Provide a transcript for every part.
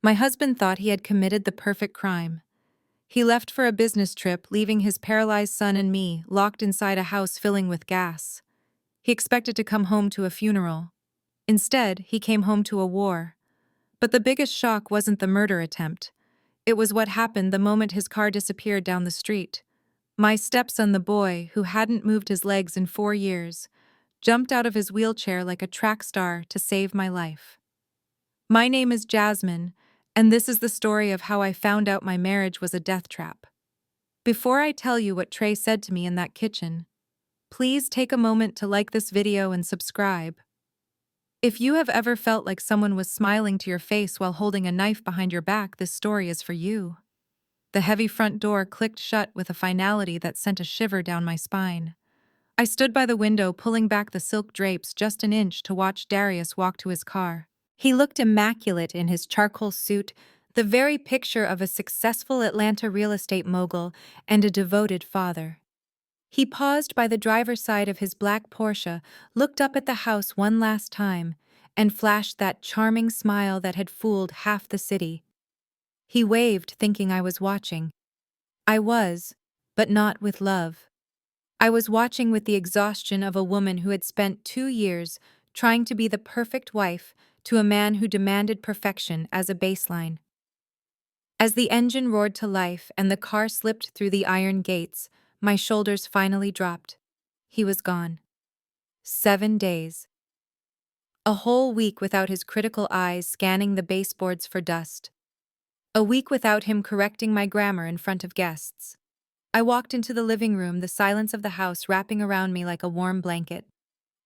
My husband thought he had committed the perfect crime. He left for a business trip, leaving his paralyzed son and me locked inside a house filling with gas. He expected to come home to a funeral. Instead, he came home to a war. But the biggest shock wasn't the murder attempt. It was what happened the moment his car disappeared down the street. My stepson, the boy who hadn't moved his legs in 4 years, jumped out of his wheelchair like a track star to save my life. My name is Jasmine, and this is the story of how I found out my marriage was a death trap. Before I tell you what Trey said to me in that kitchen, please take a moment to like this video and subscribe. If you have ever felt like someone was smiling to your face while holding a knife behind your back, this story is for you. The heavy front door clicked shut with a finality that sent a shiver down my spine. I stood by the window, pulling back the silk drapes just an inch to watch Darius walk to his car. He looked immaculate in his charcoal suit, the very picture of a successful Atlanta real estate mogul and a devoted father. He paused by the driver's side of his black Porsche, looked up at the house one last time, and flashed that charming smile that had fooled half the city. He waved, thinking I was watching. I was, but not with love. I was watching with the exhaustion of a woman who had spent 2 years trying to be the perfect wife to a man who demanded perfection as a baseline. As the engine roared to life and the car slipped through the iron gates, my shoulders finally dropped. He was gone. 7 days. A whole week without his critical eyes scanning the baseboards for dust. A week without him correcting my grammar in front of guests. I walked into the living room, the silence of the house wrapping around me like a warm blanket.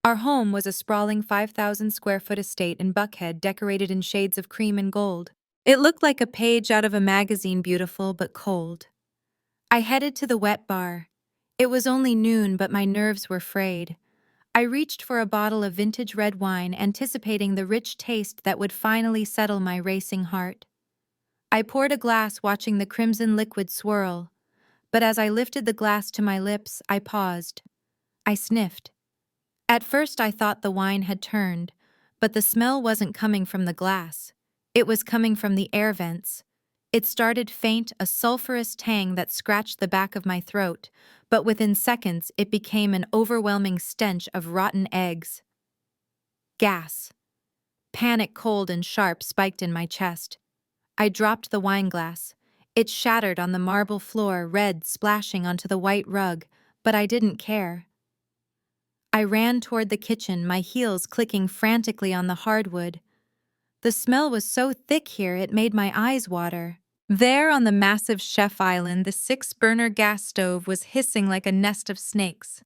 Our home was a sprawling 5,000 square foot estate in Buckhead, decorated in shades of cream and gold. It looked like a page out of a magazine, beautiful but cold. I headed to the wet bar. It was only noon, but my nerves were frayed. I reached for a bottle of vintage red wine, anticipating the rich taste that would finally settle my racing heart. I poured a glass, watching the crimson liquid swirl. But as I lifted the glass to my lips, I paused. I sniffed. At first I thought the wine had turned, but the smell wasn't coming from the glass. It was coming from the air vents. It started faint, a sulfurous tang that scratched the back of my throat, but within seconds it became an overwhelming stench of rotten eggs. Gas. Panic, cold and sharp, spiked in my chest. I dropped the wine glass. It shattered on the marble floor, red splashing onto the white rug, but I didn't care. I ran toward the kitchen, my heels clicking frantically on the hardwood. The smell was so thick here it made my eyes water. There on the massive chef island, the 6-burner gas stove was hissing like a nest of snakes.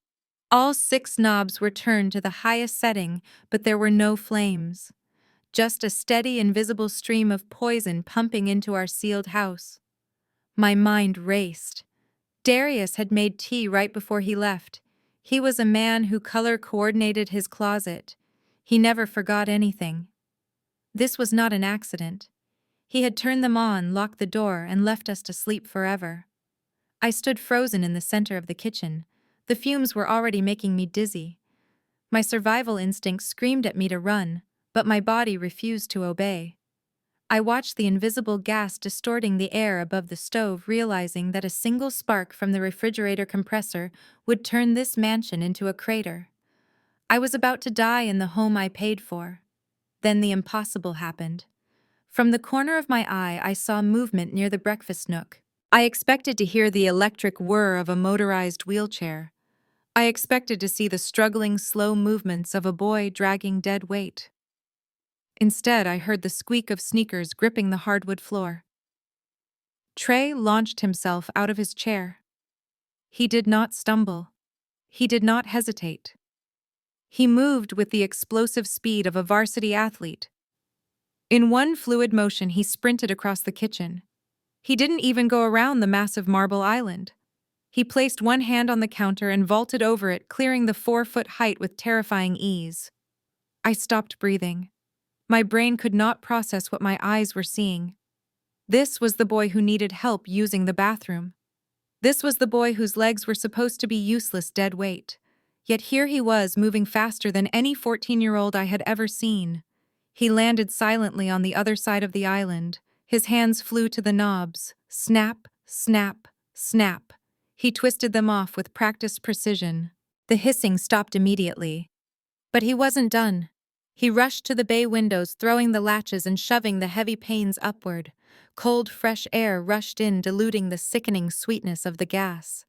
All 6 knobs were turned to the highest setting, but there were no flames. Just a steady, invisible stream of poison pumping into our sealed house. My mind raced. Darius had made tea right before he left. He was a man who color-coordinated his closet. He never forgot anything. This was not an accident. He had turned them on, locked the door, and left us to sleep forever. I stood frozen in the center of the kitchen. The fumes were already making me dizzy. My survival instinct screamed at me to run, but my body refused to obey. I watched the invisible gas distorting the air above the stove, realizing that a single spark from the refrigerator compressor would turn this mansion into a crater. I was about to die in the home I paid for. Then the impossible happened. From the corner of my eye, I saw movement near the breakfast nook. I expected to hear the electric whir of a motorized wheelchair. I expected to see the struggling, slow movements of a boy dragging dead weight. Instead, I heard the squeak of sneakers gripping the hardwood floor. Trey launched himself out of his chair. He did not stumble. He did not hesitate. He moved with the explosive speed of a varsity athlete. In one fluid motion, he sprinted across the kitchen. He didn't even go around the massive marble island. He placed one hand on the counter and vaulted over it, clearing the 4-foot height with terrifying ease. I stopped breathing. My brain could not process what my eyes were seeing. This was the boy who needed help using the bathroom. This was the boy whose legs were supposed to be useless dead weight. Yet here he was, moving faster than any 14-year-old I had ever seen. He landed silently on the other side of the island, His hands flew to the knobs. Snap, snap, snap. He twisted them off with practiced precision. The hissing stopped immediately. But he wasn't done. He rushed to the bay windows, throwing the latches and shoving the heavy panes upward. Cold, fresh air rushed in, diluting the sickening sweetness of the gas.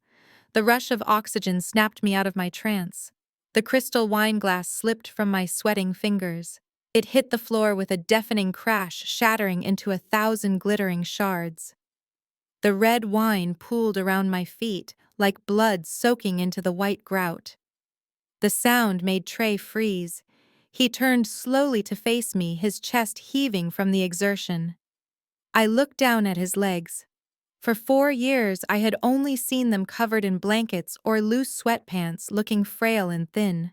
The rush of oxygen snapped me out of my trance. The crystal wine glass slipped from my sweating fingers. It hit the floor with a deafening crash, shattering into 1,000 glittering shards. The red wine pooled around my feet, like blood soaking into the white grout. The sound made Trey freeze. He turned slowly to face me, his chest heaving from the exertion. I looked down at his legs. For 4 years, I had only seen them covered in blankets or loose sweatpants, looking frail and thin.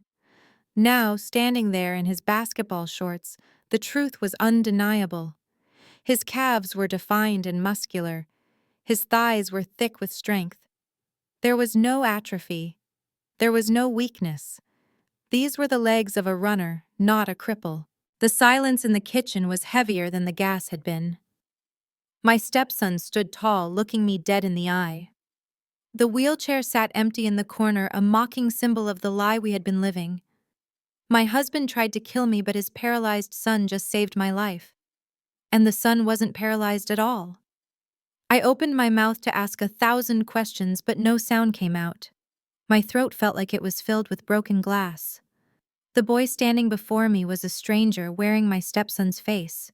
Now, standing there in his basketball shorts, the truth was undeniable. His calves were defined and muscular. His thighs were thick with strength. There was no atrophy. There was no weakness. These were the legs of a runner, not a cripple. The silence in the kitchen was heavier than the gas had been. My stepson stood tall, looking me dead in the eye. The wheelchair sat empty in the corner, a mocking symbol of the lie we had been living. My husband tried to kill me, but his paralyzed son just saved my life. And the son wasn't paralyzed at all. I opened my mouth to ask 1,000 questions, but no sound came out. My throat felt like it was filled with broken glass. The boy standing before me was a stranger wearing my stepson's face.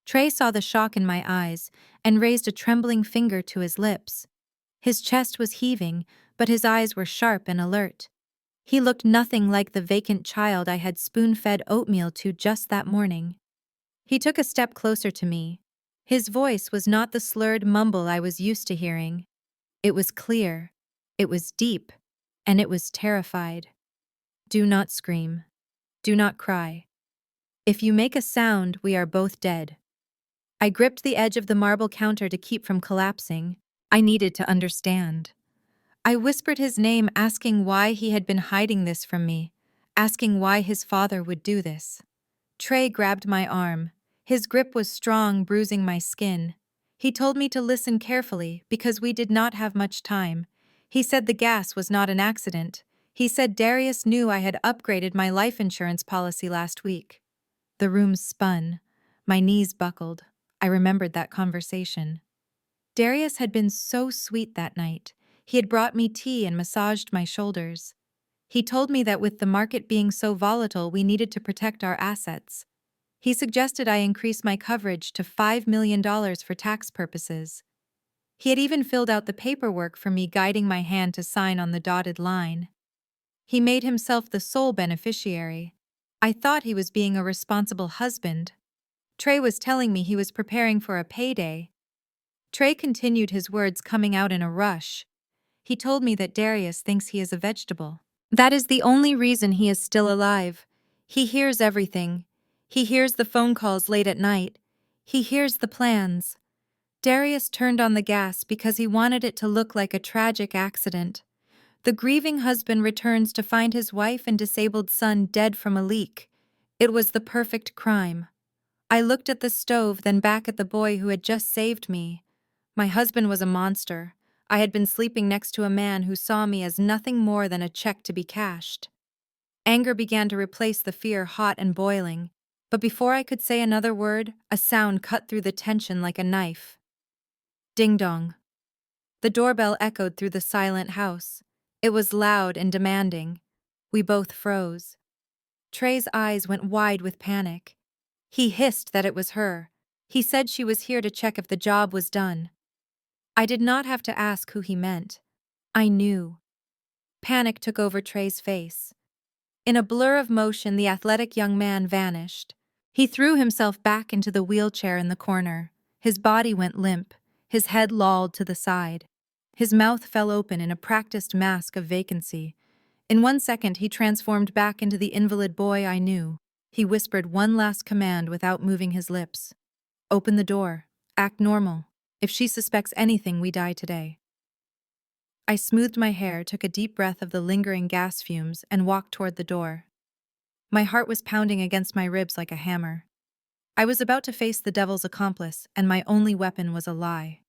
Trey saw the shock in my eyes and raised a trembling finger to his lips. His chest was heaving, but his eyes were sharp and alert. He looked nothing like the vacant child I had spoon-fed oatmeal to just that morning. He took a step closer to me. His voice was not the slurred mumble I was used to hearing. It was clear, it was deep, and it was terrified. Do not scream. Do not cry. If you make a sound, we are both dead. I gripped the edge of the marble counter to keep from collapsing. I needed to understand. I whispered his name, asking why he had been hiding this from me, asking why his father would do this. Trey grabbed my arm. His grip was strong, bruising my skin. He told me to listen carefully because we did not have much time. He said the gas was not an accident. He said Darius knew I had upgraded my life insurance policy last week. The room spun. My knees buckled. I remembered that conversation. Darius had been so sweet that night. He had brought me tea and massaged my shoulders. He told me that with the market being so volatile, we needed to protect our assets. He suggested I increase my coverage to $5 million for tax purposes. He had even filled out the paperwork for me, guiding my hand to sign on the dotted line. He made himself the sole beneficiary. I thought he was being a responsible husband. Trey was telling me he was preparing for a payday. Trey continued, his words coming out in a rush. He told me that Darius thinks he is a vegetable. That is the only reason he is still alive. He hears everything. He hears the phone calls late at night. He hears the plans. Darius turned on the gas because he wanted it to look like a tragic accident. The grieving husband returns to find his wife and disabled son dead from a leak. It was the perfect crime. I looked at the stove, then back at the boy who had just saved me. My husband was a monster. I had been sleeping next to a man who saw me as nothing more than a check to be cashed. Anger began to replace the fear, hot and boiling. But before I could say another word, a sound cut through the tension like a knife. Ding-dong. The doorbell echoed through the silent house. It was loud and demanding. We both froze. Trey's eyes went wide with panic. He hissed that it was her. He said she was here to check if the job was done. I did not have to ask who he meant. I knew. Panic took over Trey's face. In a blur of motion, the athletic young man vanished. He threw himself back into the wheelchair in the corner. His body went limp. His head lolled to the side. His mouth fell open in a practiced mask of vacancy. In 1 second, he transformed back into the invalid boy I knew. He whispered one last command without moving his lips. Open the door. Act normal. If she suspects anything, we die today. I smoothed my hair, took a deep breath of the lingering gas fumes, and walked toward the door. My heart was pounding against my ribs like a hammer. I was about to face the devil's accomplice, and my only weapon was a lie.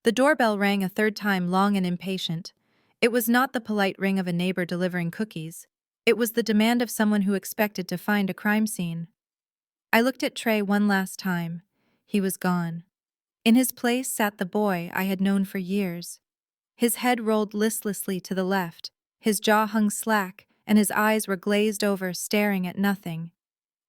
The doorbell rang a third time, long and impatient. It was not the polite ring of a neighbor delivering cookies. It was the demand of someone who expected to find a crime scene. I looked at Trey one last time. He was gone. In his place sat the boy I had known for years. His head rolled listlessly to the left, his jaw hung slack, and his eyes were glazed over, staring at nothing.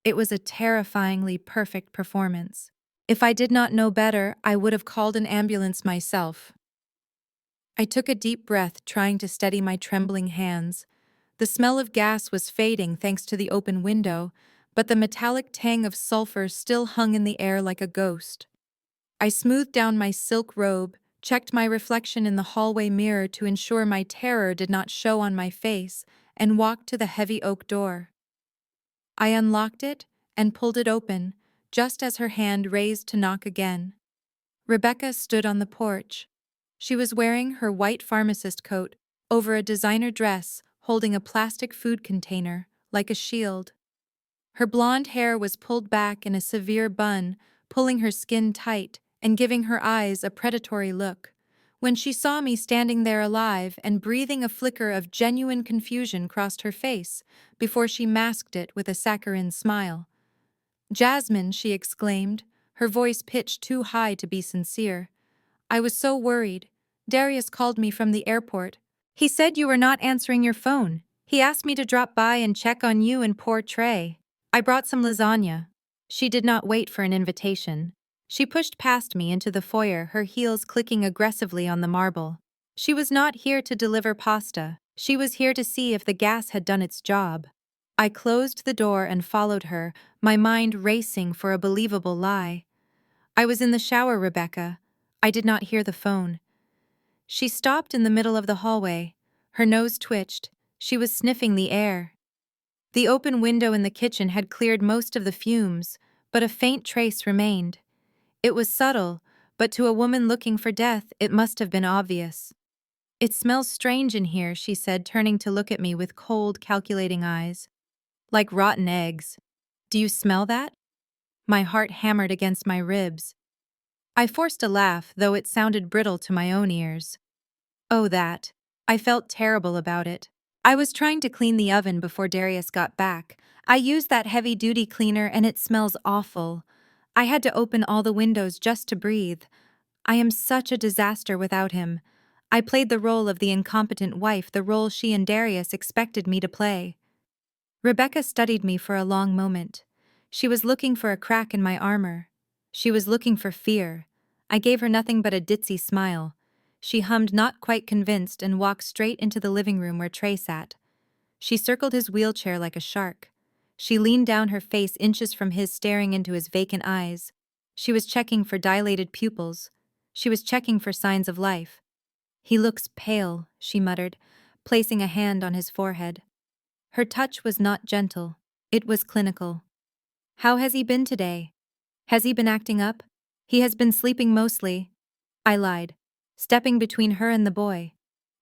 It was a terrifyingly perfect performance. If I did not know better, I would have called an ambulance myself. I took a deep breath, trying to steady my trembling hands. The smell of gas was fading thanks to the open window, but the metallic tang of sulfur still hung in the air like a ghost. I smoothed down my silk robe, checked my reflection in the hallway mirror to ensure my terror did not show on my face, and walked to the heavy oak door. I unlocked it and pulled it open, just as her hand raised to knock again. Rebecca stood on the porch. She was wearing her white pharmacist coat over a designer dress, holding a plastic food container, like a shield. Her blonde hair was pulled back in a severe bun, pulling her skin tight and giving her eyes a predatory look. When she saw me standing there alive and breathing, a flicker of genuine confusion crossed her face before she masked it with a saccharine smile. "Jasmine," she exclaimed, her voice pitched too high to be sincere. "I was so worried. Darius called me from the airport. He said you were not answering your phone. He asked me to drop by and check on you and poor Trey. I brought some lasagna." She did not wait for an invitation. She pushed past me into the foyer, her heels clicking aggressively on the marble. She was not here to deliver pasta. She was here to see if the gas had done its job. I closed the door and followed her, my mind racing for a believable lie. "I was in the shower, Rebecca. I did not hear the phone." She stopped in the middle of the hallway. Her nose twitched. She was sniffing the air. The open window in the kitchen had cleared most of the fumes, but a faint trace remained. It was subtle, but to a woman looking for death, it must have been obvious. "It smells strange in here," she said, turning to look at me with cold, calculating eyes. "Like rotten eggs. Do you smell that?" My heart hammered against my ribs. I forced a laugh, though it sounded brittle to my own ears. "Oh, that." I felt terrible about it. I was trying to clean the oven before Darius got back. I used that heavy-duty cleaner and it smells awful. I had to open all the windows just to breathe. I am such a disaster without him. I played the role of the incompetent wife, the role she and Darius expected me to play. Rebecca studied me for a long moment. She was looking for a crack in my armor. She was looking for fear. I gave her nothing but a ditzy smile. She hummed, not quite convinced, and walked straight into the living room where Trey sat. She circled his wheelchair like a shark. She leaned down, her face inches from his, staring into his vacant eyes. She was checking for dilated pupils. She was checking for signs of life. "He looks pale," she muttered, placing a hand on his forehead. Her touch was not gentle. It was clinical. "How has he been today? Has he been acting up?" "He has been sleeping mostly," I lied, stepping between her and the boy.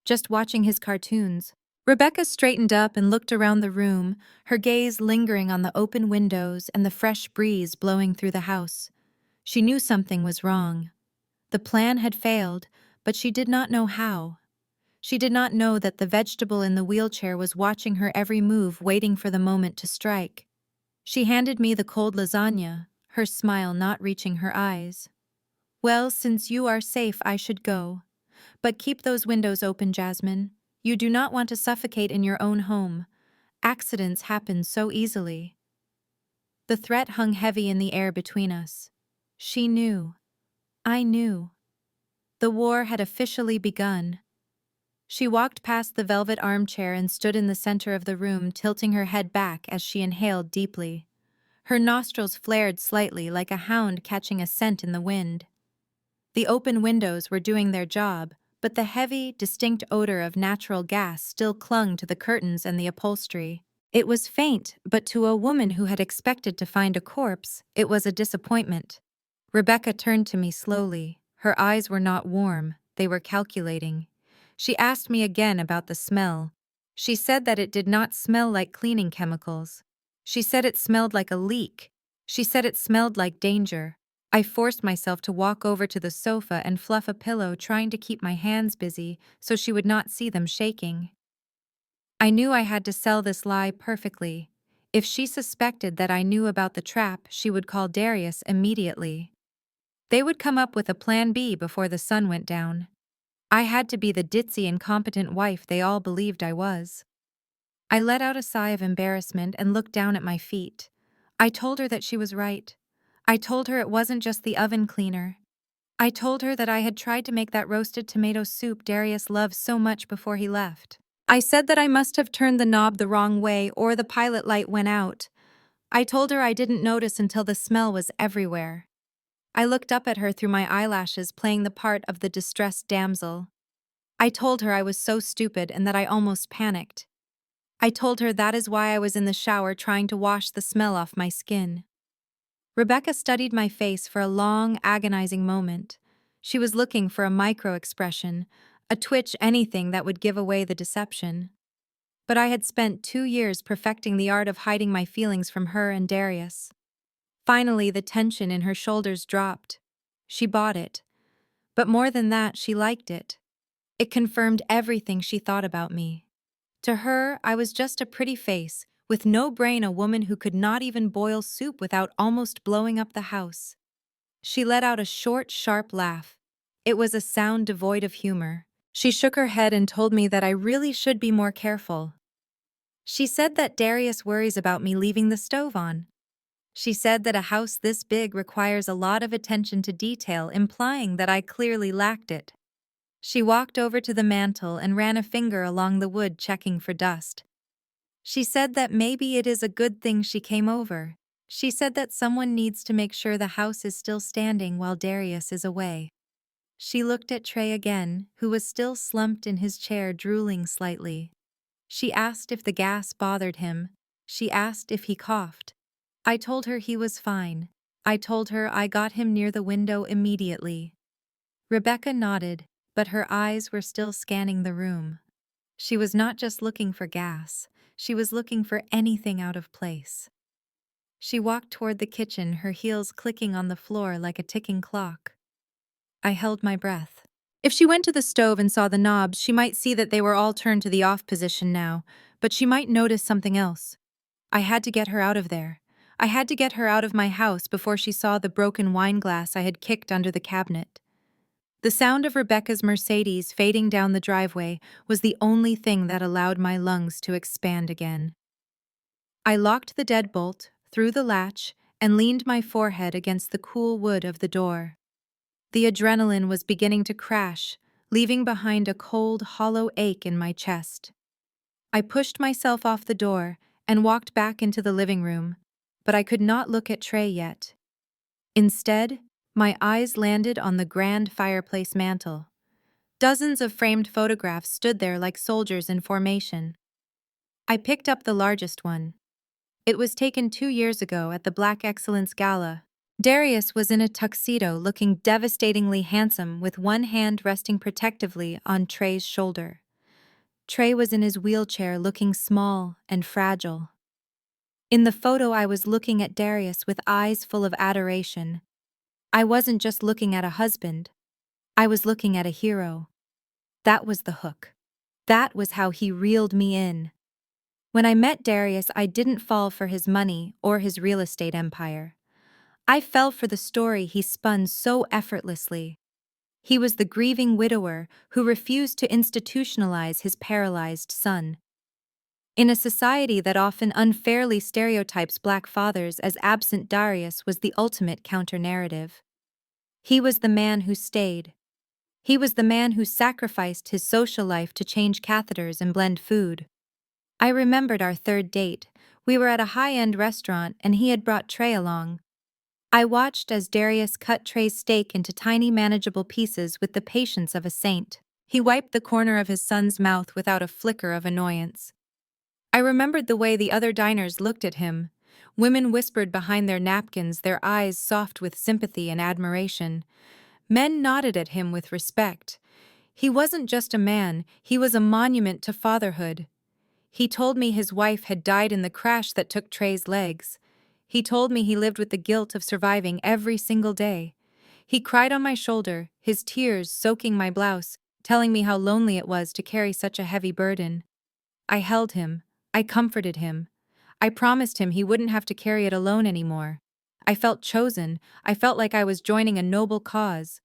"Just watching his cartoons." Rebecca straightened up and looked around the room, her gaze lingering on the open windows and the fresh breeze blowing through the house. She knew something was wrong. The plan had failed, but she did not know how. She did not know that the vegetable in the wheelchair was watching her every move, waiting for the moment to strike. She handed me the cold lasagna, her smile not reaching her eyes. "Well, since you are safe, I should go. But keep those windows open, Jasmine. You do not want to suffocate in your own home. Accidents happen so easily." The threat hung heavy in the air between us. She knew. I knew. The war had officially begun. She walked past the velvet armchair and stood in the center of the room, tilting her head back as she inhaled deeply. Her nostrils flared slightly, like a hound catching a scent in the wind. The open windows were doing their job, but the heavy, distinct odor of natural gas still clung to the curtains and the upholstery. It was faint, but to a woman who had expected to find a corpse, it was a disappointment. Rebecca turned to me slowly. Her eyes were not warm, they were calculating. She asked me again about the smell. She said that it did not smell like cleaning chemicals. She said it smelled like a leak. She said it smelled like danger. I forced myself to walk over to the sofa and fluff a pillow, trying to keep my hands busy so she would not see them shaking. I knew I had to sell this lie perfectly. If she suspected that I knew about the trap, she would call Darius immediately. They would come up with a plan B before the sun went down. I had to be the ditzy, incompetent wife they all believed I was. I let out a sigh of embarrassment and looked down at my feet. I told her that she was right. I told her it wasn't just the oven cleaner. I told her that I had tried to make that roasted tomato soup Darius loved so much before he left. I said that I must have turned the knob the wrong way or the pilot light went out. I told her I didn't notice until the smell was everywhere. I looked up at her through my eyelashes, playing the part of the distressed damsel. I told her I was so stupid and that I almost panicked. I told her that is why I was in the shower trying to wash the smell off my skin. Rebecca studied my face for a long, agonizing moment. She was looking for a micro-expression, a twitch, anything that would give away the deception. But I had spent 2 years perfecting the art of hiding my feelings from her and Darius. Finally, the tension in her shoulders dropped. She bought it. But more than that, she liked it. It confirmed everything she thought about me. To her, I was just a pretty face, with no brain, a woman who could not even boil soup without almost blowing up the house. She let out a short, sharp laugh. It was a sound devoid of humor. She shook her head and told me that I really should be more careful. She said that Darius worries about me leaving the stove on. She said that a house this big requires a lot of attention to detail, implying that I clearly lacked it. She walked over to the mantel and ran a finger along the wood, checking for dust. She said that maybe it is a good thing she came over. She said that someone needs to make sure the house is still standing while Darius is away. She looked at Trey again, who was still slumped in his chair, drooling slightly. She asked if the gas bothered him. She asked if he coughed. I told her he was fine. I told her I got him near the window immediately. Rebecca nodded, but her eyes were still scanning the room. She was not just looking for gas, she was looking for anything out of place. She walked toward the kitchen, her heels clicking on the floor like a ticking clock. I held my breath. If she went to the stove and saw the knobs, she might see that they were all turned to the off position now, but she might notice something else. I had to get her out of there. I had to get her out of my house before she saw the broken wine glass I had kicked under the cabinet. The sound of Rebecca's Mercedes fading down the driveway was the only thing that allowed my lungs to expand again. I locked the deadbolt, threw the latch, and leaned my forehead against the cool wood of the door. The adrenaline was beginning to crash, leaving behind a cold, hollow ache in my chest. I pushed myself off the door and walked back into the living room, but I could not look at Trey yet. Instead, my eyes landed on the grand fireplace mantel. Dozens of framed photographs stood there like soldiers in formation. I picked up the largest one. It was taken 2 years ago at the Black Excellence Gala. Darius was in a tuxedo, looking devastatingly handsome, with one hand resting protectively on Trey's shoulder. Trey was in his wheelchair, looking small and fragile. In the photo, I was looking at Darius with eyes full of adoration. I wasn't just looking at a husband. I was looking at a hero. That was the hook. That was how he reeled me in. When I met Darius, I didn't fall for his money or his real estate empire. I fell for the story he spun so effortlessly. He was the grieving widower who refused to institutionalize his paralyzed son. In a society that often unfairly stereotypes Black fathers as absent, Darius was the ultimate counter-narrative. He was the man who stayed. He was the man who sacrificed his social life to change catheters and blend food. I remembered our third date. We were at a high-end restaurant and he had brought Trey along. I watched as Darius cut Trey's steak into tiny, manageable pieces with the patience of a saint. He wiped the corner of his son's mouth without a flicker of annoyance. I remembered the way the other diners looked at him. Women whispered behind their napkins, their eyes soft with sympathy and admiration. Men nodded at him with respect. He wasn't just a man, he was a monument to fatherhood. He told me his wife had died in the crash that took Trey's legs. He told me he lived with the guilt of surviving every single day. He cried on my shoulder, his tears soaking my blouse, telling me how lonely it was to carry such a heavy burden. I held him. I comforted him. I promised him he wouldn't have to carry it alone anymore. I felt chosen. I felt like I was joining a noble cause.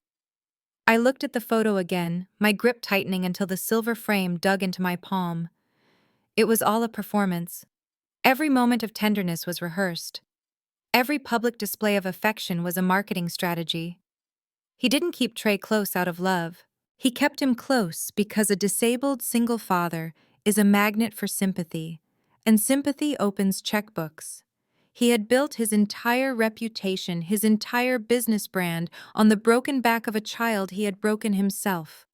I looked at the photo again, my grip tightening until the silver frame dug into my palm. It was all a performance. Every moment of tenderness was rehearsed. Every public display of affection was a marketing strategy. He didn't keep Trey close out of love. He kept him close because a disabled single father is a magnet for sympathy, and sympathy opens checkbooks. He had built his entire reputation, his entire business brand, on the broken back of a child he had broken himself.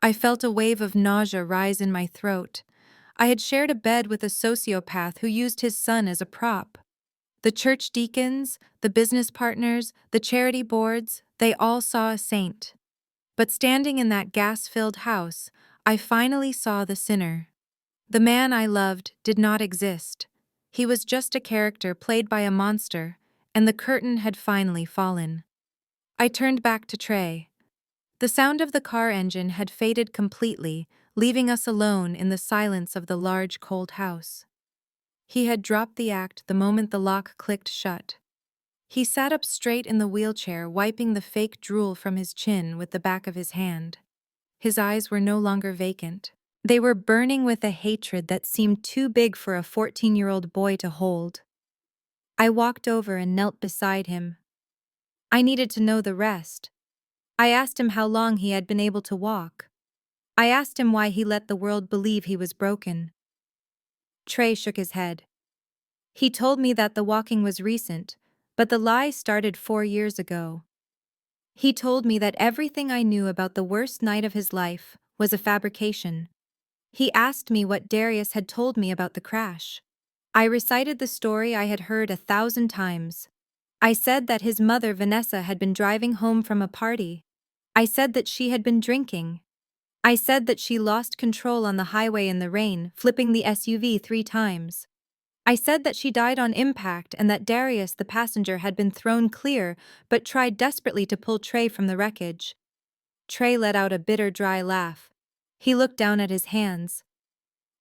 I felt a wave of nausea rise in my throat. I had shared a bed with a sociopath who used his son as a prop. The church deacons, the business partners, the charity boards, they all saw a saint. But standing in that gas-filled house, I finally saw the sinner. The man I loved did not exist. He was just a character played by a monster, and the curtain had finally fallen. I turned back to Trey. The sound of the car engine had faded completely, leaving us alone in the silence of the large, cold house. He had dropped the act the moment the lock clicked shut. He sat up straight in the wheelchair, wiping the fake drool from his chin with the back of his hand. His eyes were no longer vacant. They were burning with a hatred that seemed too big for a 14-year-old boy to hold. I walked over and knelt beside him. I needed to know the rest. I asked him how long he had been able to walk. I asked him why he let the world believe he was broken. Trey shook his head. He told me that the walking was recent, but the lie started 4 years ago. He told me that everything I knew about the worst night of his life was a fabrication. He asked me what Darius had told me about the crash. I recited the story I had heard 1,000 times. I said that his mother, Vanessa, had been driving home from a party. I said that she had been drinking. I said that she lost control on the highway in the rain, flipping the SUV 3 times. I said that she died on impact and that Darius, the passenger, had been thrown clear but tried desperately to pull Trey from the wreckage. Trey let out a bitter, dry laugh. He looked down at his hands.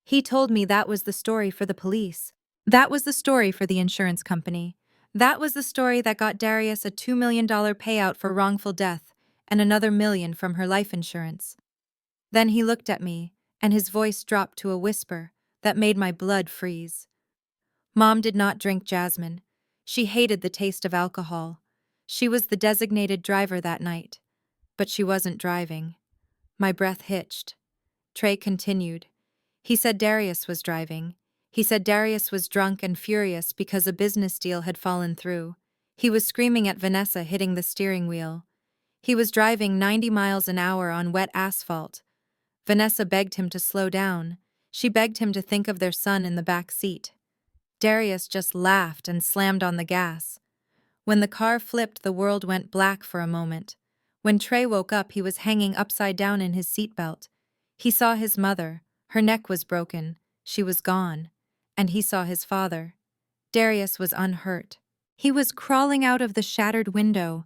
He told me that was the story for the police. That was the story for the insurance company. That was the story that got Darius a $2 million payout for wrongful death and another $1 million from her life insurance. Then he looked at me, and his voice dropped to a whisper that made my blood freeze. Mom did not drink Jasmine. She hated the taste of alcohol. She was the designated driver that night. But she wasn't driving. My breath hitched. Trey continued. He said Darius was driving. He said Darius was drunk and furious because a business deal had fallen through. He was screaming at Vanessa, hitting the steering wheel. He was driving 90 miles an hour on wet asphalt. Vanessa begged him to slow down. She begged him to think of their son in the back seat. Darius just laughed and slammed on the gas. When the car flipped, the world went black for a moment. When Trey woke up, he was hanging upside down in his seatbelt. He saw his mother. Her neck was broken. She was gone. And he saw his father. Darius was unhurt. He was crawling out of the shattered window.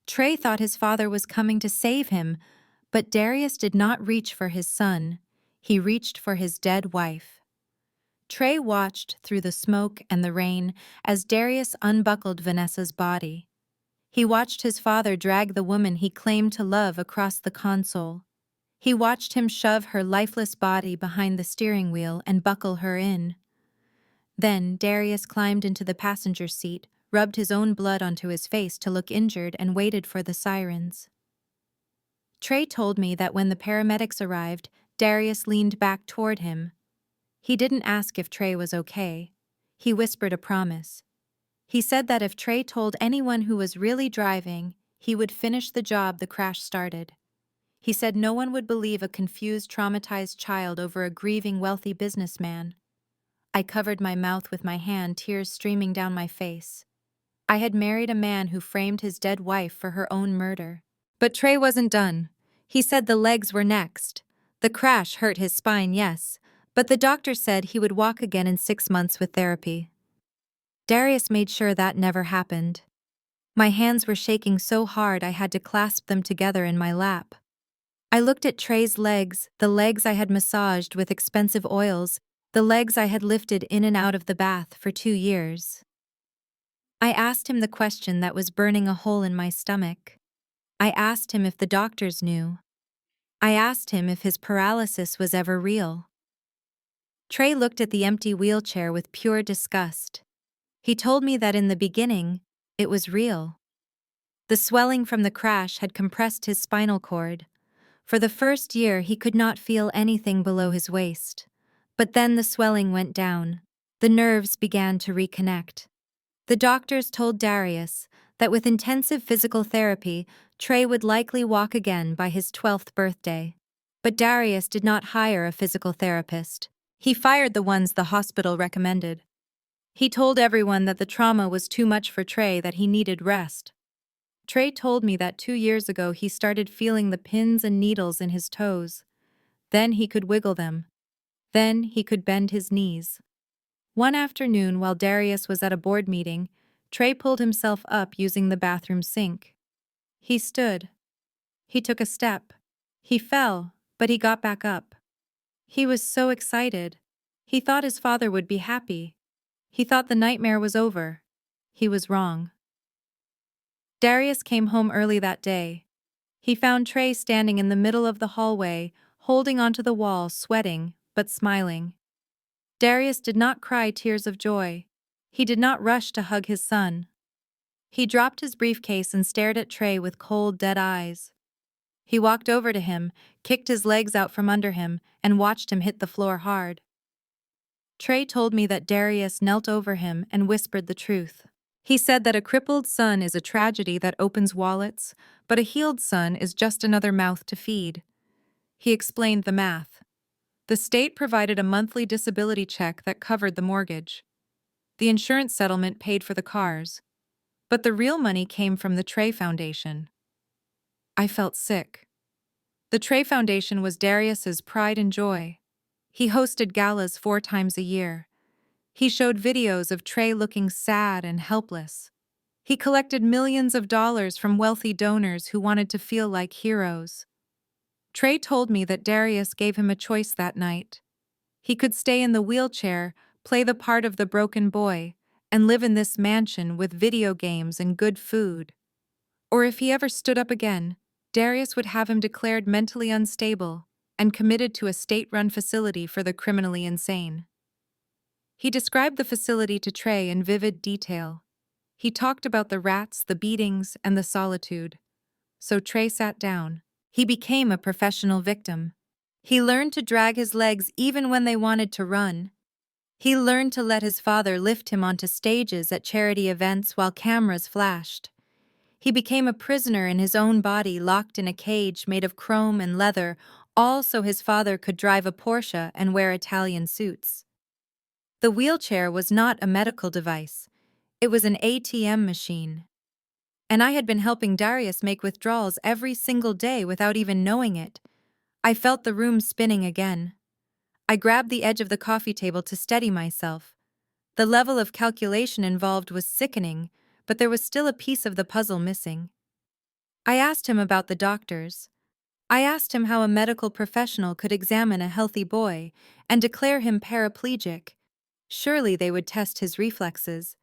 Trey thought his father was coming to save him, but Darius did not reach for his son. He reached for his dead wife. Trey watched through the smoke and the rain as Darius unbuckled Vanessa's body. He watched his father drag the woman he claimed to love across the console. He watched him shove her lifeless body behind the steering wheel and buckle her in. Then Darius climbed into the passenger seat, rubbed his own blood onto his face to look injured, and waited for the sirens. Trey told me that when the paramedics arrived, Darius leaned back toward him. He didn't ask if Trey was okay. He whispered a promise. He said that if Trey told anyone who was really driving, he would finish the job the crash started. He said no one would believe a confused, traumatized child over a grieving, wealthy businessman. I covered my mouth with my hand, tears streaming down my face. I had married a man who framed his dead wife for her own murder. But Trey wasn't done. He said the legs were next. The crash hurt his spine, yes, but the doctor said he would walk again in 6 months with therapy. Darius made sure that never happened. My hands were shaking so hard I had to clasp them together in my lap. I looked at Trey's legs, the legs I had massaged with expensive oils, the legs I had lifted in and out of the bath for 2 years. I asked him the question that was burning a hole in my stomach. I asked him if the doctors knew. I asked him if his paralysis was ever real. Trey looked at the empty wheelchair with pure disgust. He told me that in the beginning, it was real. The swelling from the crash had compressed his spinal cord. For the first year, he could not feel anything below his waist. But then the swelling went down. The nerves began to reconnect. The doctors told Darius that with intensive physical therapy, Trey would likely walk again by his 12th birthday. But Darius did not hire a physical therapist. He fired the ones the hospital recommended. He told everyone that the trauma was too much for Trey, that he needed rest. Trey told me that 2 years ago he started feeling the pins and needles in his toes. Then he could wiggle them. Then he could bend his knees. One afternoon, while Darius was at a board meeting, Trey pulled himself up using the bathroom sink. He stood. He took a step. He fell, but he got back up. He was so excited. He thought his father would be happy. He thought the nightmare was over. He was wrong. Darius came home early that day. He found Trey standing in the middle of the hallway, holding onto the wall, sweating, but smiling. Darius did not cry tears of joy. He did not rush to hug his son. He dropped his briefcase and stared at Trey with cold, dead eyes. He walked over to him, kicked his legs out from under him, and watched him hit the floor hard. Trey told me that Darius knelt over him and whispered the truth. He said that a crippled son is a tragedy that opens wallets, but a healed son is just another mouth to feed. He explained the math. The state provided a monthly disability check that covered the mortgage. The insurance settlement paid for the cars. But the real money came from the Trey Foundation. I felt sick. The Trey Foundation was Darius's pride and joy. He hosted galas 4 times a year. He showed videos of Trey looking sad and helpless. He collected millions of dollars from wealthy donors who wanted to feel like heroes. Trey told me that Darius gave him a choice that night. He could stay in the wheelchair, play the part of the broken boy, and live in this mansion with video games and good food. Or if he ever stood up again, Darius would have him declared mentally unstable and committed to a state-run facility for the criminally insane. He described the facility to Trey in vivid detail. He talked about the rats, the beatings, and the solitude. So Trey sat down. He became a professional victim. He learned to drag his legs even when they wanted to run. He learned to let his father lift him onto stages at charity events while cameras flashed. He became a prisoner in his own body, locked in a cage made of chrome and leather, all so his father could drive a Porsche and wear Italian suits. The wheelchair was not a medical device. It was an ATM machine. And I had been helping Darius make withdrawals every single day without even knowing it. I felt the room spinning again. I grabbed the edge of the coffee table to steady myself. The level of calculation involved was sickening, but there was still a piece of the puzzle missing. I asked him about the doctors. I asked him how a medical professional could examine a healthy boy and declare him paraplegic. Surely they would test his reflexes.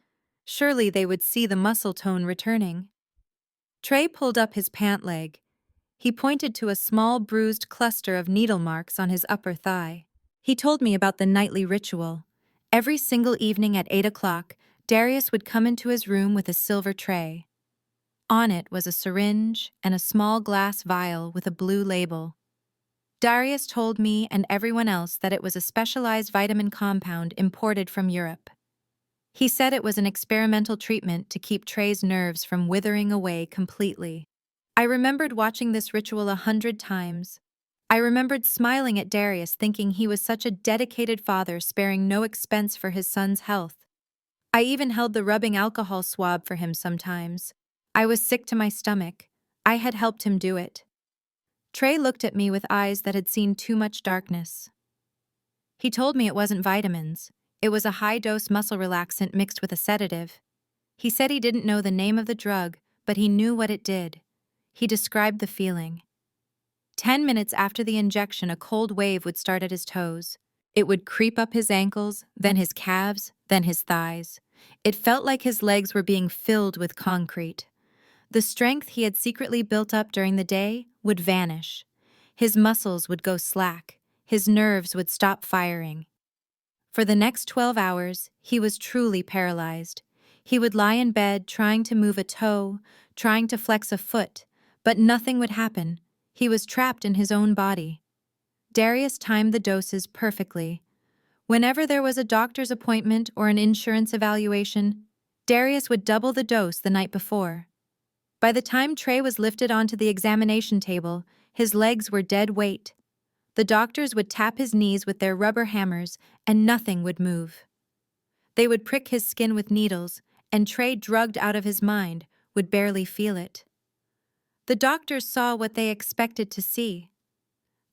Surely they would see the muscle tone returning. Trey pulled up his pant leg. He pointed to a small bruised cluster of needle marks on his upper thigh. He told me about the nightly ritual. Every single evening at 8 o'clock, Darius would come into his room with a silver tray. On it was a syringe and a small glass vial with a blue label. Darius told me and everyone else that it was a specialized vitamin compound imported from Europe. He said it was an experimental treatment to keep Trey's nerves from withering away completely. I remembered watching this ritual 100 times. I remembered smiling at Darius, thinking he was such a dedicated father, sparing no expense for his son's health. I even held the rubbing alcohol swab for him sometimes. I was sick to my stomach. I had helped him do it. Trey looked at me with eyes that had seen too much darkness. He told me it wasn't vitamins. It was a high-dose muscle relaxant mixed with a sedative. He said he didn't know the name of the drug, but he knew what it did. He described the feeling. 10 minutes after the injection, a cold wave would start at his toes. It would creep up his ankles, then his calves, then his thighs. It felt like his legs were being filled with concrete. The strength he had secretly built up during the day would vanish. His muscles would go slack. His nerves would stop firing. For the next 12 hours, he was truly paralyzed. He would lie in bed trying to move a toe, trying to flex a foot, but nothing would happen. He was trapped in his own body. Darius timed the doses perfectly. Whenever there was a doctor's appointment or an insurance evaluation, Darius would double the dose the night before. By the time Trey was lifted onto the examination table, his legs were dead weight. The doctors would tap his knees with their rubber hammers, and nothing would move. They would prick his skin with needles, and Trey, drugged out of his mind, would barely feel it. The doctors saw what they expected to see.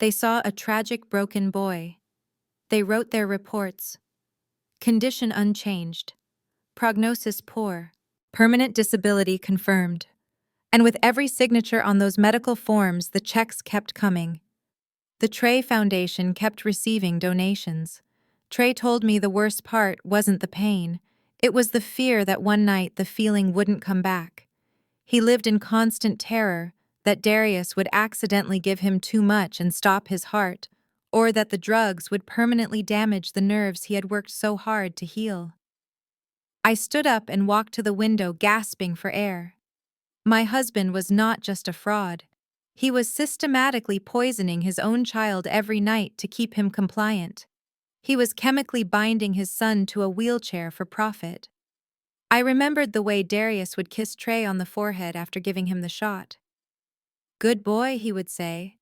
They saw a tragic, broken boy. They wrote their reports. Condition unchanged. Prognosis poor. Permanent disability confirmed. And with every signature on those medical forms, the checks kept coming. The Trey Foundation kept receiving donations. Trey told me the worst part wasn't the pain. It was the fear that one night the feeling wouldn't come back. He lived in constant terror that Darius would accidentally give him too much and stop his heart, or that the drugs would permanently damage the nerves he had worked so hard to heal. I stood up and walked to the window, gasping for air. My husband was not just a fraud. He was systematically poisoning his own child every night to keep him compliant. He was chemically binding his son to a wheelchair for profit. I remembered the way Darius would kiss Trey on the forehead after giving him the shot. "Good boy," he would say.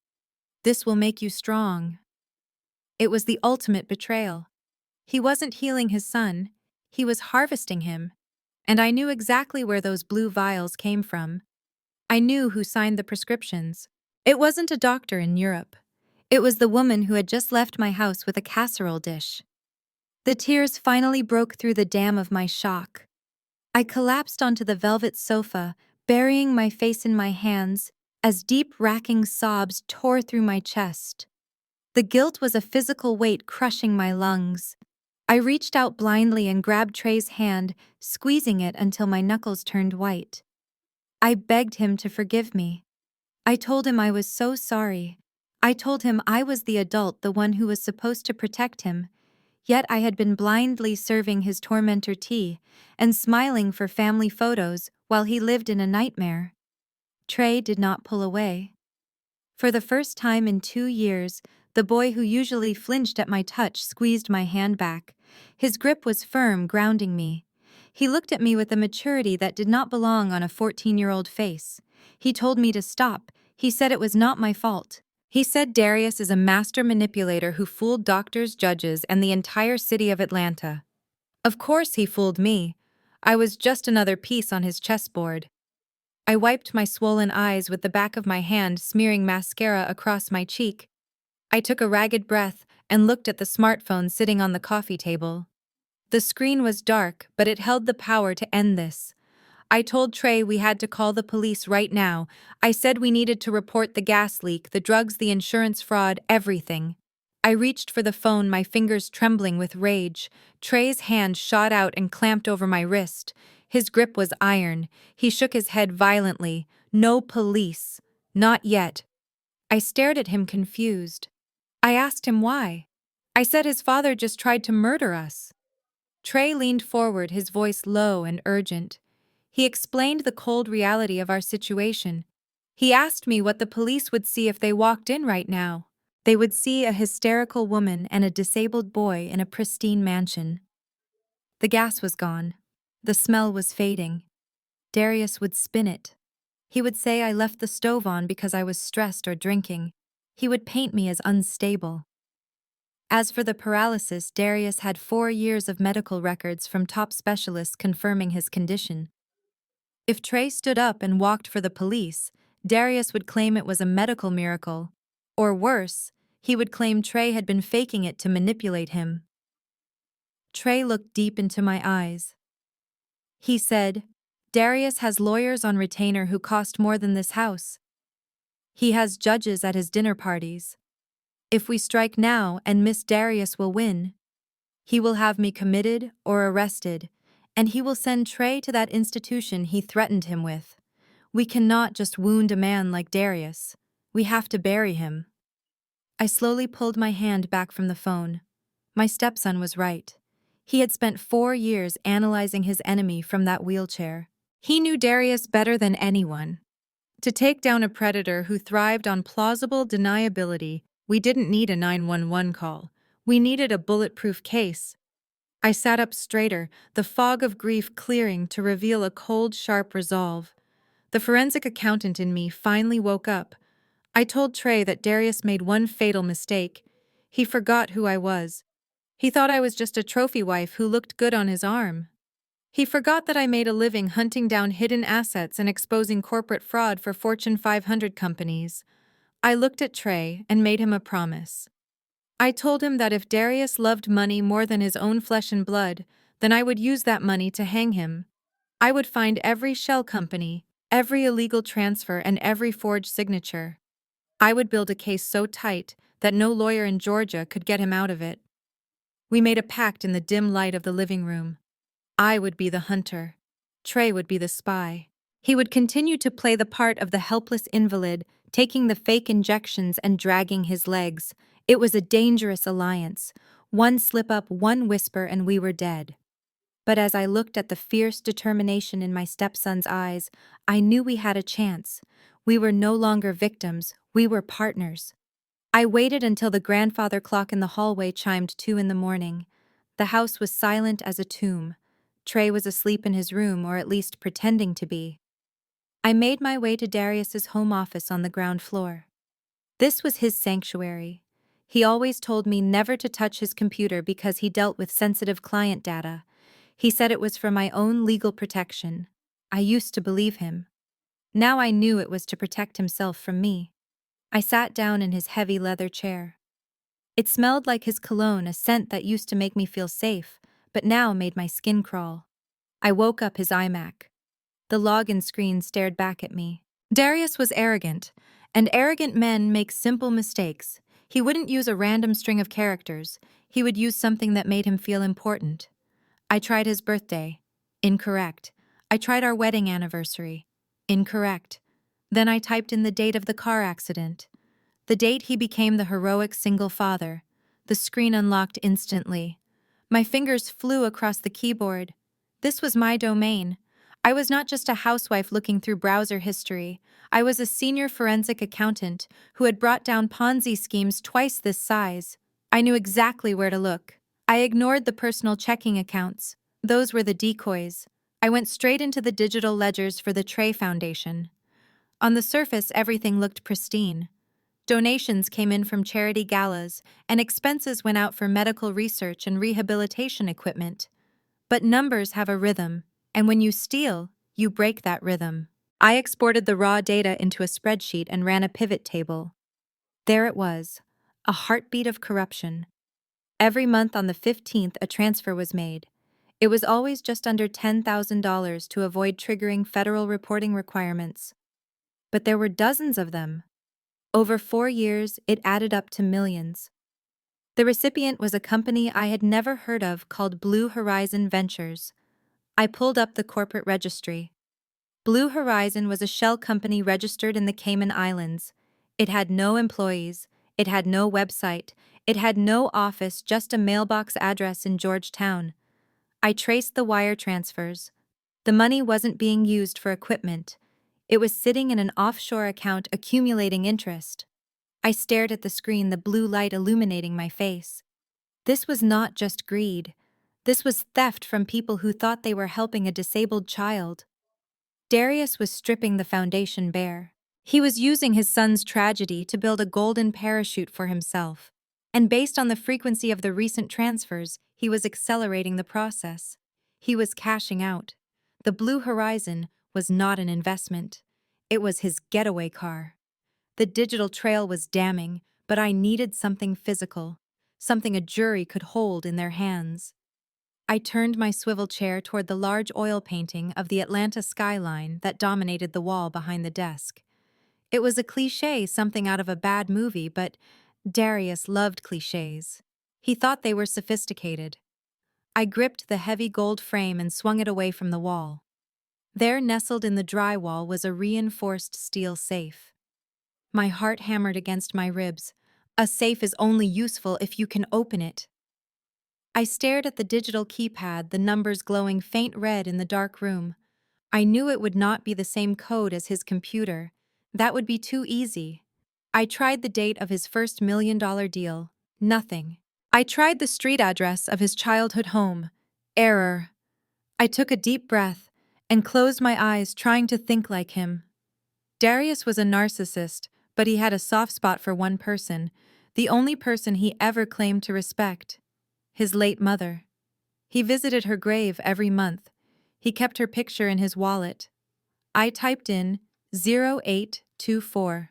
"This will make you strong." It was the ultimate betrayal. He wasn't healing his son, he was harvesting him. And I knew exactly where those blue vials came from. I knew who signed the prescriptions. It wasn't a doctor in Europe. It was the woman who had just left my house with a casserole dish. The tears finally broke through the dam of my shock. I collapsed onto the velvet sofa, burying my face in my hands, as deep, racking sobs tore through my chest. The guilt was a physical weight crushing my lungs. I reached out blindly and grabbed Trey's hand, squeezing it until my knuckles turned white. I begged him to forgive me. I told him I was so sorry. I told him I was the adult, the one who was supposed to protect him. Yet I had been blindly serving his tormentor tea and smiling for family photos while he lived in a nightmare. Trey did not pull away. For the first time in 2 years, the boy who usually flinched at my touch squeezed my hand back. His grip was firm, grounding me. He looked at me with a maturity that did not belong on a 14-year-old face. He told me to stop. He said it was not my fault. He said Darius is a master manipulator who fooled doctors, judges, and the entire city of Atlanta. Of course he fooled me. I was just another piece on his chessboard. I wiped my swollen eyes with the back of my hand, smearing mascara across my cheek. I took a ragged breath and looked at the smartphone sitting on the coffee table. The screen was dark, but it held the power to end this. I told Trey we had to call the police right now. I said we needed to report the gas leak, the drugs, the insurance fraud, everything. I reached for the phone, my fingers trembling with rage. Trey's hand shot out and clamped over my wrist. His grip was iron. He shook his head violently. "No police. Not yet." I stared at him, confused. I asked him why. I said his father just tried to murder us. Trey leaned forward, his voice low and urgent. He explained the cold reality of our situation. He asked me what the police would see if they walked in right now. They would see a hysterical woman and a disabled boy in a pristine mansion. The gas was gone. The smell was fading. Darius would spin it. He would say I left the stove on because I was stressed or drinking. He would paint me as unstable. As for the paralysis, Darius had 4 years of medical records from top specialists confirming his condition. If Trey stood up and walked for the police, Darius would claim it was a medical miracle. Or worse, he would claim Trey had been faking it to manipulate him. Trey looked deep into my eyes. He said, Darius has lawyers on retainer who cost more than this house. He has judges at his dinner parties. If we strike now and Miss Darius will win, he will have me committed or arrested, and he will send Trey to that institution he threatened him with. We cannot just wound a man like Darius. We have to bury him. I slowly pulled my hand back from the phone. My stepson was right. He had spent 4 years analyzing his enemy from that wheelchair. He knew Darius better than anyone. To take down a predator who thrived on plausible deniability, we didn't need a 911 call. We needed a bulletproof case. I sat up straighter, the fog of grief clearing to reveal a cold, sharp resolve. The forensic accountant in me finally woke up. I told Trey that Darius made one fatal mistake. He forgot who I was. He thought I was just a trophy wife who looked good on his arm. He forgot that I made a living hunting down hidden assets and exposing corporate fraud for Fortune 500 companies. I looked at Trey and made him a promise. I told him that if Darius loved money more than his own flesh and blood, then I would use that money to hang him. I would find every shell company, every illegal transfer, and every forged signature. I would build a case so tight that no lawyer in Georgia could get him out of it. We made a pact in the dim light of the living room. I would be the hunter. Trey would be the spy. He would continue to play the part of the helpless invalid, taking the fake injections and dragging his legs. It was a dangerous alliance. One slip up, one whisper, and we were dead. But as I looked at the fierce determination in my stepson's eyes, I knew we had a chance. We were no longer victims, we were partners. I waited until the grandfather clock in the hallway chimed 2 in the morning. The house was silent as a tomb. Trey was asleep in his room, or at least pretending to be. I made my way to Darius's home office on the ground floor. This was his sanctuary. He always told me never to touch his computer because he dealt with sensitive client data. He said it was for my own legal protection. I used to believe him. Now I knew it was to protect himself from me. I sat down in his heavy leather chair. It smelled like his cologne, a scent that used to make me feel safe, but now made my skin crawl. I woke up his iMac. The login screen stared back at me. Darius was arrogant, and arrogant men make simple mistakes. He wouldn't use a random string of characters. He would use something that made him feel important. I tried his birthday. Incorrect. I tried our wedding anniversary. Incorrect. Then I typed in the date of the car accident. The date he became the heroic single father. The screen unlocked instantly. My fingers flew across the keyboard. This was my domain. I was not just a housewife looking through browser history. I was a senior forensic accountant who had brought down Ponzi schemes twice this size. I knew exactly where to look. I ignored the personal checking accounts. Those were the decoys. I went straight into the digital ledgers for the Trey Foundation. On the surface, everything looked pristine. Donations came in from charity galas, and expenses went out for medical research and rehabilitation equipment. But numbers have a rhythm, and when you steal, you break that rhythm. I exported the raw data into a spreadsheet and ran a pivot table. There it was, a heartbeat of corruption. Every month on the 15th, a transfer was made. It was always just under $10,000 to avoid triggering federal reporting requirements. But there were dozens of them. Over 4 years, it added up to millions. The recipient was a company I had never heard of called Blue Horizon Ventures. I pulled up the corporate registry. Blue Horizon was a shell company registered in the Cayman Islands. It had no employees. It had no website. It had no office, just a mailbox address in Georgetown. I traced the wire transfers. The money wasn't being used for equipment. It was sitting in an offshore account accumulating interest. I stared at the screen, the blue light illuminating my face. This was not just greed. This was theft from people who thought they were helping a disabled child. Darius was stripping the foundation bare. He was using his son's tragedy to build a golden parachute for himself. And based on the frequency of the recent transfers, he was accelerating the process. He was cashing out. The Blue Horizon was not an investment. It was his getaway car. The digital trail was damning, but I needed something physical, something a jury could hold in their hands. I turned my swivel chair toward the large oil painting of the Atlanta skyline that dominated the wall behind the desk. It was a cliché, something out of a bad movie, but Darius loved clichés. He thought they were sophisticated. I gripped the heavy gold frame and swung it away from the wall. There, nestled in the drywall, was a reinforced steel safe. My heart hammered against my ribs. A safe is only useful if you can open it. I stared at the digital keypad, the numbers glowing faint red in the dark room. I knew it would not be the same code as his computer. That would be too easy. I tried the date of his first $1 million deal. Nothing. I tried the street address of his childhood home. Error. I took a deep breath and closed my eyes, trying to think like him. Darius was a narcissist, but he had a soft spot for one person, the only person he ever claimed to respect: his late mother. He visited her grave every month. He kept her picture in his wallet. I typed in 0824,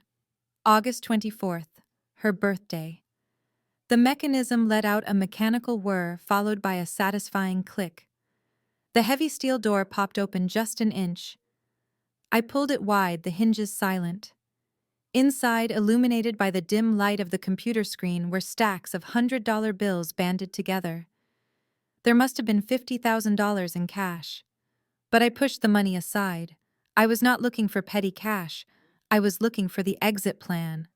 August 24th, her birthday. The mechanism let out a mechanical whir followed by a satisfying click. The heavy steel door popped open just an inch. I pulled it wide, the hinges silent. Inside, illuminated by the dim light of the computer screen, were stacks of $100 bills banded together. There must have been $50,000 in cash. But I pushed the money aside. I was not looking for petty cash. I was looking for the exit plan.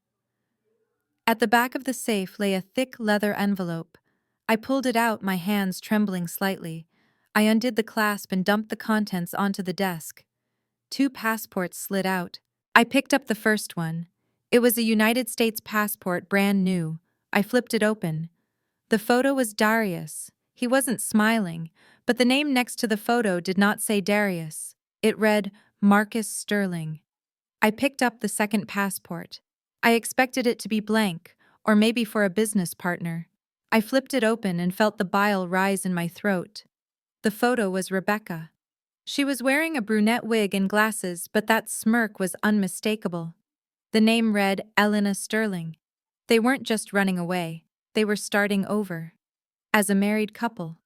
At the back of the safe lay a thick leather envelope. I pulled it out, my hands trembling slightly. I undid the clasp and dumped the contents onto the desk. 2 passports slid out. I picked up the first one. It was a United States passport, brand new. I flipped it open. The photo was Darius. He wasn't smiling, but the name next to the photo did not say Darius. It read Marcus Sterling. I picked up the second passport. I expected it to be blank, or maybe for a business partner. I flipped it open and felt the bile rise in my throat. The photo was Rebecca. She was wearing a brunette wig and glasses, but that smirk was unmistakable. The name read Elena Sterling. They weren't just running away, they were starting over. As a married couple.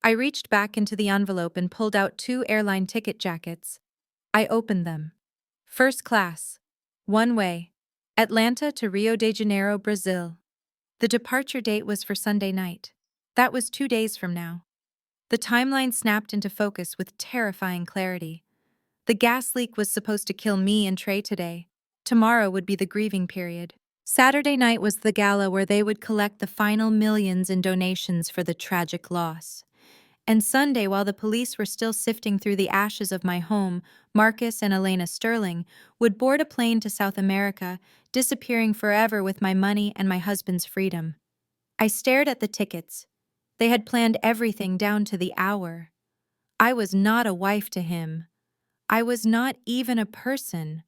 I reached back into the envelope and pulled out 2 airline ticket jackets. I opened them. First class. One way. Atlanta to Rio de Janeiro, Brazil. The departure date was for Sunday night. That was 2 days from now. The timeline snapped into focus with terrifying clarity. The gas leak was supposed to kill me and Trey today. Tomorrow would be the grieving period. Saturday night was the gala where they would collect the final millions in donations for the tragic loss. And Sunday, while the police were still sifting through the ashes of my home, Marcus and Elena Sterling would board a plane to South America, disappearing forever with my money and my husband's freedom. I stared at the tickets. They had planned everything down to the hour. I was not a wife to him. I was not even a person.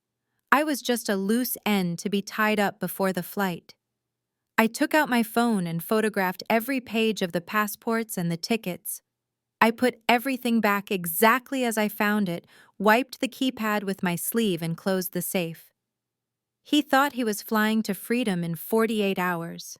I was just a loose end to be tied up before the flight. I took out my phone and photographed every page of the passports and the tickets. I put everything back exactly as I found it, wiped the keypad with my sleeve and closed the safe. He thought he was flying to freedom in 48 hours.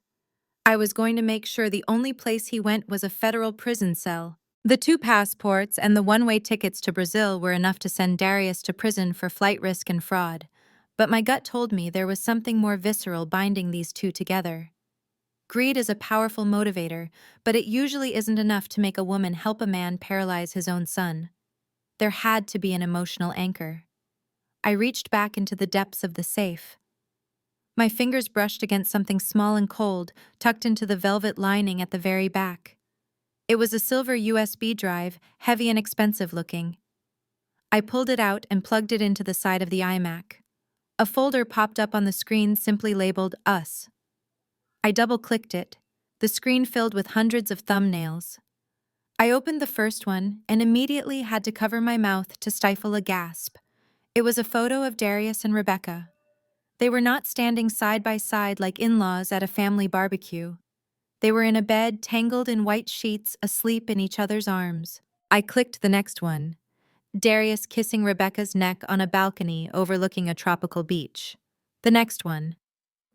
I was going to make sure the only place he went was a federal prison cell. The 2 passports and the one-way tickets to Brazil were enough to send Darius to prison for flight risk and fraud. But my gut told me there was something more visceral binding these 2 together. Greed is a powerful motivator, but it usually isn't enough to make a woman help a man paralyze his own son. There had to be an emotional anchor. I reached back into the depths of the safe. My fingers brushed against something small and cold, tucked into the velvet lining at the very back. It was a silver USB drive, heavy and expensive looking. I pulled it out and plugged it into the side of the iMac. A folder popped up on the screen simply labeled Us. I double-clicked it, the screen filled with hundreds of thumbnails. I opened the first one and immediately had to cover my mouth to stifle a gasp. It was a photo of Darius and Rebecca. They were not standing side by side like in-laws at a family barbecue. They were in a bed, tangled in white sheets, asleep in each other's arms. I clicked the next one. Darius kissing Rebecca's neck on a balcony overlooking a tropical beach. The next one.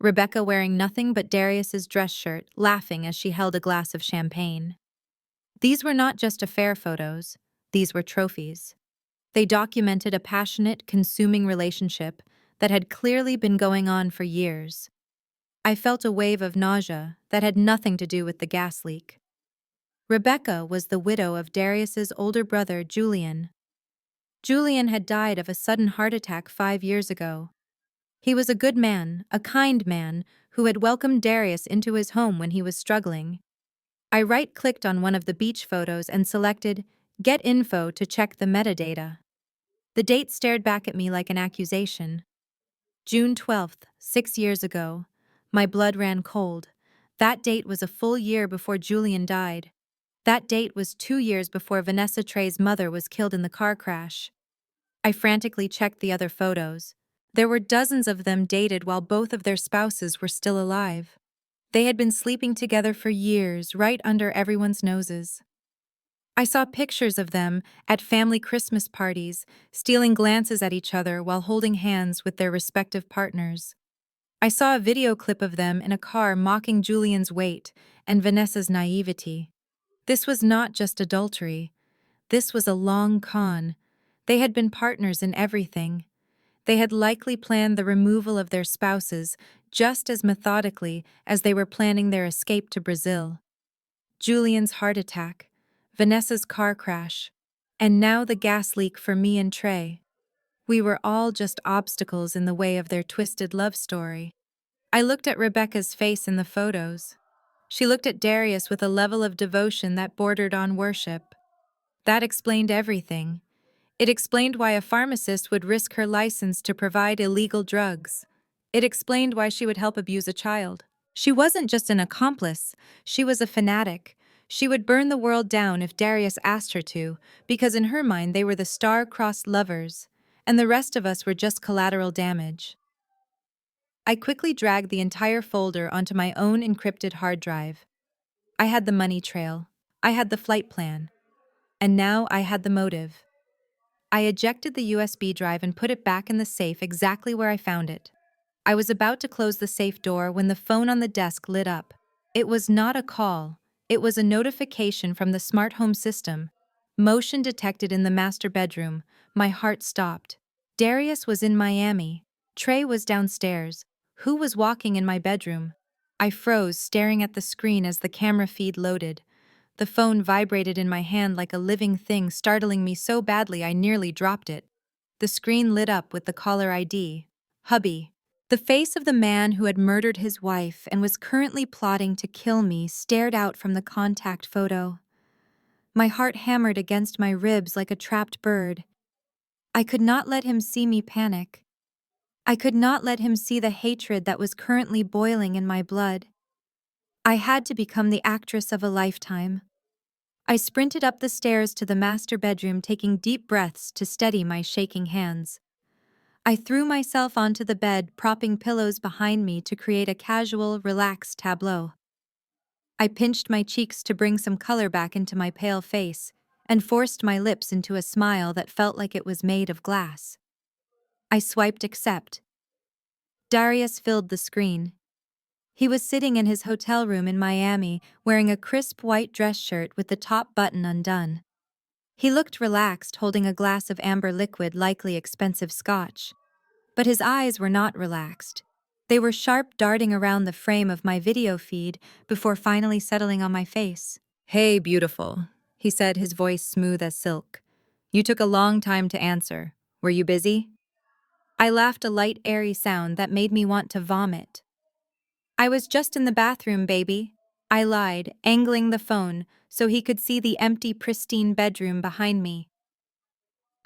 Rebecca wearing nothing but Darius's dress shirt, laughing as she held a glass of champagne. These were not just affair photos, these were trophies. They documented a passionate, consuming relationship that had clearly been going on for years. I felt a wave of nausea that had nothing to do with the gas leak. Rebecca was the widow of Darius's older brother, Julian. Julian had died of a sudden heart attack 5 years ago. He was a good man, a kind man, who had welcomed Darius into his home when he was struggling. I right-clicked on one of the beach photos and selected Get Info to check the metadata. The date stared back at me like an accusation. June 12th, 6 years ago. My blood ran cold. That date was a full year before Julian died. That date was 2 years before Vanessa Trey's mother was killed in the car crash. I frantically checked the other photos. There were dozens of them dated while both of their spouses were still alive. They had been sleeping together for years, right under everyone's noses. I saw pictures of them at family Christmas parties, stealing glances at each other while holding hands with their respective partners. I saw a video clip of them in a car mocking Julian's weight and Vanessa's naivety. This was not just adultery. This was a long con. They had been partners in everything. They had likely planned the removal of their spouses just as methodically as they were planning their escape to Brazil. Julian's heart attack, Vanessa's car crash, and now the gas leak for me and Trey. We were all just obstacles in the way of their twisted love story. I looked at Rebecca's face in the photos. She looked at Darius with a level of devotion that bordered on worship. That explained everything. It explained why a pharmacist would risk her license to provide illegal drugs. It explained why she would help abuse a child. She wasn't just an accomplice, she was a fanatic. She would burn the world down if Darius asked her to, because in her mind they were the star-crossed lovers, and the rest of us were just collateral damage. I quickly dragged the entire folder onto my own encrypted hard drive. I had the money trail. I had the flight plan. And now I had the motive. I ejected the USB drive and put it back in the safe exactly where I found it. I was about to close the safe door when the phone on the desk lit up. It was not a call. It was a notification from the smart home system. Motion detected in the master bedroom. My heart stopped. Darius was in Miami. Trey was downstairs. Who was walking in my bedroom? I froze, staring at the screen as the camera feed loaded. The phone vibrated in my hand like a living thing, startling me so badly I nearly dropped it. The screen lit up with the caller ID. Hubby. The face of the man who had murdered his wife and was currently plotting to kill me stared out from the contact photo. My heart hammered against my ribs like a trapped bird. I could not let him see me panic. I could not let him see the hatred that was currently boiling in my blood. I had to become the actress of a lifetime. I sprinted up the stairs to the master bedroom, taking deep breaths to steady my shaking hands. I threw myself onto the bed, propping pillows behind me to create a casual, relaxed tableau. I pinched my cheeks to bring some color back into my pale face, and forced my lips into a smile that felt like it was made of glass. I swiped accept. Darius filled the screen. He was sitting in his hotel room in Miami, wearing a crisp white dress shirt with the top button undone. He looked relaxed, holding a glass of amber liquid, likely expensive scotch. But his eyes were not relaxed. They were sharp, darting around the frame of my video feed before finally settling on my face. "Hey, beautiful," he said, his voice smooth as silk. "You took a long time to answer. Were you busy?" I laughed, a light, airy sound that made me want to vomit. "I was just in the bathroom, baby," I lied, angling the phone so he could see the empty, pristine bedroom behind me.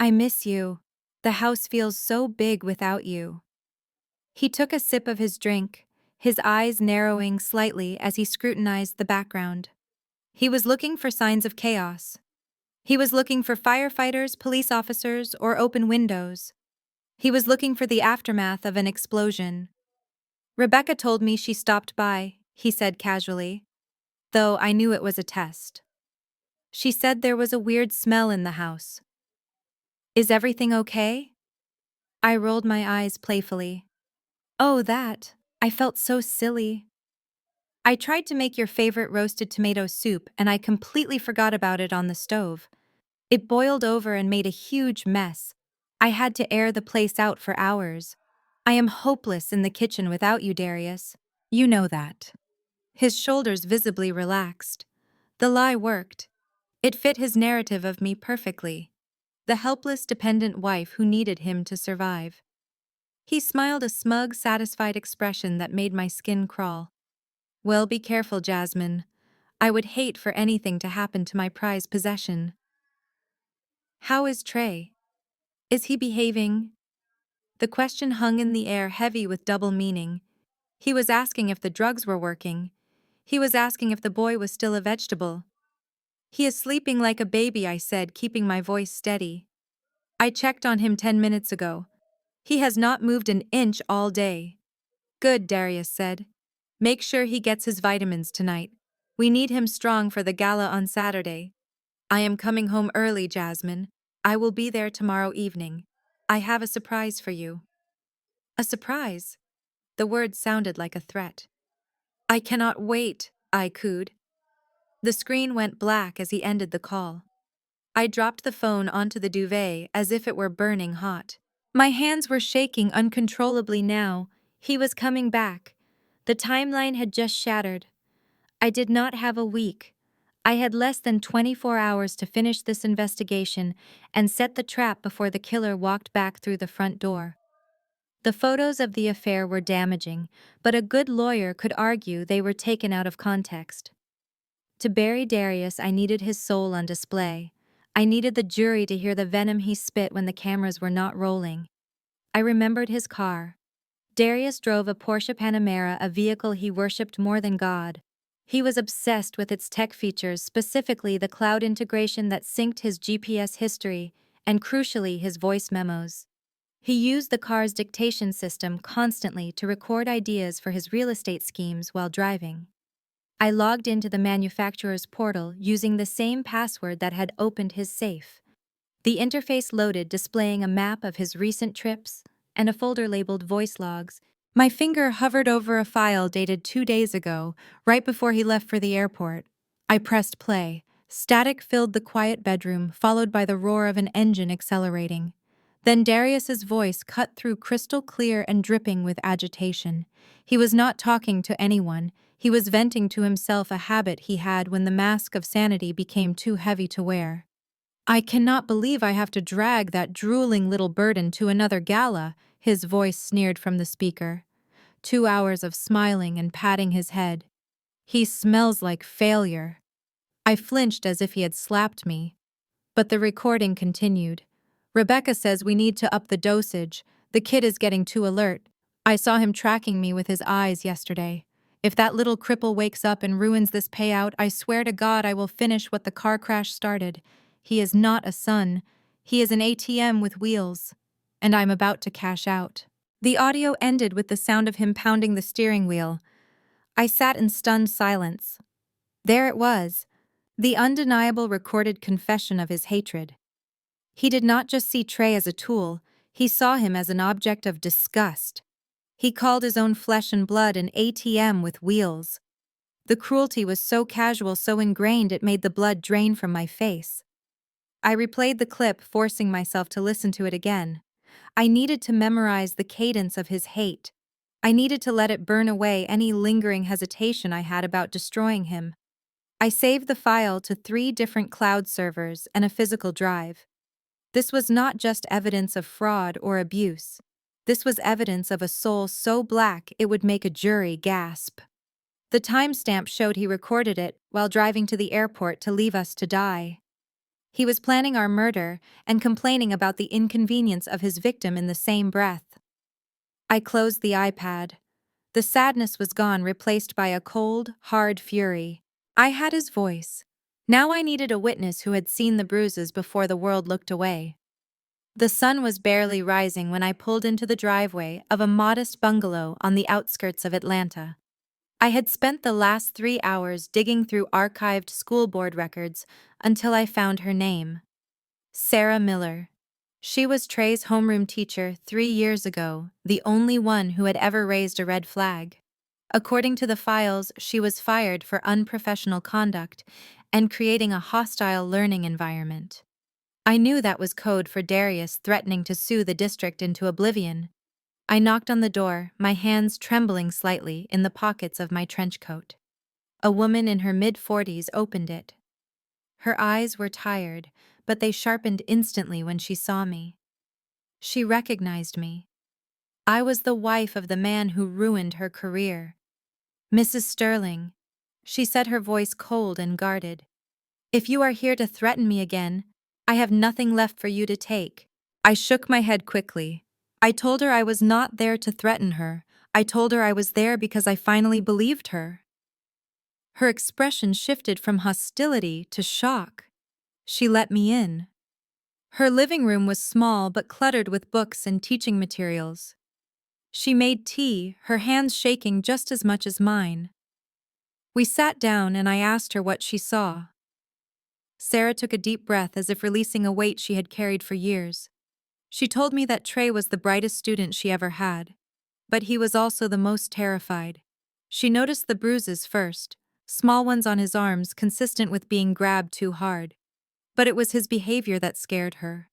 "I miss you. The house feels so big without you." He took a sip of his drink, his eyes narrowing slightly as he scrutinized the background. He was looking for signs of chaos. He was looking for firefighters, police officers, or open windows. He was looking for the aftermath of an explosion. "Rebecca told me she stopped by," he said casually, though I knew it was a test. "She said there was a weird smell in the house." "Is everything okay?" I rolled my eyes playfully. "Oh, that. I felt so silly." I tried to make your favorite roasted tomato soup and I completely forgot about it on the stove. It boiled over and made a huge mess. I had to air the place out for hours. I am hopeless in the kitchen without you, Darius. You know that. His shoulders visibly relaxed. The lie worked. It fit his narrative of me perfectly. The helpless, dependent wife who needed him to survive. He smiled a smug, satisfied expression that made my skin crawl. Well, be careful, Jasmine. I would hate for anything to happen to my prized possession. How is Trey? Is he behaving? The question hung in the air, heavy with double meaning. He was asking if the drugs were working. He was asking if the boy was still a vegetable. He is sleeping like a baby, I said, keeping my voice steady. I checked on him 10 minutes ago. He has not moved an inch all day. Good, Darius said. Make sure he gets his vitamins tonight. We need him strong for the gala on Saturday. I am coming home early, Jasmine. I will be there tomorrow evening. I have a surprise for you. A surprise? The word sounded like a threat. I cannot wait, I cooed. The screen went black as he ended the call. I dropped the phone onto the duvet as if it were burning hot. My hands were shaking uncontrollably now. He was coming back. The timeline had just shattered. I did not have a week. I had less than 24 hours to finish this investigation and set the trap before the killer walked back through the front door. The photos of the affair were damaging, but a good lawyer could argue they were taken out of context. To bury Darius, I needed his soul on display. I needed the jury to hear the venom he spit when the cameras were not rolling. I remembered his car. Darius drove a Porsche Panamera, a vehicle he worshipped more than God. He was obsessed with its tech features, specifically the cloud integration that synced his GPS history and, crucially, his voice memos. He used the car's dictation system constantly to record ideas for his real estate schemes while driving. I logged into the manufacturer's portal using the same password that had opened his safe. The interface loaded, displaying a map of his recent trips and a folder labeled voice logs. My finger hovered over a file dated 2 days ago, right before he left for the airport. I pressed play. Static filled the quiet bedroom, followed by the roar of an engine accelerating. Then Darius's voice cut through, crystal clear and dripping with agitation. He was not talking to anyone. He was venting to himself, a habit he had when the mask of sanity became too heavy to wear. I cannot believe I have to drag that drooling little burden to another gala, his voice sneered from the speaker. 2 hours of smiling and patting his head. He smells like failure. I flinched as if he had slapped me. But the recording continued. Rebecca says we need to up the dosage. The kid is getting too alert. I saw him tracking me with his eyes yesterday. If that little cripple wakes up and ruins this payout, I swear to God I will finish what the car crash started. He is not a son. He is an ATM with wheels. And I'm about to cash out. The audio ended with the sound of him pounding the steering wheel. I sat in stunned silence. There it was, the undeniable recorded confession of his hatred. He did not just see Trey as a tool, he saw him as an object of disgust. He called his own flesh and blood an ATM with wheels. The cruelty was so casual, so ingrained, it made the blood drain from my face. I replayed the clip, forcing myself to listen to it again. I needed to memorize the cadence of his hate. I needed to let it burn away any lingering hesitation I had about destroying him. I saved the file to 3 different cloud servers and a physical drive. This was not just evidence of fraud or abuse. This was evidence of a soul so black it would make a jury gasp. The timestamp showed he recorded it while driving to the airport to leave us to die. He was planning our murder and complaining about the inconvenience of his victim in the same breath. I closed the iPad. The sadness was gone, replaced by a cold, hard fury. I had his voice. Now I needed a witness who had seen the bruises before the world looked away. The sun was barely rising when I pulled into the driveway of a modest bungalow on the outskirts of Atlanta. I had spent the last 3 hours digging through archived school board records until I found her name. Sarah Miller. She was Trey's homeroom teacher 3 years ago, the only one who had ever raised a red flag. According to the files, she was fired for unprofessional conduct and creating a hostile learning environment. I knew that was code for Darius threatening to sue the district into oblivion. I knocked on the door, my hands trembling slightly in the pockets of my trench coat. A woman in her mid-40s opened it. Her eyes were tired, but they sharpened instantly when she saw me. She recognized me. I was the wife of the man who ruined her career. "Mrs. Sterling," she said, her voice cold and guarded. "If you are here to threaten me again, I have nothing left for you to take." I shook my head quickly. I told her I was not there to threaten her. I told her I was there because I finally believed her. Her expression shifted from hostility to shock. She let me in. Her living room was small but cluttered with books and teaching materials. She made tea, her hands shaking just as much as mine. We sat down and I asked her what she saw. Sarah took a deep breath as if releasing a weight she had carried for years. She told me that Trey was the brightest student she ever had. But he was also the most terrified. She noticed the bruises first, small ones on his arms consistent with being grabbed too hard. But it was his behavior that scared her.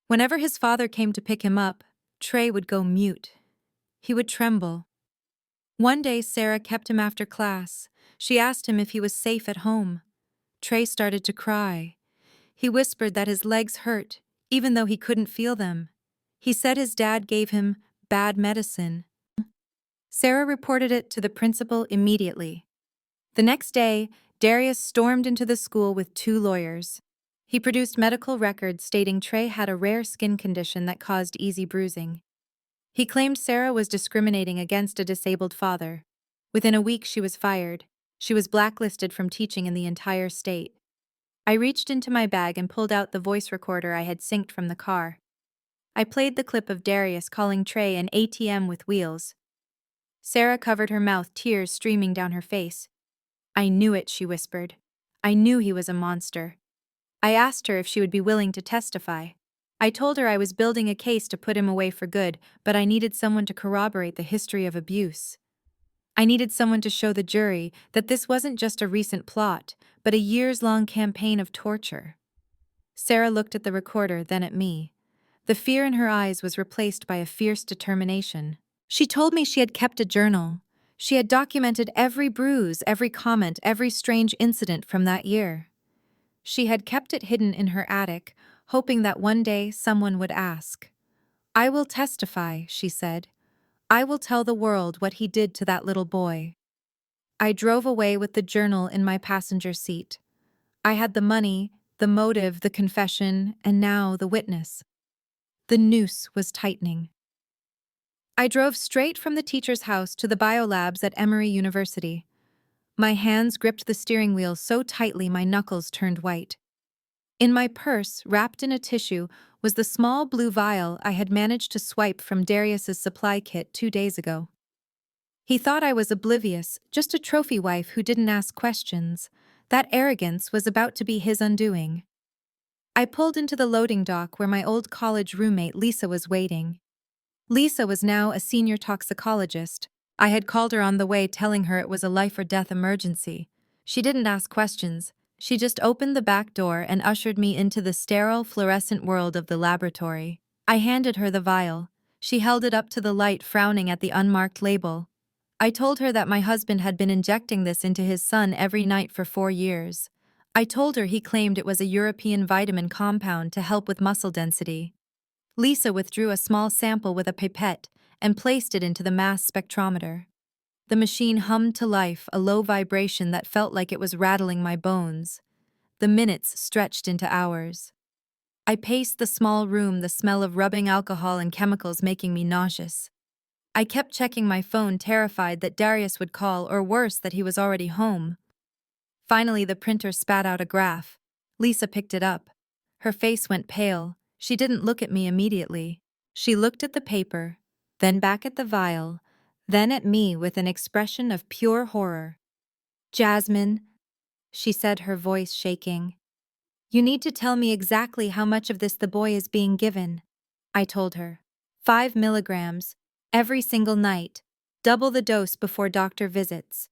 Whenever his father came to pick him up, Trey would go mute. He would tremble. One day Sarah kept him after class. She asked him if he was safe at home. Trey started to cry. He whispered that his legs hurt, even though he couldn't feel them. He said his dad gave him bad medicine. Sarah reported it to the principal immediately. The next day, Darius stormed into the school with 2 lawyers. He produced medical records stating Trey had a rare skin condition that caused easy bruising. He claimed Sarah was discriminating against a disabled father. Within a week, she was fired. She was blacklisted from teaching in the entire state. I reached into my bag and pulled out the voice recorder I had synced from the car. I played the clip of Darius calling Trey an ATM with wheels. Sarah covered her mouth, tears streaming down her face. "I knew it," she whispered. "I knew he was a monster." I asked her if she would be willing to testify. I told her I was building a case to put him away for good, but I needed someone to corroborate the history of abuse. I needed someone to show the jury that this wasn't just a recent plot, but a years-long campaign of torture. Sarah looked at the recorder, then at me. The fear in her eyes was replaced by a fierce determination. She told me she had kept a journal. She had documented every bruise, every comment, every strange incident from that year. She had kept it hidden in her attic, hoping that one day someone would ask. "I will testify," she said. "I will tell the world what he did to that little boy." I drove away with the journal in my passenger seat. I had the money, the motive, the confession, and now the witness. The noose was tightening. I drove straight from the teacher's house to the biolabs at Emory University. My hands gripped the steering wheel so tightly my knuckles turned white. In my purse, wrapped in a tissue, was the small blue vial I had managed to swipe from Darius's supply kit 2 days ago. He thought I was oblivious, just a trophy wife who didn't ask questions. That arrogance was about to be his undoing. I pulled into the loading dock where my old college roommate Lisa was waiting. Lisa was now a senior toxicologist. I had called her on the way telling her it was a life-or-death emergency. She didn't ask questions. She just opened the back door and ushered me into the sterile, fluorescent world of the laboratory. I handed her the vial. She held it up to the light, frowning at the unmarked label. I told her that my husband had been injecting this into his son every night for 4 years. I told her he claimed it was a European vitamin compound to help with muscle density. Lisa withdrew a small sample with a pipette and placed it into the mass spectrometer. The machine hummed to life, a low vibration that felt like it was rattling my bones. The minutes stretched into hours. I paced the small room, the smell of rubbing alcohol and chemicals making me nauseous. I kept checking my phone, terrified that Darius would call, or worse, that he was already home. Finally, the printer spat out a graph. Lisa picked it up. Her face went pale. She didn't look at me immediately. She looked at the paper, then back at the vial, then at me with an expression of pure horror. "Jasmine," she said, her voice shaking. "You need to tell me exactly how much of this the boy is being given." I told her. 5 milligrams, every single night. Double the dose before doctor visits.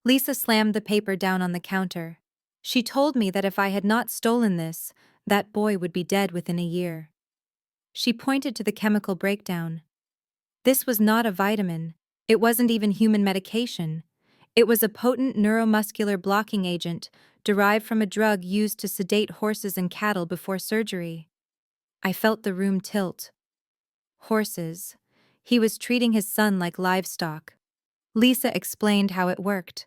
Lisa slammed the paper down on the counter. She told me that if I had not stolen this, that boy would be dead within a year. She pointed to the chemical breakdown. This was not a vitamin. It wasn't even human medication. It was a potent neuromuscular blocking agent derived from a drug used to sedate horses and cattle before surgery. I felt the room tilt. Horses. He was treating his son like livestock. Lisa explained how it worked.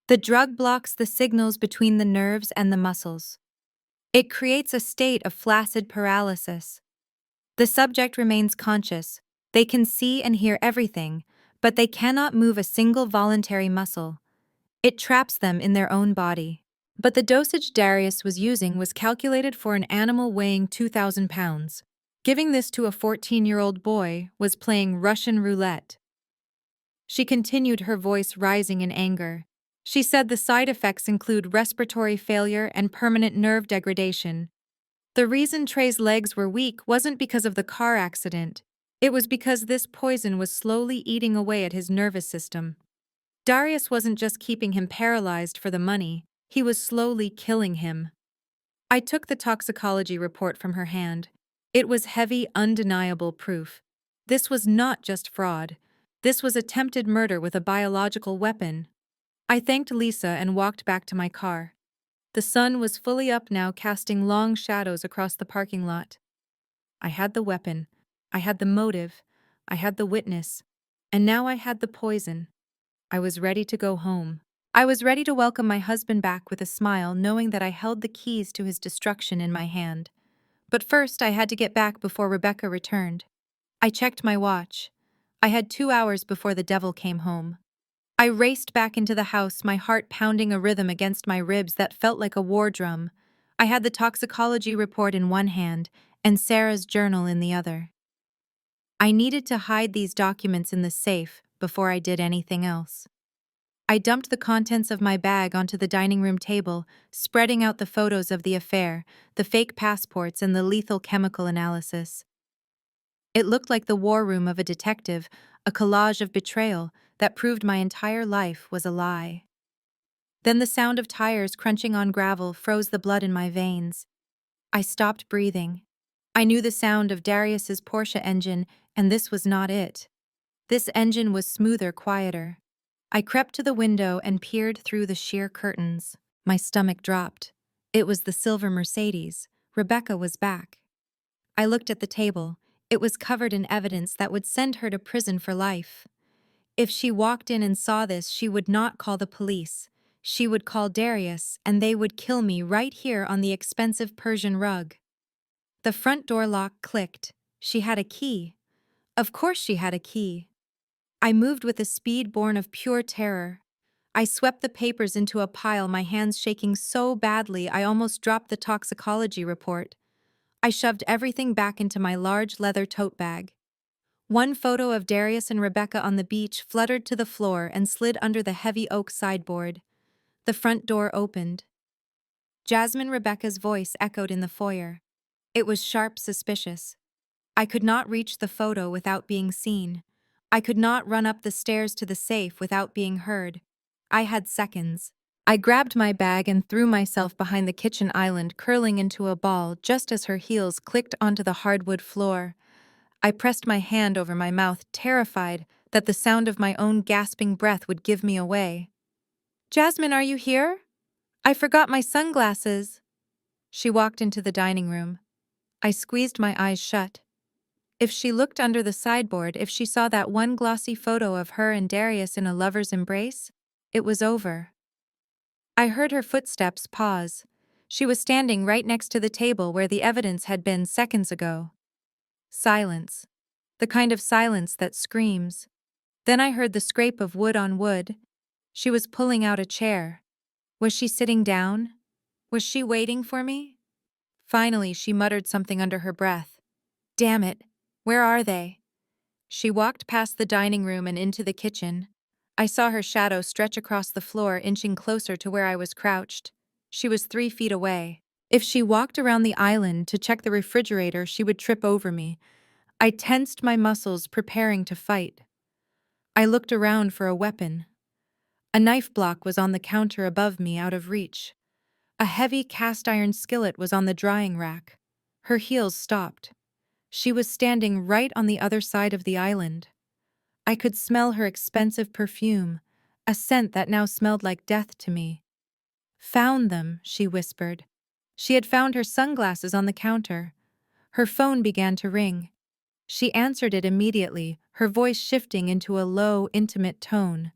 The drug blocks the signals between the nerves and the muscles. It creates a state of flaccid paralysis. The subject remains conscious. They can see and hear everything, but they cannot move a single voluntary muscle. It traps them in their own body. But the dosage Darius was using was calculated for an animal weighing 2,000 pounds. Giving this to a 14-year-old boy was playing Russian roulette. She continued, her voice rising in anger. She said the side effects include respiratory failure and permanent nerve degradation. The reason Trey's legs were weak wasn't because of the car accident. It was because this poison was slowly eating away at his nervous system. Darius wasn't just keeping him paralyzed for the money, he was slowly killing him. I took the toxicology report from her hand. It was heavy, undeniable proof. This was not just fraud. This was attempted murder with a biological weapon. I thanked Lisa and walked back to my car. The sun was fully up now, casting long shadows across the parking lot. I had the weapon. I had the motive. I had the witness. And now I had the poison. I was ready to go home. I was ready to welcome my husband back with a smile, knowing that I held the keys to his destruction in my hand. But first, I had to get back before Rebecca returned. I checked my watch. I had 2 hours before the devil came home. I raced back into the house, my heart pounding a rhythm against my ribs that felt like a war drum. I had the toxicology report in one hand and Sarah's journal in the other. I needed to hide these documents in the safe before I did anything else. I dumped the contents of my bag onto the dining room table, spreading out the photos of the affair, the fake passports, and the lethal chemical analysis. It looked like the war room of a detective, a collage of betrayal that proved my entire life was a lie. Then the sound of tires crunching on gravel froze the blood in my veins. I stopped breathing. I knew the sound of Darius's Porsche engine, and this was not it. This engine was smoother, quieter. I crept to the window and peered through the sheer curtains. My stomach dropped. It was the silver Mercedes. Rebecca was back. I looked at the table. It was covered in evidence that would send her to prison for life. If she walked in and saw this, she would not call the police. She would call Darius, and they would kill me right here on the expensive Persian rug. The front door lock clicked. She had a key. Of course she had a key. I moved with a speed born of pure terror. I swept the papers into a pile, my hands shaking so badly I almost dropped the toxicology report. I shoved everything back into my large leather tote bag. One photo of Darius and Rebecca on the beach fluttered to the floor and slid under the heavy oak sideboard. The front door opened. Jasmine Rebecca's voice echoed in the foyer. It was sharp, suspicious. I could not reach the photo without being seen. I could not run up the stairs to the safe without being heard. I had seconds. I grabbed my bag and threw myself behind the kitchen island, curling into a ball just as her heels clicked onto the hardwood floor. I pressed my hand over my mouth, terrified that the sound of my own gasping breath would give me away. "Jasmine, are you here? I forgot my sunglasses." She walked into the dining room. I squeezed my eyes shut. If she looked under the sideboard, if she saw that one glossy photo of her and Darius in a lover's embrace, it was over. I heard her footsteps pause. She was standing right next to the table where the evidence had been seconds ago. Silence. The kind of silence that screams. Then I heard the scrape of wood on wood. She was pulling out a chair. Was she sitting down? Was she waiting for me? Finally, she muttered something under her breath. "Damn it, where are they?" She walked past the dining room and into the kitchen. I saw her shadow stretch across the floor, inching closer to where I was crouched. She was 3 feet away. If she walked around the island to check the refrigerator, she would trip over me. I tensed my muscles, preparing to fight. I looked around for a weapon. A knife block was on the counter above me, out of reach. A heavy cast-iron skillet was on the drying rack. Her heels stopped. She was standing right on the other side of the island. I could smell her expensive perfume, a scent that now smelled like death to me. "Found them," she whispered. She had found her sunglasses on the counter. Her phone began to ring. She answered it immediately, her voice shifting into a low, intimate tone.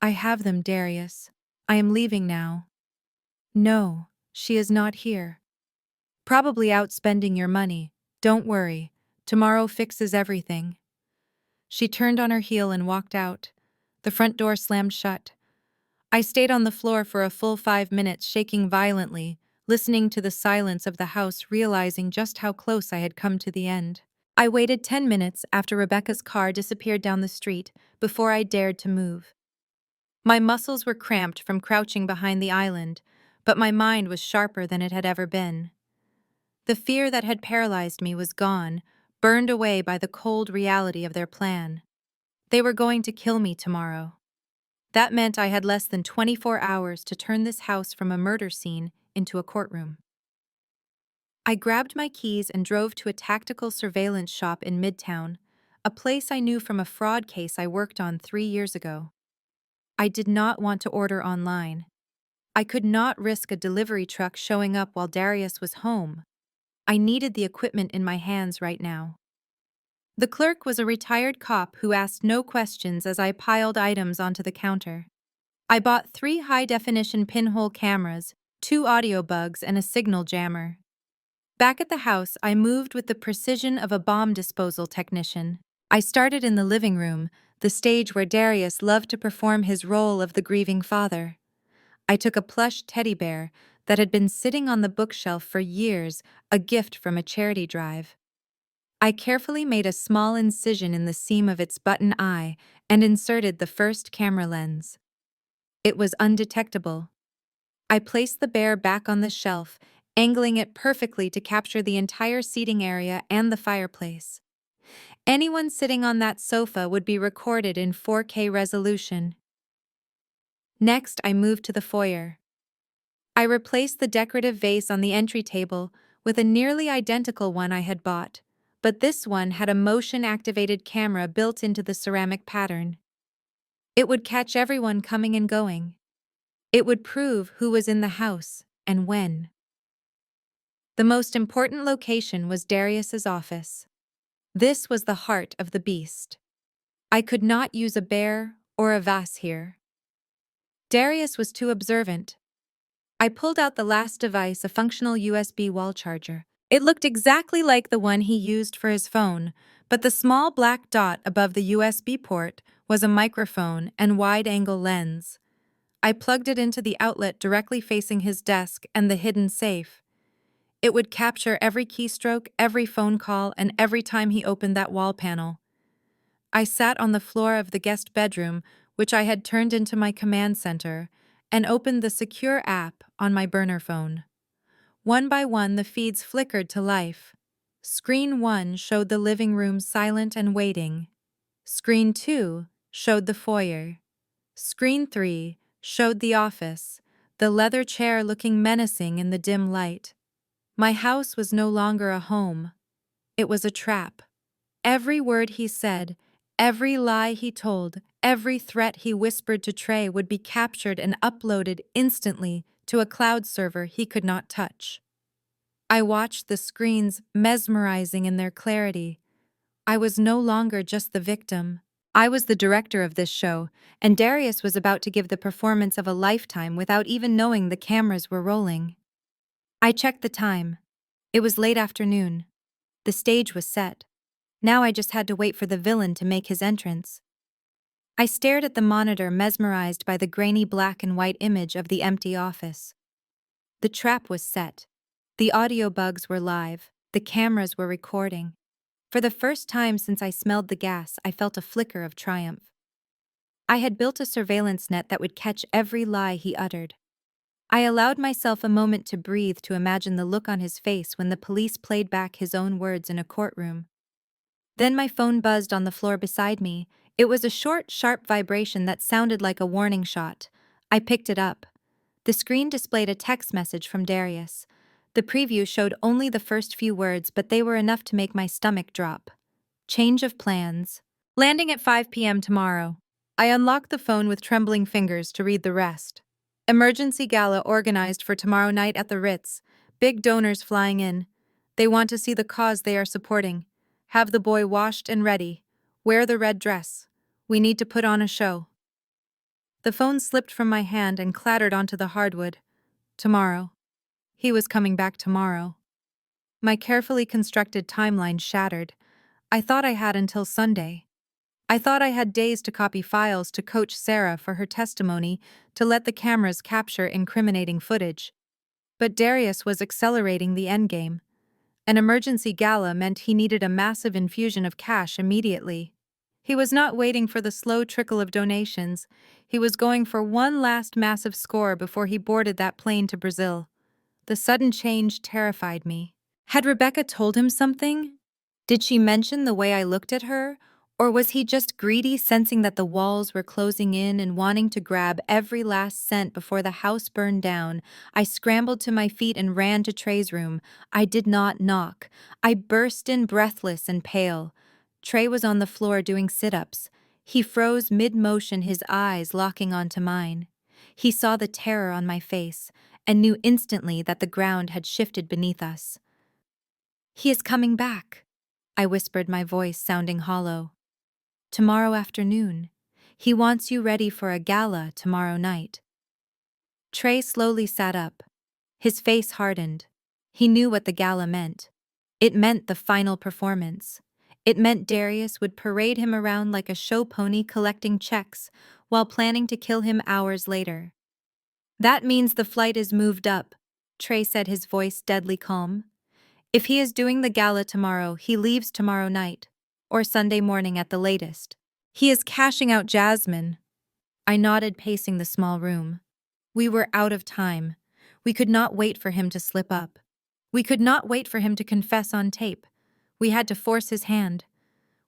"I have them, Darius. I am leaving now." "No, she is not here. Probably out spending your money. Don't worry. Tomorrow fixes everything." She turned on her heel and walked out. The front door slammed shut. I stayed on the floor for a full 5 minutes, shaking violently, listening to the silence of the house, realizing just how close I had come to the end. I waited 10 minutes after Rebecca's car disappeared down the street before I dared to move. My muscles were cramped from crouching behind the island, but my mind was sharper than it had ever been. The fear that had paralyzed me was gone, burned away by the cold reality of their plan. They were going to kill me tomorrow. That meant I had less than 24 hours to turn this house from a murder scene into a courtroom. I grabbed my keys and drove to a tactical surveillance shop in Midtown, a place I knew from a fraud case I worked on 3 years ago. I did not want to order online. I could not risk a delivery truck showing up while Darius was home. I needed the equipment in my hands right now. The clerk was a retired cop who asked no questions as I piled items onto the counter. I bought 3 high-definition pinhole cameras, 2 audio bugs, and a signal jammer. Back at the house, I moved with the precision of a bomb disposal technician. I started in the living room, the stage where Darius loved to perform his role of the grieving father. I took a plush teddy bear that had been sitting on the bookshelf for years, a gift from a charity drive. I carefully made a small incision in the seam of its button eye and inserted the first camera lens. It was undetectable. I placed the bear back on the shelf, angling it perfectly to capture the entire seating area and the fireplace. Anyone sitting on that sofa would be recorded in 4K resolution. Next, I moved to the foyer. I replaced the decorative vase on the entry table with a nearly identical one I had bought, but this one had a motion-activated camera built into the ceramic pattern. It would catch everyone coming and going. It would prove who was in the house and when. The most important location was Darius's office. This was the heart of the beast. I could not use a bear or a vase here. Darius was too observant. I pulled out the last device, a functional USB wall charger. It looked exactly like the one he used for his phone, but the small black dot above the USB port was a microphone and wide-angle lens. I plugged it into the outlet directly facing his desk and the hidden safe. It would capture every keystroke, every phone call, and every time he opened that wall panel. I sat on the floor of the guest bedroom, which I had turned into my command center, and opened the secure app on my burner phone. One by one, the feeds flickered to life. Screen 1 showed the living room silent and waiting. Screen 2 showed the foyer. Screen 3 showed the office, the leather chair looking menacing in the dim light. My house was no longer a home. It was a trap. Every word he said, every lie he told, every threat he whispered to Trey would be captured and uploaded instantly to a cloud server he could not touch. I watched the screens, mesmerizing in their clarity. I was no longer just the victim. I was the director of this show, and Darius was about to give the performance of a lifetime without even knowing the cameras were rolling. I checked the time. It was late afternoon. The stage was set. Now I just had to wait for the villain to make his entrance. I stared at the monitor, mesmerized by the grainy black and white image of the empty office. The trap was set. The audio bugs were live. The cameras were recording. For the first time since I smelled the gas, I felt a flicker of triumph. I had built a surveillance net that would catch every lie he uttered. I allowed myself a moment to breathe, to imagine the look on his face when the police played back his own words in a courtroom. Then my phone buzzed on the floor beside me. It was a short, sharp vibration that sounded like a warning shot. I picked it up. The screen displayed a text message from Darius. The preview showed only the first few words, but they were enough to make my stomach drop. Change of plans. Landing at 5 p.m. tomorrow. I unlocked the phone with trembling fingers to read the rest. Emergency gala organized for tomorrow night at the Ritz. Big donors flying in. They want to see the cause they are supporting. Have the boy washed and ready. Wear the red dress. We need to put on a show. The phone slipped from my hand and clattered onto the hardwood. Tomorrow. He was coming back tomorrow. My carefully constructed timeline shattered. I thought I had until Sunday. I thought I had days to copy files to coach Sarah for her testimony to let the cameras capture incriminating footage. But Darius was accelerating the endgame. An emergency gala meant he needed a massive infusion of cash immediately. He was not waiting for the slow trickle of donations. He was going for one last massive score before he boarded that plane to Brazil. The sudden change terrified me. Had Rebecca told him something? Did she mention the way I looked at her? Or was he just greedy, sensing that the walls were closing in and wanting to grab every last cent before the house burned down? I scrambled to my feet and ran to Trey's room. I did not knock. I burst in breathless and pale. Trey was on the floor doing sit-ups. He froze mid-motion, his eyes locking onto mine. He saw the terror on my face and knew instantly that the ground had shifted beneath us. "He is coming back," I whispered, my voice sounding hollow. "Tomorrow afternoon. He wants you ready for a gala tomorrow night." Trey slowly sat up. His face hardened. He knew what the gala meant. It meant the final performance. It meant Darius would parade him around like a show pony collecting checks while planning to kill him hours later. "That means the flight is moved up," Trey said, his voice deadly calm. "If he is doing the gala tomorrow, he leaves tomorrow night, or Sunday morning at the latest. He is cashing out Jasmine." I nodded, pacing the small room. We were out of time. We could not wait for him to slip up. We could not wait for him to confess on tape. We had to force his hand.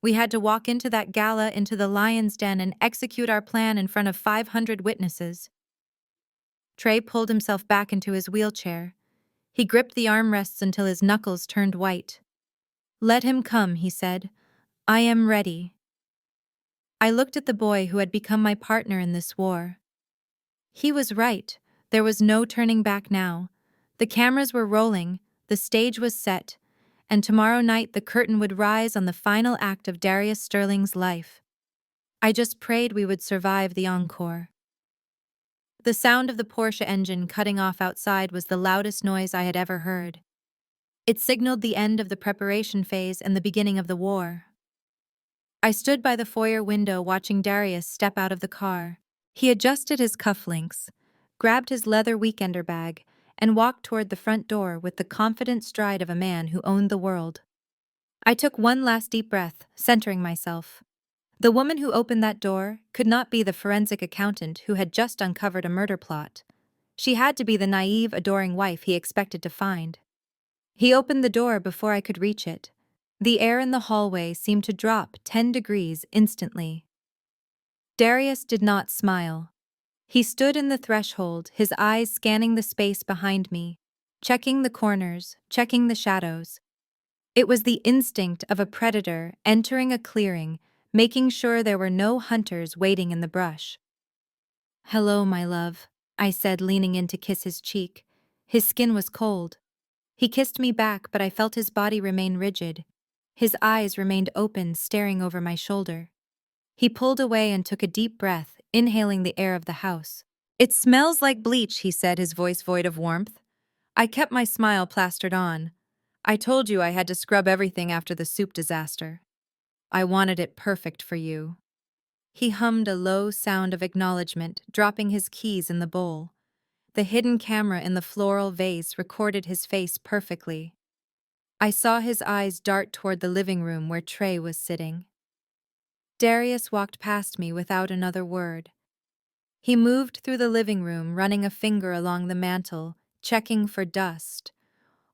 We had to walk into that gala, into the lion's den, and execute our plan in front of 500 witnesses. Trey pulled himself back into his wheelchair. He gripped the armrests until his knuckles turned white. "Let him come," he said. "I am ready." I looked at the boy who had become my partner in this war. He was right. There was no turning back now. The cameras were rolling, the stage was set, and tomorrow night the curtain would rise on the final act of Darius Sterling's life. I just prayed we would survive the encore. The sound of the Porsche engine cutting off outside was the loudest noise I had ever heard. It signaled the end of the preparation phase and the beginning of the war. I stood by the foyer window watching Darius step out of the car. He adjusted his cufflinks, grabbed his leather weekender bag, and walked toward the front door with the confident stride of a man who owned the world. I took one last deep breath, centering myself. The woman who opened that door could not be the forensic accountant who had just uncovered a murder plot. She had to be the naive, adoring wife he expected to find. He opened the door before I could reach it. The air in the hallway seemed to drop 10 degrees instantly. Darius did not smile. He stood in the threshold, his eyes scanning the space behind me, checking the corners, checking the shadows. It was the instinct of a predator entering a clearing, making sure there were no hunters waiting in the brush. "Hello, my love," I said, leaning in to kiss his cheek. His skin was cold. He kissed me back, but I felt his body remain rigid. His eyes remained open, staring over my shoulder. He pulled away and took a deep breath, inhaling the air of the house. "It smells like bleach," he said, his voice void of warmth. I kept my smile plastered on. "I told you I had to scrub everything after the soup disaster. I wanted it perfect for you." He hummed a low sound of acknowledgement, dropping his keys in the bowl. The hidden camera in the floral vase recorded his face perfectly. I saw his eyes dart toward the living room where Trey was sitting. Darius walked past me without another word. He moved through the living room, running a finger along the mantel, checking for dust,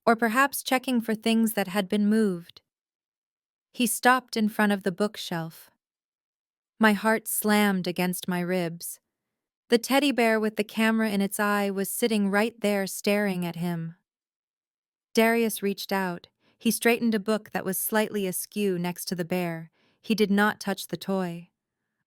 or perhaps checking for things that had been moved. He stopped in front of the bookshelf. My heart slammed against my ribs. The teddy bear with the camera in its eye was sitting right there staring at him. Darius reached out. He straightened a book that was slightly askew next to the bear. He did not touch the toy.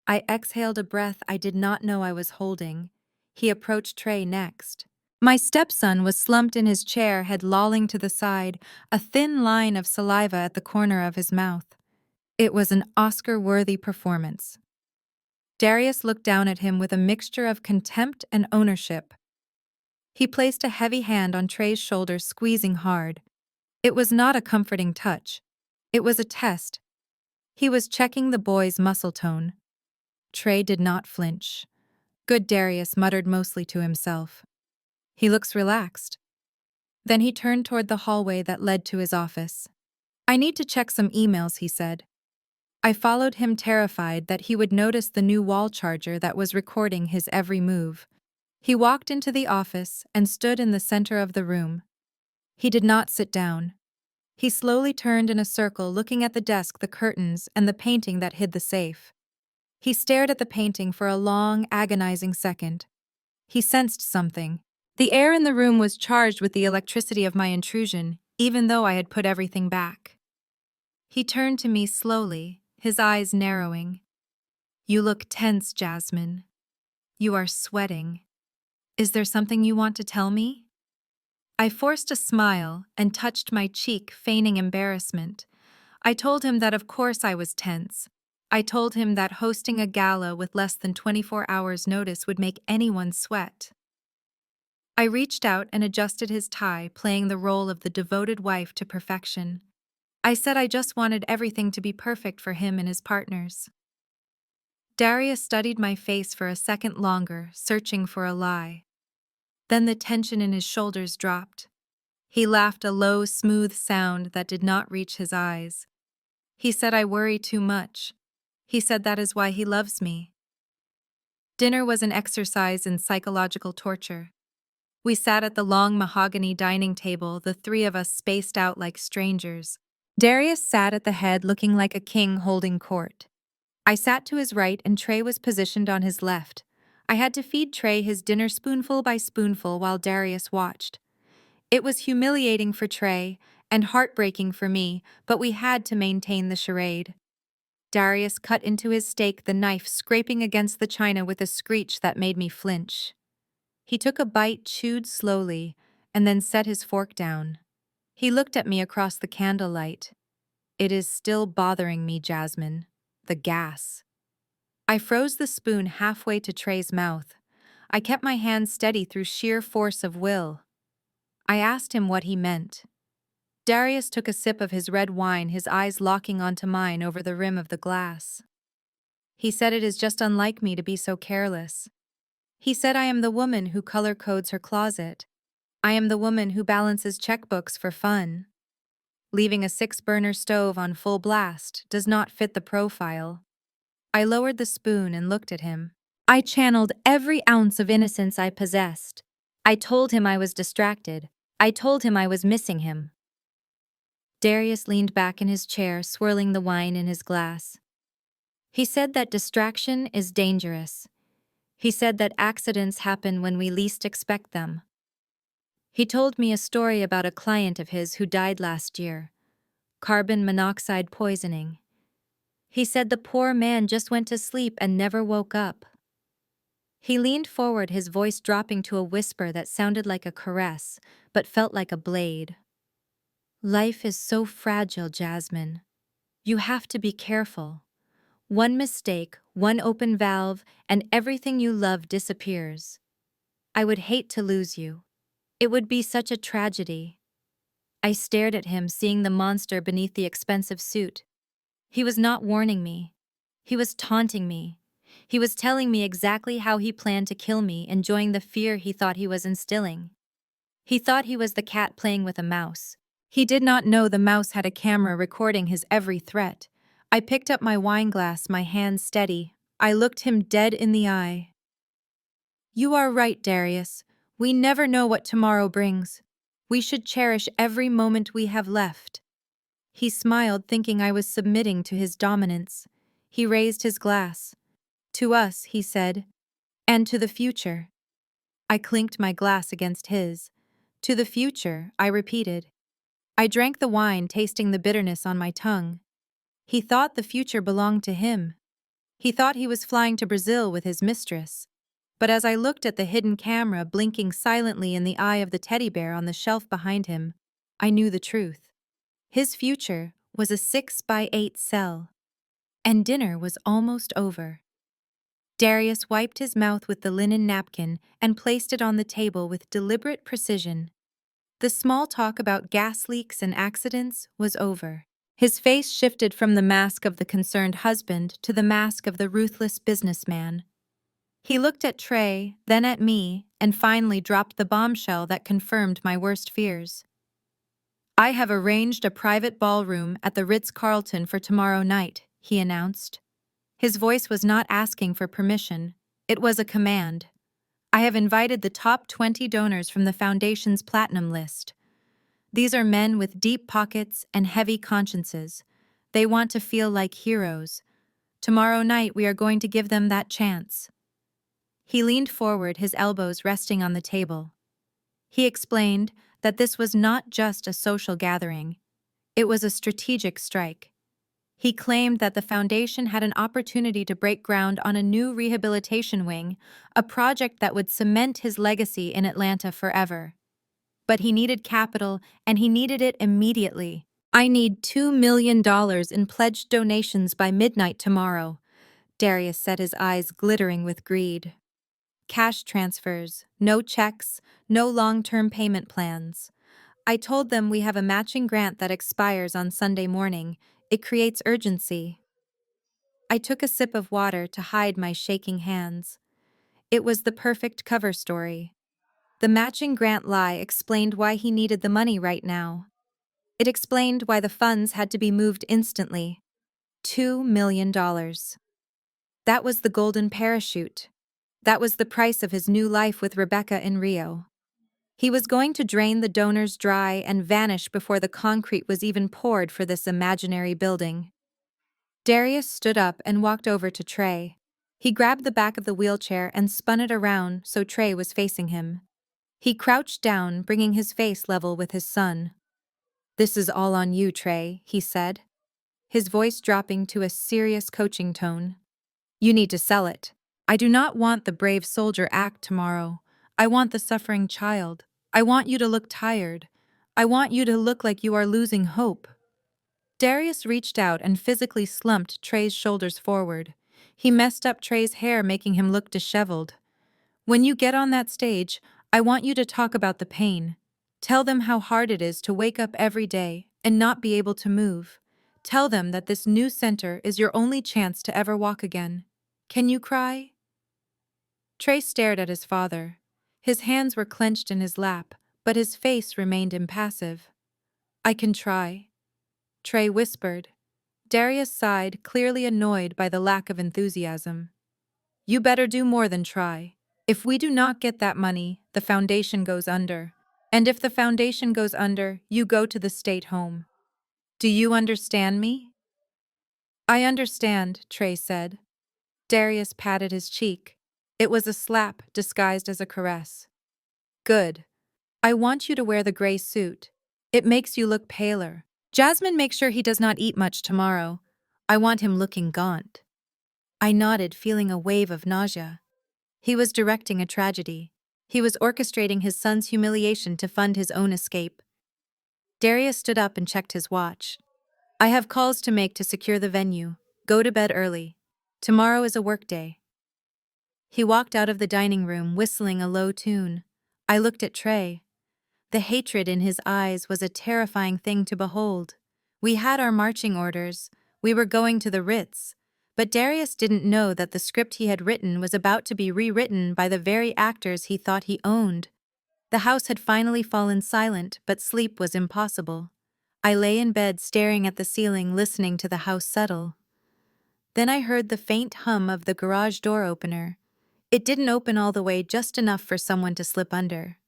I exhaled a breath I did not know I was holding. He approached Trey next. My stepson was slumped in his chair, head lolling to the side, a thin line of saliva at the corner of his mouth. It was an Oscar-worthy performance. Darius looked down at him with a mixture of contempt and ownership. He placed a heavy hand on Trey's shoulder, squeezing hard. It was not a comforting touch. It was a test. He was checking the boy's muscle tone. Trey did not flinch. Good, Darius muttered mostly to himself. He looks relaxed. Then he turned toward the hallway that led to his office. I need to check some emails, he said. I followed him, terrified that he would notice the new wall charger that was recording his every move. He walked into the office and stood in the center of the room. He did not sit down. He slowly turned in a circle, looking at the desk, the curtains, and the painting that hid the safe. He stared at the painting for a long, agonizing second. He sensed something. The air in the room was charged with the electricity of my intrusion, even though I had put everything back. He turned to me slowly, his eyes narrowing. You look tense, Jasmine. You are sweating. Is there something you want to tell me? I forced a smile and touched my cheek, feigning embarrassment. I told him that of course I was tense. I told him that hosting a gala with less than 24 hours' notice would make anyone sweat. I reached out and adjusted his tie, playing the role of the devoted wife to perfection. I said I just wanted everything to be perfect for him and his partners. Darius studied my face for a second longer, searching for a lie. Then the tension in his shoulders dropped. He laughed, a low, smooth sound that did not reach his eyes. He said I worry too much. He said that is why he loves me. Dinner was an exercise in psychological torture. We sat at the long mahogany dining table, the three of us spaced out like strangers. Darius sat at the head, looking like a king holding court. I sat to his right and Trey was positioned on his left. I had to feed Trey his dinner spoonful by spoonful while Darius watched. It was humiliating for Trey and heartbreaking for me, but we had to maintain the charade. Darius cut into his steak, the knife scraping against the china with a screech that made me flinch. He took a bite, chewed slowly, and then set his fork down. He looked at me across the candlelight. It is still bothering me, Jasmine. The gas. I froze the spoon halfway to Trey's mouth. I kept my hand steady through sheer force of will. I asked him what he meant. Darius took a sip of his red wine, his eyes locking onto mine over the rim of the glass. He said it is just unlike me to be so careless. He said I am the woman who color codes her closet. I am the woman who balances checkbooks for fun. Leaving a 6-burner stove on full blast does not fit the profile. I lowered the spoon and looked at him. I channeled every ounce of innocence I possessed. I told him I was distracted. I told him I was missing him. Darius leaned back in his chair, swirling the wine in his glass. He said that distraction is dangerous. He said that accidents happen when we least expect them. He told me a story about a client of his who died last year. Carbon monoxide poisoning. He said the poor man just went to sleep and never woke up. He leaned forward, his voice dropping to a whisper that sounded like a caress, but felt like a blade. Life is so fragile, Jasmine. You have to be careful. One mistake, one open valve, and everything you love disappears. I would hate to lose you. It would be such a tragedy. I stared at him, seeing the monster beneath the expensive suit. He was not warning me. He was taunting me. He was telling me exactly how he planned to kill me, enjoying the fear he thought he was instilling. He thought he was the cat playing with a mouse. He did not know the mouse had a camera recording his every threat. I picked up my wineglass, my hand steady. I looked him dead in the eye. You are right, Darius. We never know what tomorrow brings. We should cherish every moment we have left. He smiled, thinking I was submitting to his dominance. He raised his glass. To us, he said, and to the future. I clinked my glass against his. To the future, I repeated. I drank the wine, tasting the bitterness on my tongue. He thought the future belonged to him. He thought he was flying to Brazil with his mistress. But as I looked at the hidden camera blinking silently in the eye of the teddy bear on the shelf behind him, I knew the truth. His future was a 6x8 cell. And dinner was almost over. Darius wiped his mouth with the linen napkin and placed it on the table with deliberate precision. The small talk about gas leaks and accidents was over. His face shifted from the mask of the concerned husband to the mask of the ruthless businessman. He looked at Trey, then at me, and finally dropped the bombshell that confirmed my worst fears. I have arranged a private ballroom at the Ritz-Carlton for tomorrow night, he announced. His voice was not asking for permission. It was a command. I have invited the top 20 donors from the Foundation's platinum list. These are men with deep pockets and heavy consciences. They want to feel like heroes. Tomorrow night we are going to give them that chance. He leaned forward, his elbows resting on the table. He explained that this was not just a social gathering. It was a strategic strike. He claimed that the Foundation had an opportunity to break ground on a new rehabilitation wing, a project that would cement his legacy in Atlanta forever. But he needed capital, and he needed it immediately. I need $2 million in pledged donations by midnight tomorrow, Darius said, his eyes glittering with greed. Cash transfers, no checks, no long-term payment plans. I told them we have a matching grant that expires on Sunday morning. It creates urgency. I took a sip of water to hide my shaking hands. It was the perfect cover story. The matching grant lie explained why he needed the money right now. It explained why the funds had to be moved instantly. $2 million. That was the golden parachute. That was the price of his new life with Rebecca in Rio. He was going to drain the donors dry and vanish before the concrete was even poured for this imaginary building. Darius stood up and walked over to Trey. He grabbed the back of the wheelchair and spun it around so Trey was facing him. He crouched down, bringing his face level with his son. "This is all on you, Trey," he said, his voice dropping to a serious coaching tone. "You need to sell it. I do not want the brave soldier act tomorrow. I want the suffering child. I want you to look tired. I want you to look like you are losing hope." Darius reached out and physically slumped Trey's shoulders forward. He messed up Trey's hair, making him look disheveled. "When you get on that stage, I want you to talk about the pain. Tell them how hard it is to wake up every day and not be able to move. Tell them that this new center is your only chance to ever walk again. Can you cry?" Trey stared at his father. His hands were clenched in his lap, but his face remained impassive. "I can try," Trey whispered. Darius sighed, clearly annoyed by the lack of enthusiasm. "You better do more than try. If we do not get that money, the Foundation goes under. And if the Foundation goes under, you go to the state home. Do you understand me?" "I understand," Trey said. Darius patted his cheek. It was a slap disguised as a caress. "Good. I want you to wear the gray suit. It makes you look paler. Jasmine, make sure he does not eat much tomorrow. I want him looking gaunt." I nodded, feeling a wave of nausea. He was directing a tragedy. He was orchestrating his son's humiliation to fund his own escape. Darius stood up and checked his watch. "I have calls to make to secure the venue. Go to bed early. Tomorrow is a work day." He walked out of the dining room, whistling a low tune. I looked at Trey. The hatred in his eyes was a terrifying thing to behold. We had our marching orders. We were going to the Ritz. But Darius didn't know that the script he had written was about to be rewritten by the very actors he thought he owned. The house had finally fallen silent, but sleep was impossible. I lay in bed staring at the ceiling, listening to the house settle. Then I heard the faint hum of the garage door opener. It didn't open all the way, just enough for someone to slip under.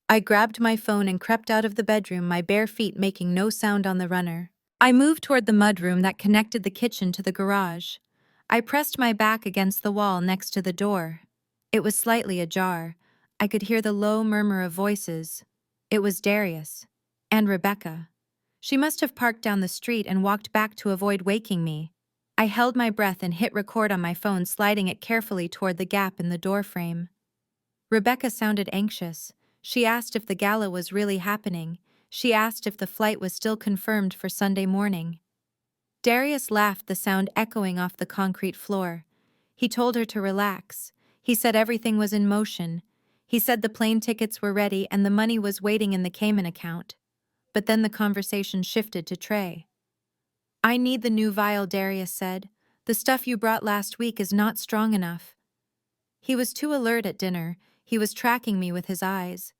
I grabbed my phone and crept out of the bedroom, my bare feet making no sound on the runner. I moved toward the mudroom that connected the kitchen to the garage. I pressed my back against the wall next to the door. It was slightly ajar. I could hear the low murmur of voices. It was Darius. And Rebecca. She must have parked down the street and walked back to avoid waking me. I held my breath and hit record on my phone, sliding it carefully toward the gap in the doorframe. Rebecca sounded anxious. She asked if the gala was really happening. She asked if the flight was still confirmed for Sunday morning. Darius laughed, the sound echoing off the concrete floor. He told her to relax. He said everything was in motion. He said the plane tickets were ready and the money was waiting in the Cayman account. But then the conversation shifted to Trey. "I need the new vial," Darius said. "The stuff you brought last week is not strong enough." He was too alert at dinner. He was tracking me with his eyes.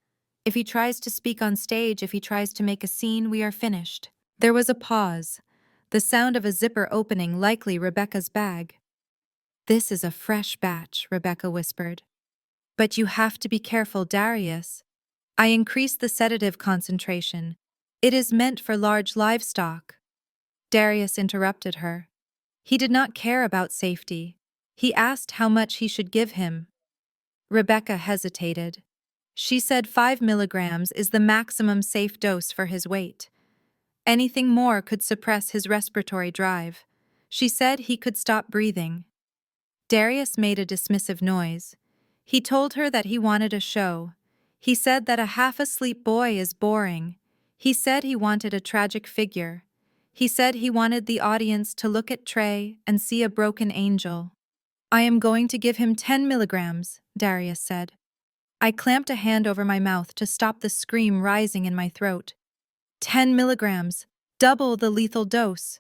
If he tries to speak on stage, if he tries to make a scene, we are finished. There was a pause. The sound of a zipper opening, likely Rebecca's bag. "This is a fresh batch," Rebecca whispered. "But you have to be careful, Darius." I increased the sedative concentration. "It is meant for large livestock." Darius interrupted her. He did not care about safety. He asked how much he should give him. Rebecca hesitated. She said 5 milligrams is the maximum safe dose for his weight. Anything more could suppress his respiratory drive. She said he could stop breathing. Darius made a dismissive noise. He told her that he wanted a show. He said that a half-asleep boy is boring. He said he wanted a tragic figure. He said he wanted the audience to look at Trey and see a broken angel. "I am going to give him 10 milligrams, Darius said. I clamped a hand over my mouth to stop the scream rising in my throat. 10 milligrams, double the lethal dose.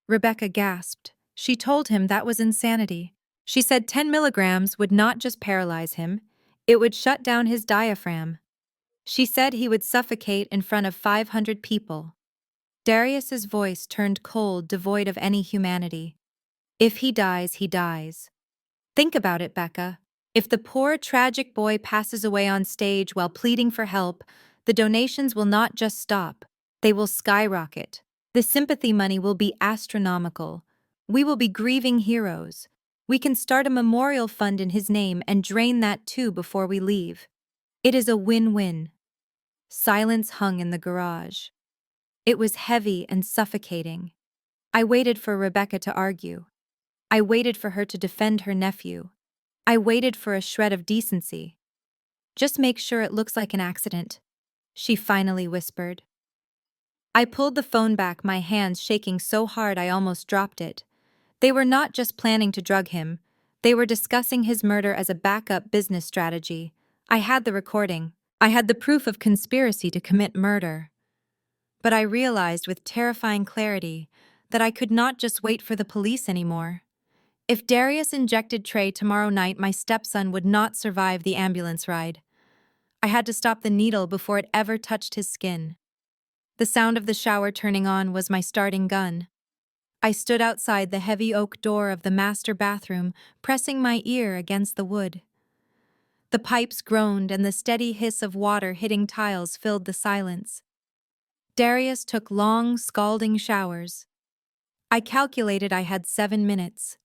Rebecca gasped. She told him that was insanity. She said 10 milligrams would not just paralyze him, it would shut down his diaphragm. She said he would suffocate in front of 500 people. Darius's voice turned cold, devoid of any humanity. "If he dies, he dies. Think about it, Becca. If the poor, tragic boy passes away on stage while pleading for help, the donations will not just stop, they will skyrocket. The sympathy money will be astronomical. We will be grieving heroes. We can start a memorial fund in his name and drain that too before we leave. It is a win-win." Silence hung in the garage. It was heavy and suffocating. I waited for Rebecca to argue. I waited for her to defend her nephew. I waited for a shred of decency. "Just make sure it looks like an accident," she finally whispered. I pulled the phone back, my hands shaking so hard I almost dropped it. They were not just planning to drug him. They were discussing his murder as a backup business strategy. I had the recording. I had the proof of conspiracy to commit murder. But I realized with terrifying clarity that I could not just wait for the police anymore. If Darius injected Trey tomorrow night, my stepson would not survive the ambulance ride. I had to stop the needle before it ever touched his skin. The sound of the shower turning on was my starting gun. I stood outside the heavy oak door of the master bathroom, pressing my ear against the wood. The pipes groaned and the steady hiss of water hitting tiles filled the silence. Darius took long, scalding showers. I calculated I had 7 minutes.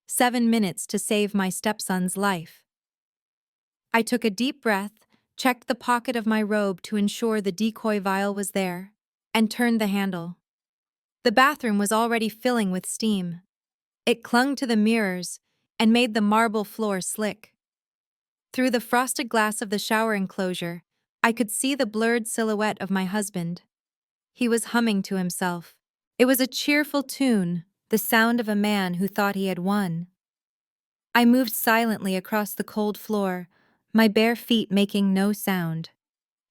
7 minutes to save my stepson's life. I took a deep breath, checked the pocket of my robe to ensure the decoy vial was there, and turned the handle. The bathroom was already filling with steam. It clung to the mirrors and made the marble floor slick. Through the frosted glass of the shower enclosure, I could see the blurred silhouette of my husband. He was humming to himself. It was a cheerful tune, the sound of a man who thought he had won. I moved silently across the cold floor, my bare feet making no sound.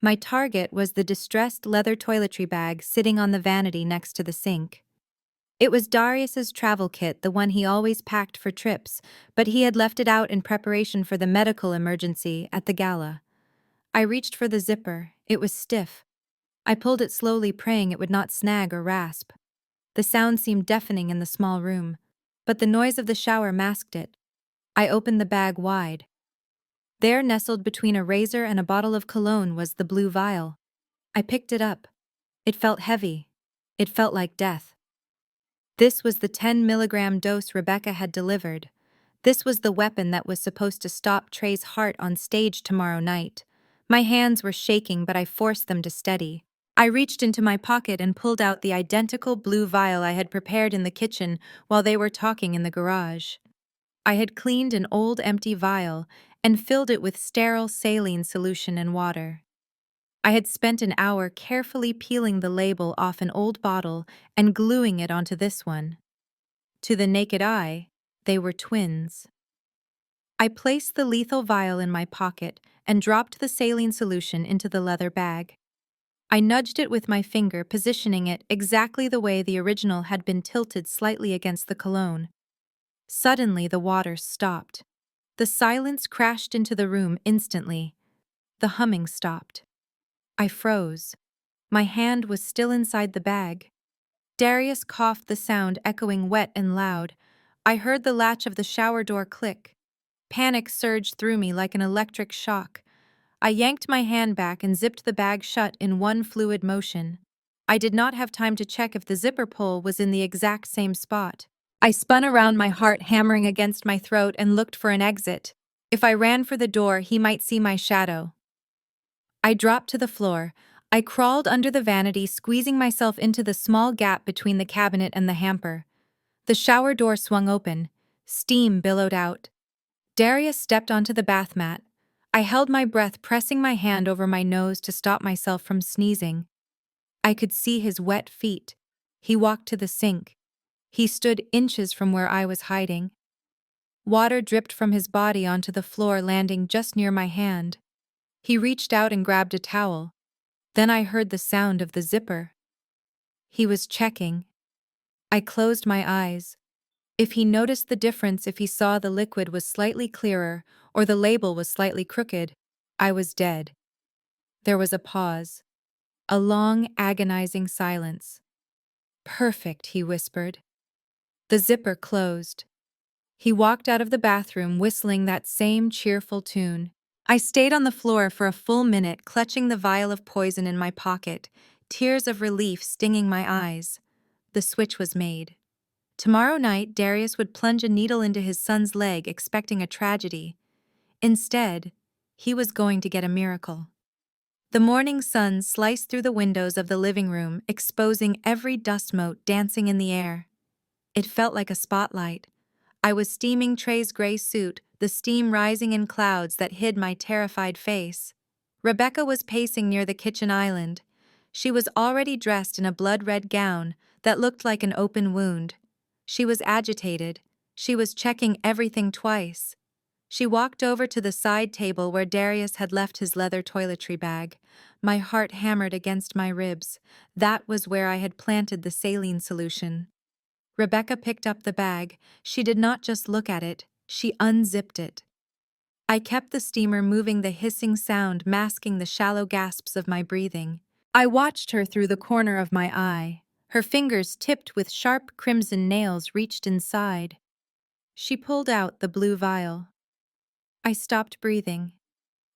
My target was the distressed leather toiletry bag sitting on the vanity next to the sink. It was Darius's travel kit, the one he always packed for trips, but he had left it out in preparation for the medical emergency at the gala. I reached for the zipper. It was stiff. I pulled it slowly, praying it would not snag or rasp. The sound seemed deafening in the small room, but the noise of the shower masked it. I opened the bag wide. There, nestled between a razor and a bottle of cologne, was the blue vial. I picked it up. It felt heavy. It felt like death. This was the 10 milligram dose Rebecca had delivered. This was the weapon that was supposed to stop Trey's heart on stage tomorrow night. My hands were shaking, but I forced them to steady. I reached into my pocket and pulled out the identical blue vial I had prepared in the kitchen while they were talking in the garage. I had cleaned an old empty vial and filled it with sterile saline solution and water. I had spent an hour carefully peeling the label off an old bottle and gluing it onto this one. To the naked eye, they were twins. I placed the lethal vial in my pocket and dropped the saline solution into the leather bag. I nudged it with my finger, positioning it exactly the way the original had been tilted slightly against the cologne. Suddenly, the water stopped. The silence crashed into the room instantly. The humming stopped. I froze. My hand was still inside the bag. Darius coughed, the sound echoing wet and loud. I heard the latch of the shower door click. Panic surged through me like an electric shock. I yanked my hand back and zipped the bag shut in one fluid motion. I did not have time to check if the zipper pull was in the exact same spot. I spun around, my heart hammering against my throat, and looked for an exit. If I ran for the door, he might see my shadow. I dropped to the floor. I crawled under the vanity, squeezing myself into the small gap between the cabinet and the hamper. The shower door swung open. Steam billowed out. Darius stepped onto the bath mat. I held my breath, pressing my hand over my nose to stop myself from sneezing. I could see his wet feet. He walked to the sink. He stood inches from where I was hiding. Water dripped from his body onto the floor, landing just near my hand. He reached out and grabbed a towel. Then I heard the sound of the zipper. He was checking. I closed my eyes. If he noticed the difference, if he saw the liquid was slightly clearer or the label was slightly crooked, I was dead. There was a pause. A long, agonizing silence. "Perfect," he whispered. The zipper closed. He walked out of the bathroom, whistling that same cheerful tune. I stayed on the floor for a full minute, clutching the vial of poison in my pocket, tears of relief stinging my eyes. The switch was made. Tomorrow night, Darius would plunge a needle into his son's leg, expecting a tragedy. Instead, he was going to get a miracle. The morning sun sliced through the windows of the living room, exposing every dust mote dancing in the air. It felt like a spotlight. I was steaming Trey's gray suit, the steam rising in clouds that hid my terrified face. Rebecca was pacing near the kitchen island. She was already dressed in a blood-red gown that looked like an open wound. She was agitated. She was checking everything twice. She walked over to the side table where Darius had left his leather toiletry bag. My heart hammered against my ribs. That was where I had planted the saline solution. Rebecca picked up the bag. She did not just look at it, she unzipped it. I kept the steamer moving, the hissing sound masking the shallow gasps of my breathing. I watched her through the corner of my eye. Her fingers, tipped with sharp crimson nails, reached inside. She pulled out the blue vial. I stopped breathing.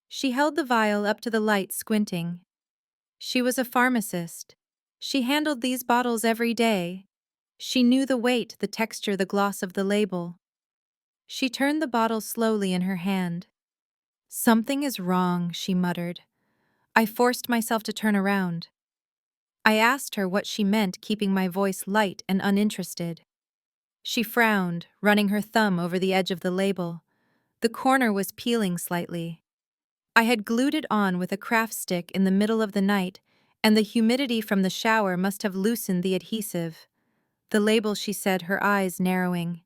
She held the vial up to the light, squinting. She was a pharmacist. She handled these bottles every day. She knew the weight, the texture, the gloss of the label. She turned the bottle slowly in her hand. "Something is wrong," she muttered. I forced myself to turn around. I asked her what she meant, keeping my voice light and uninterested. She frowned, running her thumb over the edge of the label. The corner was peeling slightly. I had glued it on with a craft stick in the middle of the night, and the humidity from the shower must have loosened the adhesive. The label, she said, her eyes narrowing.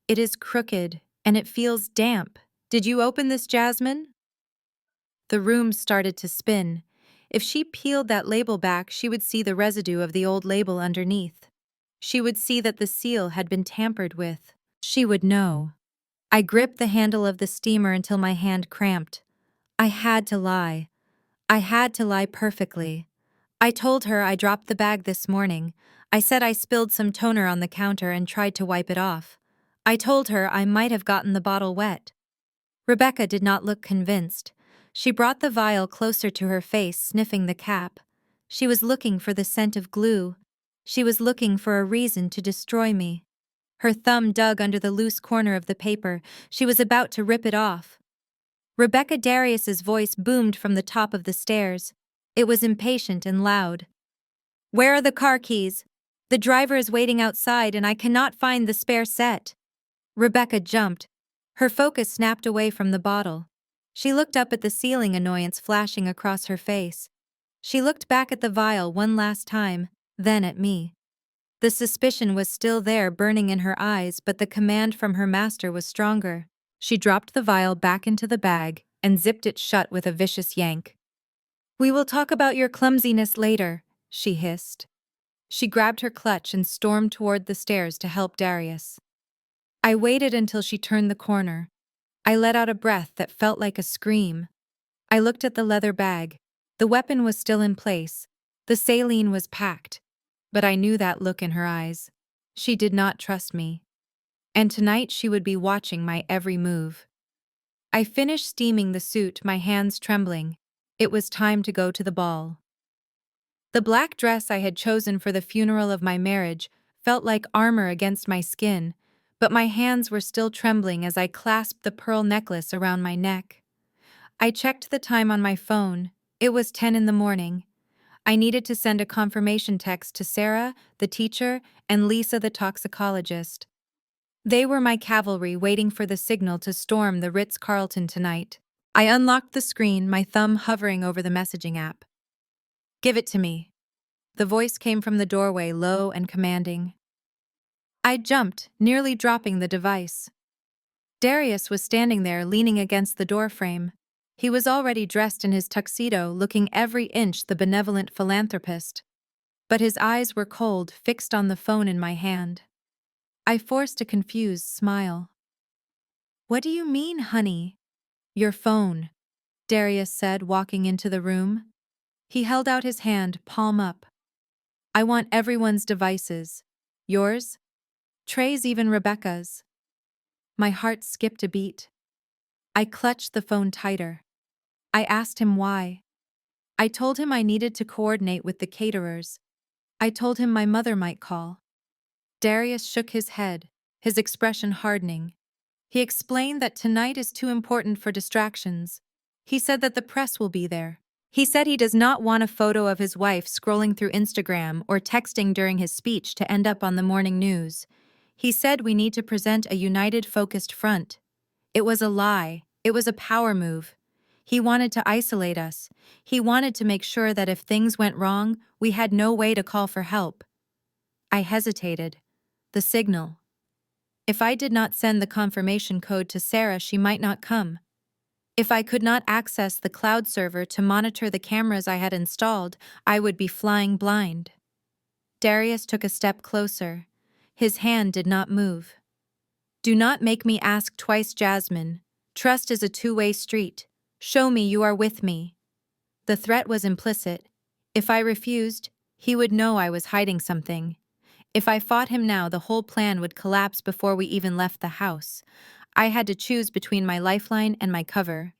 "It is crooked, and it feels damp. Did you open this, Jasmine?" The room started to spin. If she peeled that label back, she would see the residue of the old label underneath. She would see that the seal had been tampered with. She would know. I gripped the handle of the steamer until my hand cramped. I had to lie. I had to lie perfectly. I told her I dropped the bag this morning. I said I spilled some toner on the counter and tried to wipe it off. I told her I might have gotten the bottle wet. Rebecca did not look convinced. She brought the vial closer to her face, sniffing the cap. She was looking for the scent of glue. She was looking for a reason to destroy me. Her thumb dug under the loose corner of the paper. She was about to rip it off. Rebecca Darius's voice boomed from the top of the stairs. It was impatient and loud. "Where are the car keys? The driver is waiting outside and I cannot find the spare set." Rebecca jumped. Her focus snapped away from the bottle. She looked up at the ceiling, annoyance flashing across her face. She looked back at the vial one last time, then at me. The suspicion was still there, burning in her eyes, but the command from her master was stronger. She dropped the vial back into the bag and zipped it shut with a vicious yank. "We will talk about your clumsiness later," she hissed. She grabbed her clutch and stormed toward the stairs to help Darius. I waited until she turned the corner. I let out a breath that felt like a scream. I looked at the leather bag. The weapon was still in place. The saline was packed. But I knew that look in her eyes. She did not trust me. And tonight she would be watching my every move. I finished steaming the suit, my hands trembling. It was time to go to the ball. The black dress I had chosen for the funeral of my marriage felt like armor against my skin, but my hands were still trembling as I clasped the pearl necklace around my neck. I checked the time on my phone. It was 10 in the morning. I needed to send a confirmation text to Sarah, the teacher, and Lisa, the toxicologist. They were my cavalry waiting for the signal to storm the Ritz-Carlton tonight. I unlocked the screen, my thumb hovering over the messaging app. "Give it to me." The voice came from the doorway, low and commanding. I jumped, nearly dropping the device. Darius was standing there, leaning against the doorframe. He was already dressed in his tuxedo, looking every inch the benevolent philanthropist. But his eyes were cold, fixed on the phone in my hand. I forced a confused smile. "What do you mean, honey?" "Your phone," Darius said, walking into the room. He held out his hand, palm up. "I want everyone's devices. Yours? Trey's, even Rebecca's." My heart skipped a beat. I clutched the phone tighter. I asked him why. I told him I needed to coordinate with the caterers. I told him my mother might call. Darius shook his head, his expression hardening. He explained that tonight is too important for distractions. He said that the press will be there. He said he does not want a photo of his wife scrolling through Instagram or texting during his speech to end up on the morning news. He said we need to present a united, focused front. It was a lie. It was a power move. He wanted to isolate us. He wanted to make sure that if things went wrong, we had no way to call for help. I hesitated. The signal. If I did not send the confirmation code to Sarah, she might not come. If I could not access the cloud server to monitor the cameras I had installed, I would be flying blind. Darius took a step closer. His hand did not move. "Do not make me ask twice, Jasmine. Trust is a two-way street. Show me you are with me." The threat was implicit. If I refused, he would know I was hiding something. If I fought him now, the whole plan would collapse before we even left the house. I had to choose between my lifeline and my cover.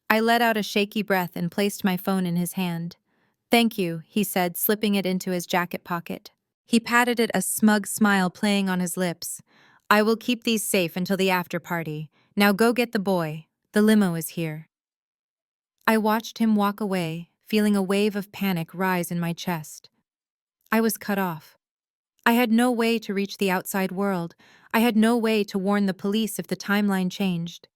I let out a shaky breath and placed my phone in his hand. "Thank you," he said, slipping it into his jacket pocket. He patted it, a smug smile playing on his lips. "I will keep these safe until the after party. Now go get the boy. The limo is here." I watched him walk away, feeling a wave of panic rise in my chest. I was cut off. I had no way to reach the outside world. I had no way to warn the police if the timeline changed.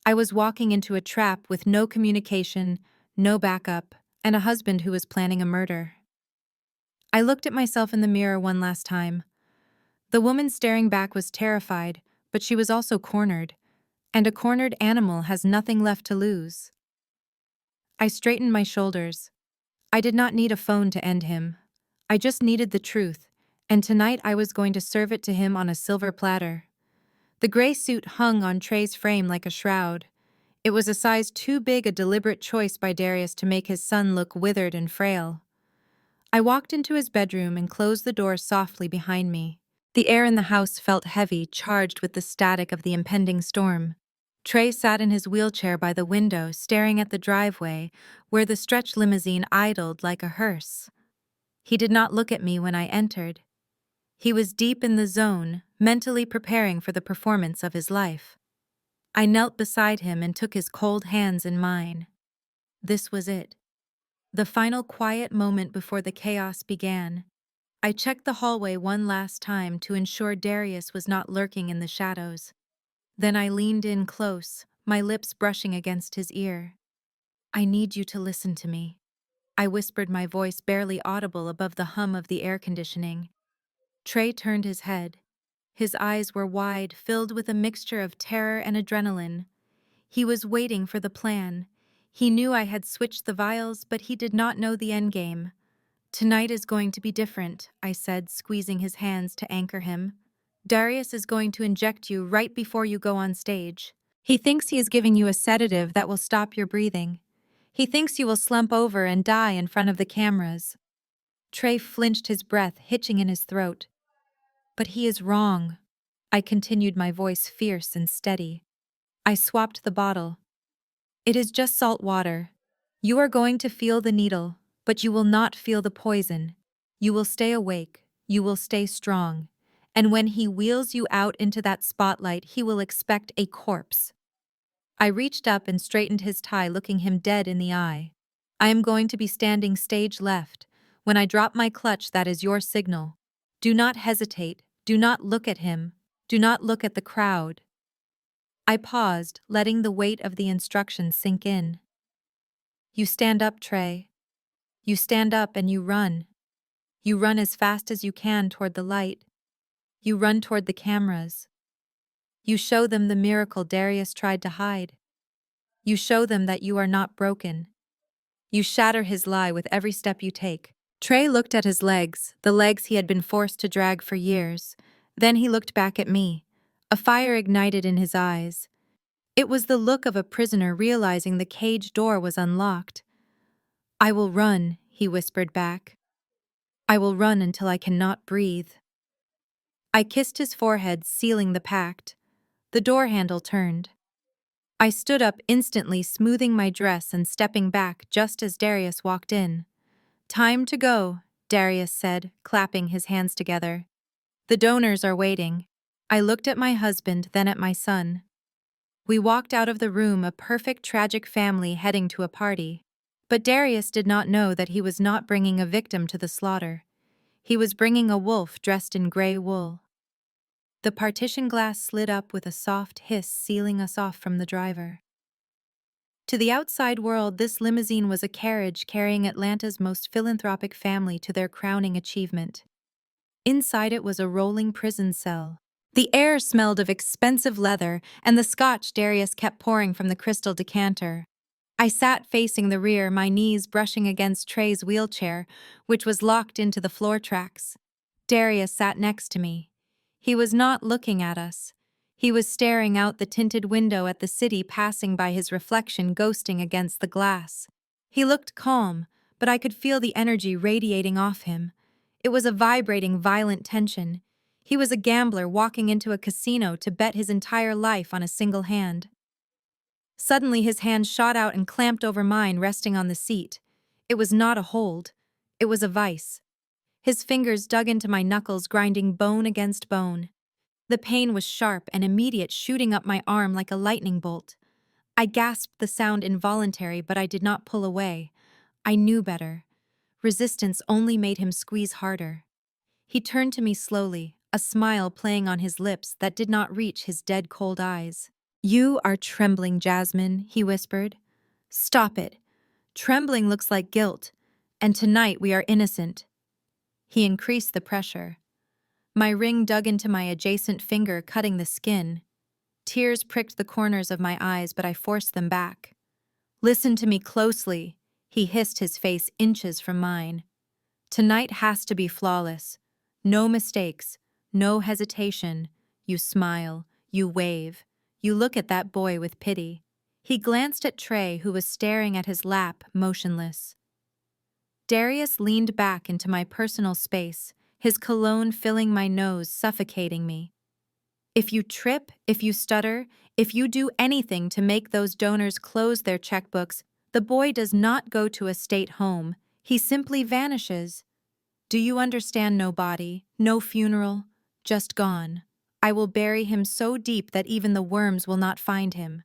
I was walking into a trap with no communication, no backup, and a husband who was planning a murder. I looked at myself in the mirror one last time. The woman staring back was terrified, but she was also cornered, and a cornered animal has nothing left to lose. I straightened my shoulders. I did not need a phone to end him. I just needed the truth, and tonight I was going to serve it to him on a silver platter. The gray suit hung on Trey's frame like a shroud. It was a size too big, a deliberate choice by Darius to make his son look withered and frail. I walked into his bedroom and closed the door softly behind me. The air in the house felt heavy, charged with the static of the impending storm. Trey sat in his wheelchair by the window, staring at the driveway, where the stretch limousine idled like a hearse. He did not look at me when I entered. He was deep in the zone, mentally preparing for the performance of his life. I knelt beside him and took his cold hands in mine. This was it. The final quiet moment before the chaos began. I checked the hallway one last time to ensure Darius was not lurking in the shadows. Then I leaned in close, my lips brushing against his ear. "I need you to listen to me," I whispered, my voice barely audible above the hum of the air conditioning. Trey turned his head. His eyes were wide, filled with a mixture of terror and adrenaline. He was waiting for the plan. He knew I had switched the vials, but he did not know the endgame. "Tonight is going to be different," I said, squeezing his hands to anchor him. "Darius is going to inject you right before you go on stage. He thinks he is giving you a sedative that will stop your breathing. He thinks you will slump over and die in front of the cameras." Trey flinched, his breath hitching in his throat. "But he is wrong," I continued, my voice fierce and steady. I swapped the bottle. "It is just salt water. You are going to feel the needle, but you will not feel the poison. You will stay awake, you will stay strong. And when he wheels you out into that spotlight, he will expect a corpse." I reached up and straightened his tie, looking him dead in the eye. "I am going to be standing stage left. When I drop my clutch, that is your signal. Do not hesitate, do not look at him, do not look at the crowd." I paused, letting the weight of the instructions sink in. "You stand up, Trey. You stand up and you run. You run as fast as you can toward the light. You run toward the cameras. You show them the miracle Darius tried to hide. You show them that you are not broken. You shatter his lie with every step you take." Trey looked at his legs, the legs he had been forced to drag for years. Then he looked back at me. A fire ignited in his eyes. It was the look of a prisoner realizing the cage door was unlocked. "I will run," he whispered back. "I will run until I cannot breathe." I kissed his forehead, sealing the pact. The door handle turned. I stood up instantly, smoothing my dress and stepping back just as Darius walked in. "Time to go," Darius said, clapping his hands together. "The donors are waiting." I looked at my husband, then at my son. We walked out of the room, a perfect tragic family heading to a party. But Darius did not know that he was not bringing a victim to the slaughter. He was bringing a wolf dressed in gray wool. The partition glass slid up with a soft hiss, sealing us off from the driver. To the outside world, this limousine was a carriage carrying Atlanta's most philanthropic family to their crowning achievement. Inside it was a rolling prison cell. The air smelled of expensive leather and the scotch Darius kept pouring from the crystal decanter. I sat facing the rear, my knees brushing against Trey's wheelchair, which was locked into the floor tracks. Darius sat next to me. He was not looking at us. He was staring out the tinted window at the city passing by, his reflection ghosting against the glass. He looked calm, but I could feel the energy radiating off him. It was a vibrating, violent tension. He was a gambler walking into a casino to bet his entire life on a single hand. Suddenly his hand shot out and clamped over mine, resting on the seat. It was not a hold. It was a vice. His fingers dug into my knuckles, grinding bone against bone. The pain was sharp and immediate, shooting up my arm like a lightning bolt. I gasped, the sound involuntary, but I did not pull away. I knew better. Resistance only made him squeeze harder. He turned to me slowly, a smile playing on his lips that did not reach his dead cold eyes. "You are trembling, Jasmine," he whispered. "Stop it. Trembling looks like guilt, and tonight we are innocent." He increased the pressure. My ring dug into my adjacent finger, cutting the skin. Tears pricked the corners of my eyes, but I forced them back. "Listen to me closely," he hissed, his face inches from mine. "Tonight has to be flawless. No mistakes, no hesitation. You smile, you wave, you look at that boy with pity." He glanced at Trey, who was staring at his lap, motionless. Darius leaned back into my personal space, his cologne filling my nose, suffocating me. "If you trip, if you stutter, if you do anything to make those donors close their checkbooks, the boy does not go to a state home. He simply vanishes." Do you understand? No body, no funeral, just gone. I will bury him so deep that even the worms will not find him.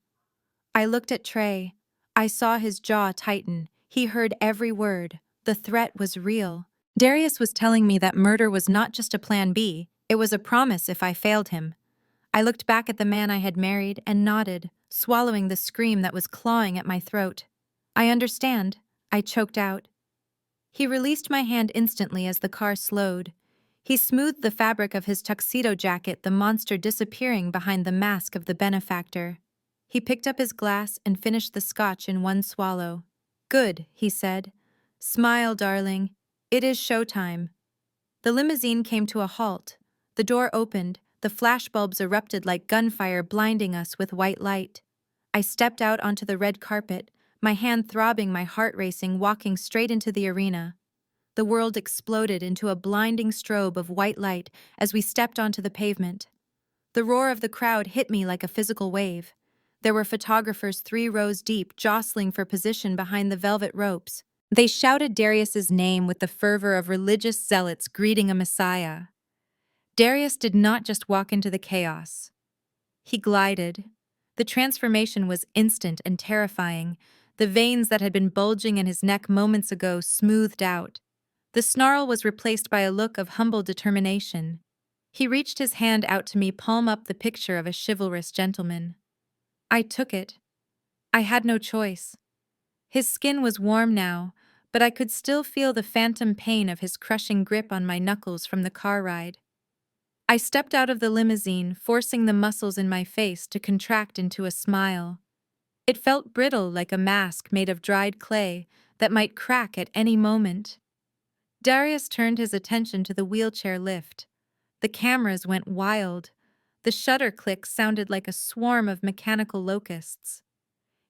I looked at Trey. I saw his jaw tighten. He heard every word. The threat was real. Darius was telling me that murder was not just a plan B, it was a promise if I failed him. I looked back at the man I had married and nodded, swallowing the scream that was clawing at my throat. I understand, I choked out. He released my hand instantly as the car slowed. He smoothed the fabric of his tuxedo jacket, the monster disappearing behind the mask of the benefactor. He picked up his glass and finished the scotch in one swallow. Good, he said. Smile, darling. It is showtime. The limousine came to a halt. The door opened, the flashbulbs erupted like gunfire, blinding us with white light. I stepped out onto the red carpet, my hand throbbing, my heart racing, walking straight into the arena. The world exploded into a blinding strobe of white light as we stepped onto the pavement. The roar of the crowd hit me like a physical wave. There were photographers 3 rows deep, jostling for position behind the velvet ropes. They shouted Darius's name with the fervor of religious zealots greeting a messiah. Darius did not just walk into the chaos. He glided. The transformation was instant and terrifying. The veins that had been bulging in his neck moments ago smoothed out. The snarl was replaced by a look of humble determination. He reached his hand out to me, palm up, the picture of a chivalrous gentleman. I took it. I had no choice. His skin was warm now, but I could still feel the phantom pain of his crushing grip on my knuckles from the car ride. I stepped out of the limousine, forcing the muscles in my face to contract into a smile. It felt brittle, like a mask made of dried clay that might crack at any moment. Darius turned his attention to the wheelchair lift. The cameras went wild. The shutter clicks sounded like a swarm of mechanical locusts.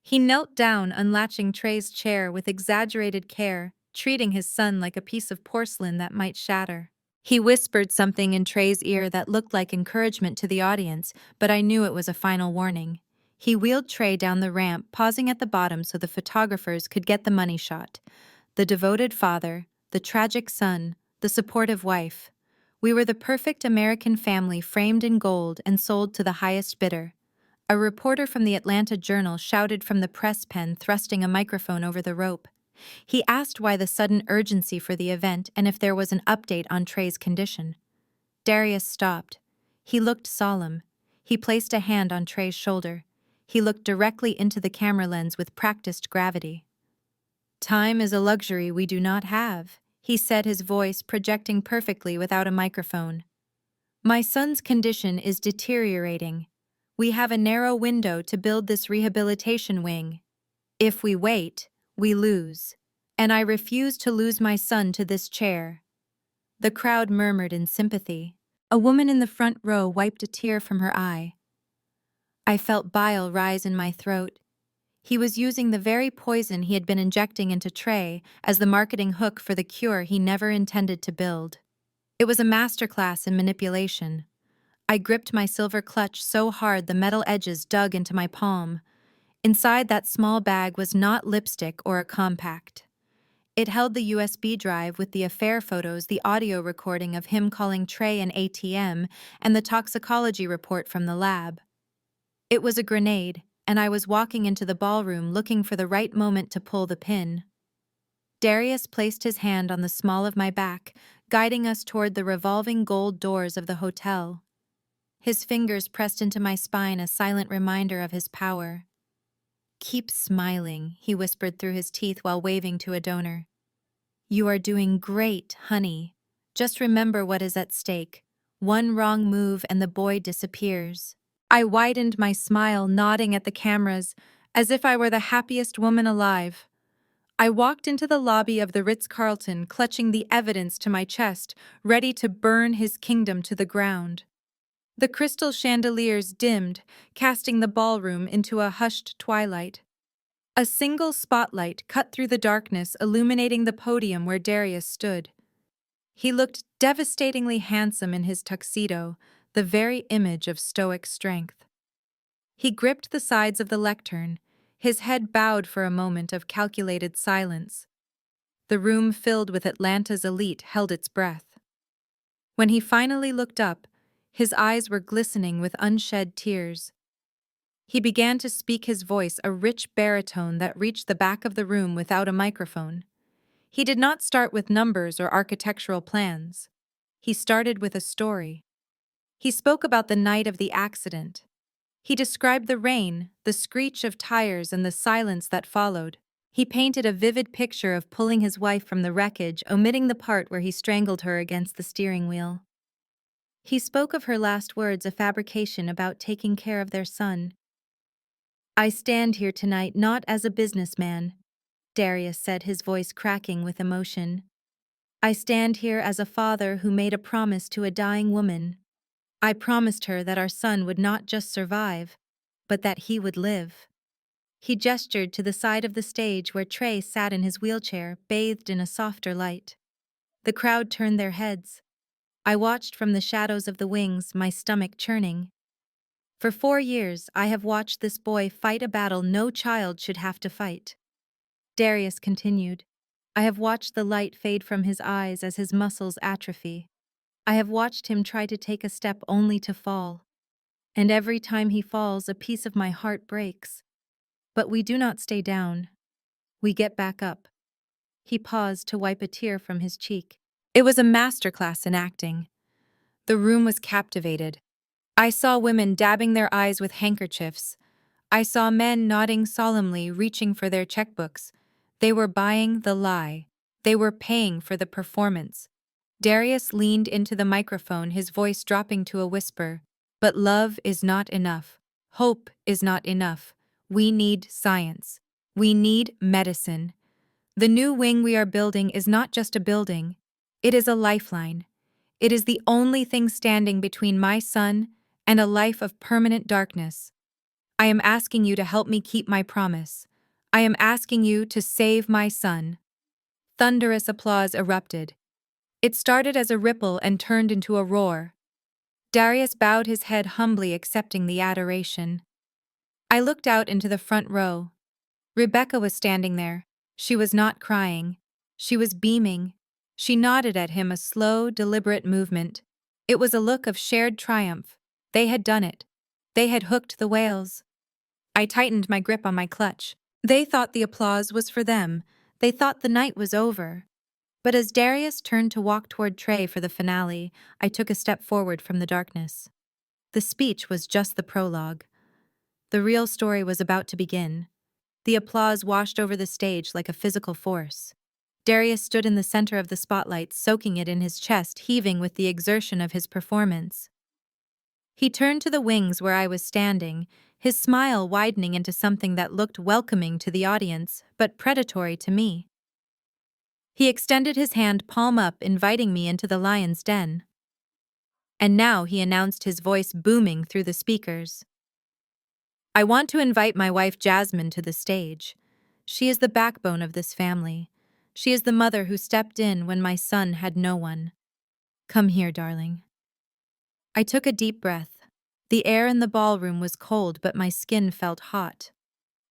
He knelt down, unlatching Trey's chair with exaggerated care, treating his son like a piece of porcelain that might shatter. He whispered something in Trey's ear that looked like encouragement to the audience, but I knew it was a final warning. He wheeled Trey down the ramp, pausing at the bottom so the photographers could get the money shot. The devoted father, the tragic son, the supportive wife. We were the perfect American family, framed in gold and sold to the highest bidder. A reporter from the Atlanta Journal shouted from the press pen, thrusting a microphone over the rope. He asked why the sudden urgency for the event and if there was an update on Trey's condition. Darius stopped. He looked solemn. He placed a hand on Trey's shoulder. He looked directly into the camera lens with practiced gravity. Time is a luxury we do not have, he said, his voice projecting perfectly without a microphone. My son's condition is deteriorating. We have a narrow window to build this rehabilitation wing. If we wait, we lose. And I refuse to lose my son to this chair. The crowd murmured in sympathy. A woman in the front row wiped a tear from her eye. I felt bile rise in my throat. He was using the very poison he had been injecting into Trey as the marketing hook for the cure he never intended to build. It was a masterclass in manipulation. I gripped my silver clutch so hard the metal edges dug into my palm. Inside that small bag was not lipstick or a compact. It held the USB drive with the affair photos, the audio recording of him calling Trey an ATM, and the toxicology report from the lab. It was a grenade, and I was walking into the ballroom looking for the right moment to pull the pin. Darius placed his hand on the small of my back, guiding us toward the revolving gold doors of the hotel. His fingers pressed into my spine, a silent reminder of his power. Keep smiling, he whispered through his teeth while waving to a donor. You are doing great, honey. Just remember what is at stake. One wrong move and the boy disappears. I widened my smile, nodding at the cameras, as if I were the happiest woman alive. I walked into the lobby of the Ritz-Carlton, clutching the evidence to my chest, ready to burn his kingdom to the ground. The crystal chandeliers dimmed, casting the ballroom into a hushed twilight. A single spotlight cut through the darkness, illuminating the podium where Darius stood. He looked devastatingly handsome in his tuxedo, the very image of stoic strength. He gripped the sides of the lectern, his head bowed for a moment of calculated silence. The room filled with Atlanta's elite held its breath. When he finally looked up, his eyes were glistening with unshed tears. He began to speak, his voice a rich baritone that reached the back of the room without a microphone. He did not start with numbers or architectural plans. He started with a story. He spoke about the night of the accident. He described the rain, the screech of tires, and the silence that followed. He painted a vivid picture of pulling his wife from the wreckage, omitting the part where he strangled her against the steering wheel. He spoke of her last words, a fabrication about taking care of their son. "I stand here tonight not as a businessman," Darius said, his voice cracking with emotion. "I stand here as a father who made a promise to a dying woman. I promised her that our son would not just survive, but that he would live." He gestured to the side of the stage where Trey sat in his wheelchair, bathed in a softer light. The crowd turned their heads. I watched from the shadows of the wings, my stomach churning. For 4 years, I have watched this boy fight a battle no child should have to fight. Darius continued. I have watched the light fade from his eyes as his muscles atrophy. I have watched him try to take a step only to fall. And every time he falls, a piece of my heart breaks. But we do not stay down. We get back up. He paused to wipe a tear from his cheek. It was a masterclass in acting. The room was captivated. I saw women dabbing their eyes with handkerchiefs. I saw men nodding solemnly, reaching for their checkbooks. They were buying the lie. They were paying for the performance. Darius leaned into the microphone, his voice dropping to a whisper. But love is not enough. Hope is not enough. We need science. We need medicine. The new wing we are building is not just a building. It is a lifeline. It is the only thing standing between my son and a life of permanent darkness. I am asking you to help me keep my promise. I am asking you to save my son." Thunderous applause erupted. It started as a ripple and turned into a roar. Darius bowed his head humbly, accepting the adoration. I looked out into the front row. Rebecca was standing there. She was not crying. She was beaming. She nodded at him, a slow, deliberate movement. It was a look of shared triumph. They had done it. They had hooked the whales. I tightened my grip on my clutch. They thought the applause was for them. They thought the night was over. But as Darius turned to walk toward Trey for the finale, I took a step forward from the darkness. The speech was just the prologue. The real story was about to begin. The applause washed over the stage like a physical force. Darius stood in the center of the spotlight, soaking it in his chest, heaving with the exertion of his performance. He turned to the wings where I was standing, his smile widening into something that looked welcoming to the audience, but predatory to me. He extended his hand palm up, inviting me into the lion's den. And now he announced, his voice booming through the speakers. "I want to invite my wife Jasmine to the stage. She is the backbone of this family. She is the mother who stepped in when my son had no one. Come here, darling." I took a deep breath. The air in the ballroom was cold, but my skin felt hot.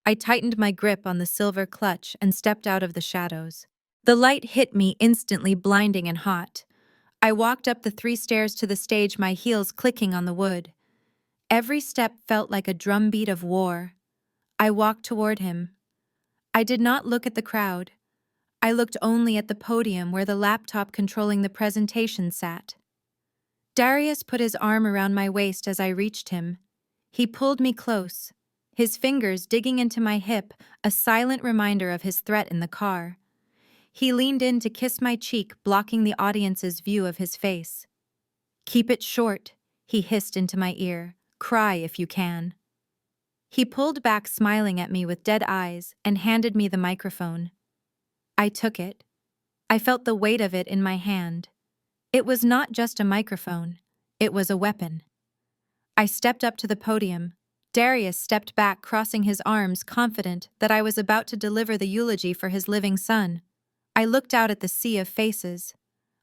I tightened my grip on the silver clutch and stepped out of the shadows. The light hit me instantly, blinding and hot. I walked up the 3 stairs to the stage, my heels clicking on the wood. Every step felt like a drumbeat of war. I walked toward him. I did not look at the crowd. I looked only at the podium where the laptop controlling the presentation sat. Darius put his arm around my waist as I reached him. He pulled me close, his fingers digging into my hip, a silent reminder of his threat in the car. He leaned in to kiss my cheek, blocking the audience's view of his face. "Keep it short," he hissed into my ear. "Cry if you can." He pulled back, smiling at me with dead eyes, and handed me the microphone. I took it. I felt the weight of it in my hand. It was not just a microphone. It was a weapon. I stepped up to the podium. Darius stepped back, crossing his arms, confident that I was about to deliver the eulogy for his living son. I looked out at the sea of faces.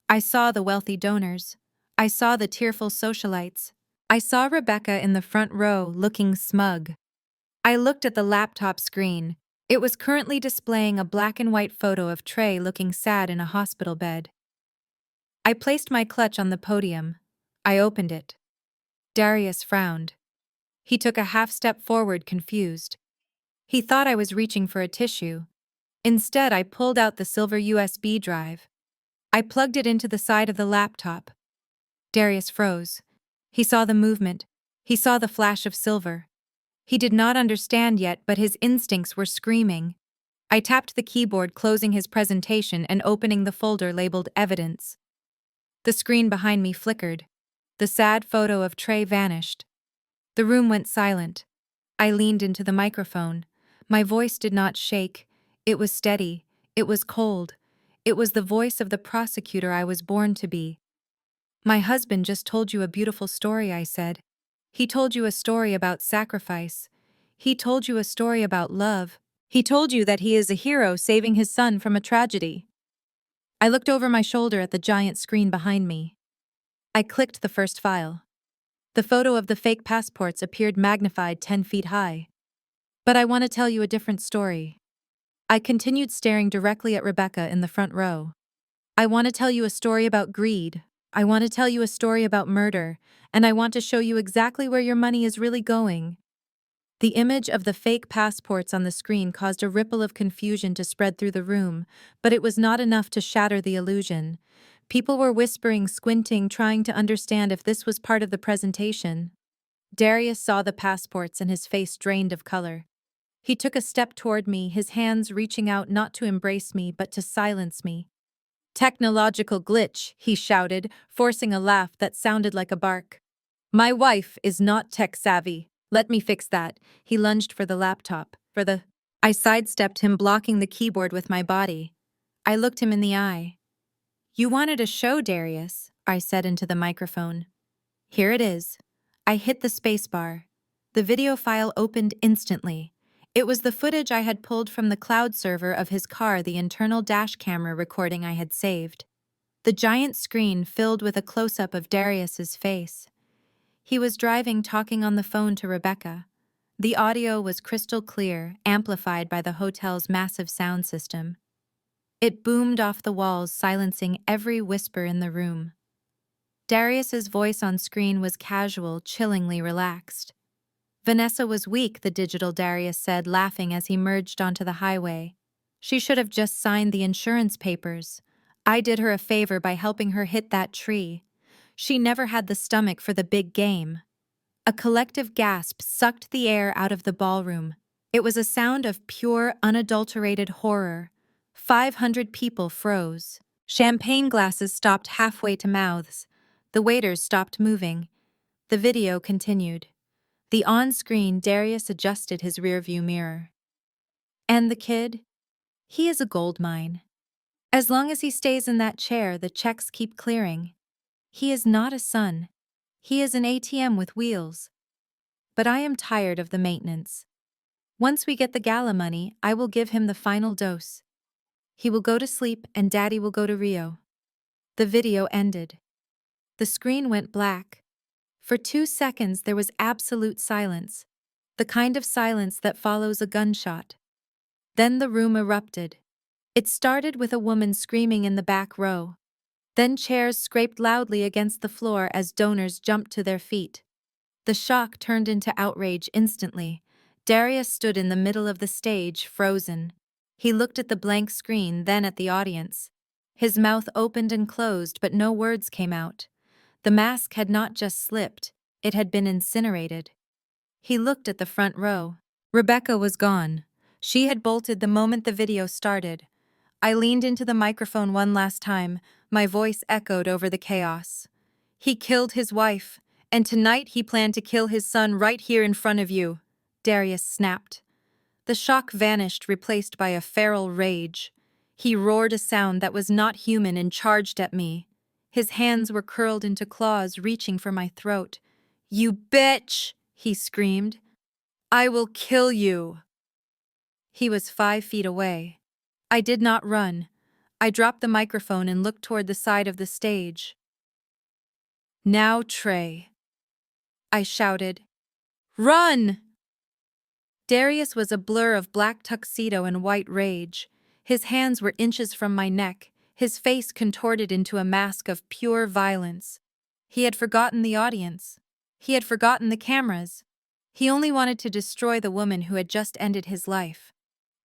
I saw the wealthy donors. I saw the tearful socialites. I saw Rebecca in the front row, looking smug. I looked at the laptop screen. It was currently displaying a black and white photo of Trey looking sad in a hospital bed. I placed my clutch on the podium. I opened it. Darius frowned. He took a half step forward, confused. He thought I was reaching for a tissue. Instead, I pulled out the silver USB drive. I plugged it into the side of the laptop. Darius froze. He saw the movement. He saw the flash of silver. He did not understand yet, but his instincts were screaming. I tapped the keyboard, closing his presentation and opening the folder labeled Evidence. The screen behind me flickered. The sad photo of Trey vanished. The room went silent. I leaned into the microphone. My voice did not shake. It was steady. It was cold. It was the voice of the prosecutor I was born to be. "My husband just told you a beautiful story," I said. "He told you a story about sacrifice. He told you a story about love. He told you that he is a hero saving his son from a tragedy." I looked over my shoulder at the giant screen behind me. I clicked the first file. The photo of the fake passports appeared magnified 10 feet high. "But I want to tell you a different story." I continued, staring directly at Rebecca in the front row. "I want to tell you a story about greed. I want to tell you a story about murder, and I want to show you exactly where your money is really going." The image of the fake passports on the screen caused a ripple of confusion to spread through the room, but it was not enough to shatter the illusion. People were whispering, squinting, trying to understand if this was part of the presentation. Darius saw the passports and his face drained of color. He took a step toward me, his hands reaching out not to embrace me but to silence me. "Technological glitch," he shouted, forcing a laugh that sounded like a bark. "My wife is not tech-savvy. Let me fix that." He lunged for the laptop. I sidestepped him, blocking the keyboard with my body. I looked him in the eye. "You wanted a show, Darius," I said into the microphone. "Here it is." I hit the spacebar. The video file opened instantly. It was the footage I had pulled from the cloud server of his car, the internal dash camera recording I had saved. The giant screen filled with a close-up of Darius's face. He was driving, talking on the phone to Rebecca. The audio was crystal clear, amplified by the hotel's massive sound system. It boomed off the walls, silencing every whisper in the room. Darius's voice on screen was casual, chillingly relaxed. "Vanessa was weak," the digital Darius said, laughing as he merged onto the highway. "She should have just signed the insurance papers. I did her a favor by helping her hit that tree. She never had the stomach for the big game." A collective gasp sucked the air out of the ballroom. It was a sound of pure, unadulterated horror. 500 people froze. Champagne glasses stopped halfway to mouths. The waiters stopped moving. The video continued. The on-screen Darius adjusted his rearview mirror. "And the kid? He is a gold mine. As long as he stays in that chair, the checks keep clearing. He is not a son. He is an ATM with wheels. But I am tired of the maintenance. Once we get the gala money, I will give him the final dose. He will go to sleep and Daddy will go to Rio." The video ended. The screen went black. For 2 seconds there was absolute silence, the kind of silence that follows a gunshot. Then the room erupted. It started with a woman screaming in the back row. Then chairs scraped loudly against the floor as donors jumped to their feet. The shock turned into outrage instantly. Darius stood in the middle of the stage, frozen. He looked at the blank screen, then at the audience. His mouth opened and closed, but no words came out. The mask had not just slipped, it had been incinerated. He looked at the front row. Rebecca was gone. She had bolted the moment the video started. I leaned into the microphone one last time, my voice echoed over the chaos. "He killed his wife, and tonight he planned to kill his son right here in front of you," Darius snapped. The shock vanished, replaced by a feral rage. He roared a sound that was not human and charged at me. His hands were curled into claws, reaching for my throat. "You bitch!" he screamed. "I will kill you!" He was 5 feet away. I did not run. I dropped the microphone and looked toward the side of the stage. "Now, Trey," I shouted. "Run!" Darius was a blur of black tuxedo and white rage. His hands were inches from my neck, his face contorted into a mask of pure violence. He had forgotten the audience. He had forgotten the cameras. He only wanted to destroy the woman who had just ended his life.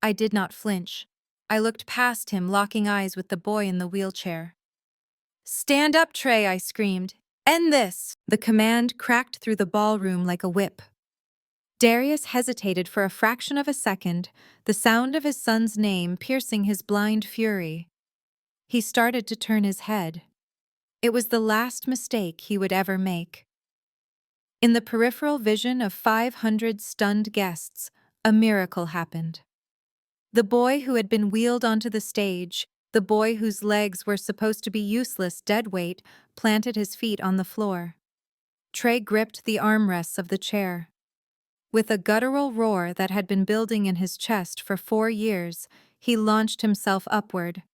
I did not flinch. I looked past him, locking eyes with the boy in the wheelchair. "Stand up, Trey," I screamed. "End this!" The command cracked through the ballroom like a whip. Darius hesitated for a fraction of a second, the sound of his son's name piercing his blind fury. He started to turn his head. It was the last mistake he would ever make. In the peripheral vision of 500 stunned guests, a miracle happened. The boy who had been wheeled onto the stage, the boy whose legs were supposed to be useless dead weight, planted his feet on the floor. Trey gripped the armrests of the chair. With a guttural roar that had been building in his chest for 4 years, he launched himself upward.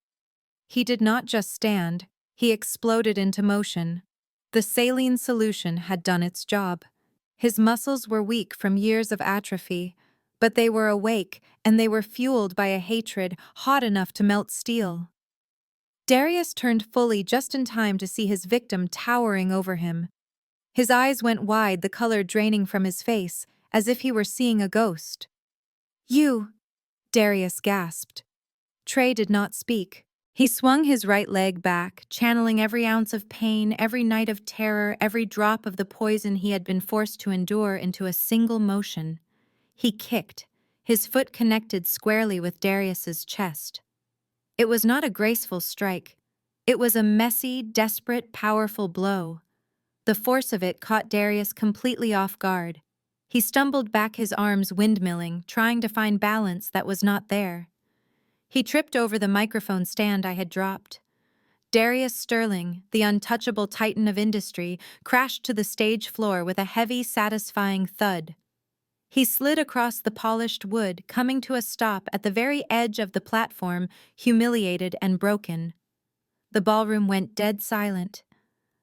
He did not just stand, he exploded into motion. The saline solution had done its job. His muscles were weak from years of atrophy, but they were awake and they were fueled by a hatred hot enough to melt steel. Darius turned fully just in time to see his victim towering over him. His eyes went wide, the color draining from his face, as if he were seeing a ghost. "You!" Darius gasped. Trey did not speak. He swung his right leg back, channeling every ounce of pain, every night of terror, every drop of the poison he had been forced to endure into a single motion. He kicked, his foot connected squarely with Darius's chest. It was not a graceful strike. It was a messy, desperate, powerful blow. The force of it caught Darius completely off guard. He stumbled back, his arms windmilling, trying to find balance that was not there. He tripped over the microphone stand I had dropped. Darius Sterling, the untouchable titan of industry, crashed to the stage floor with a heavy, satisfying thud. He slid across the polished wood, coming to a stop at the very edge of the platform, humiliated and broken. The ballroom went dead silent.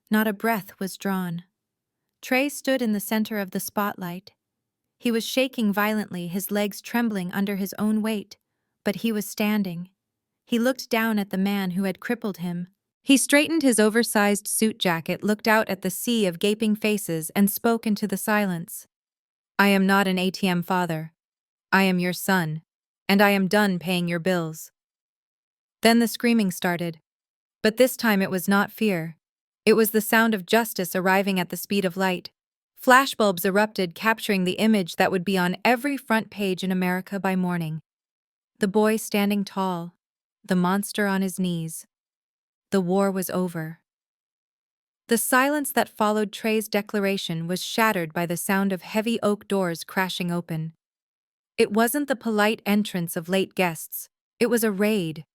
Not a breath was drawn. Trey stood in the center of the spotlight. He was shaking violently, his legs trembling under his own weight, but he was standing. He looked down at the man who had crippled him. He straightened his oversized suit jacket, looked out at the sea of gaping faces, and spoke into the silence. "I am not an ATM father. I am your son, and I am done paying your bills." Then the screaming started. But this time it was not fear. It was the sound of justice arriving at the speed of light. Flashbulbs erupted, capturing the image that would be on every front page in America by morning. The boy standing tall, the monster on his knees. The war was over. The silence that followed Trey's declaration was shattered by the sound of heavy oak doors crashing open. It wasn't the polite entrance of late guests. It was a raid.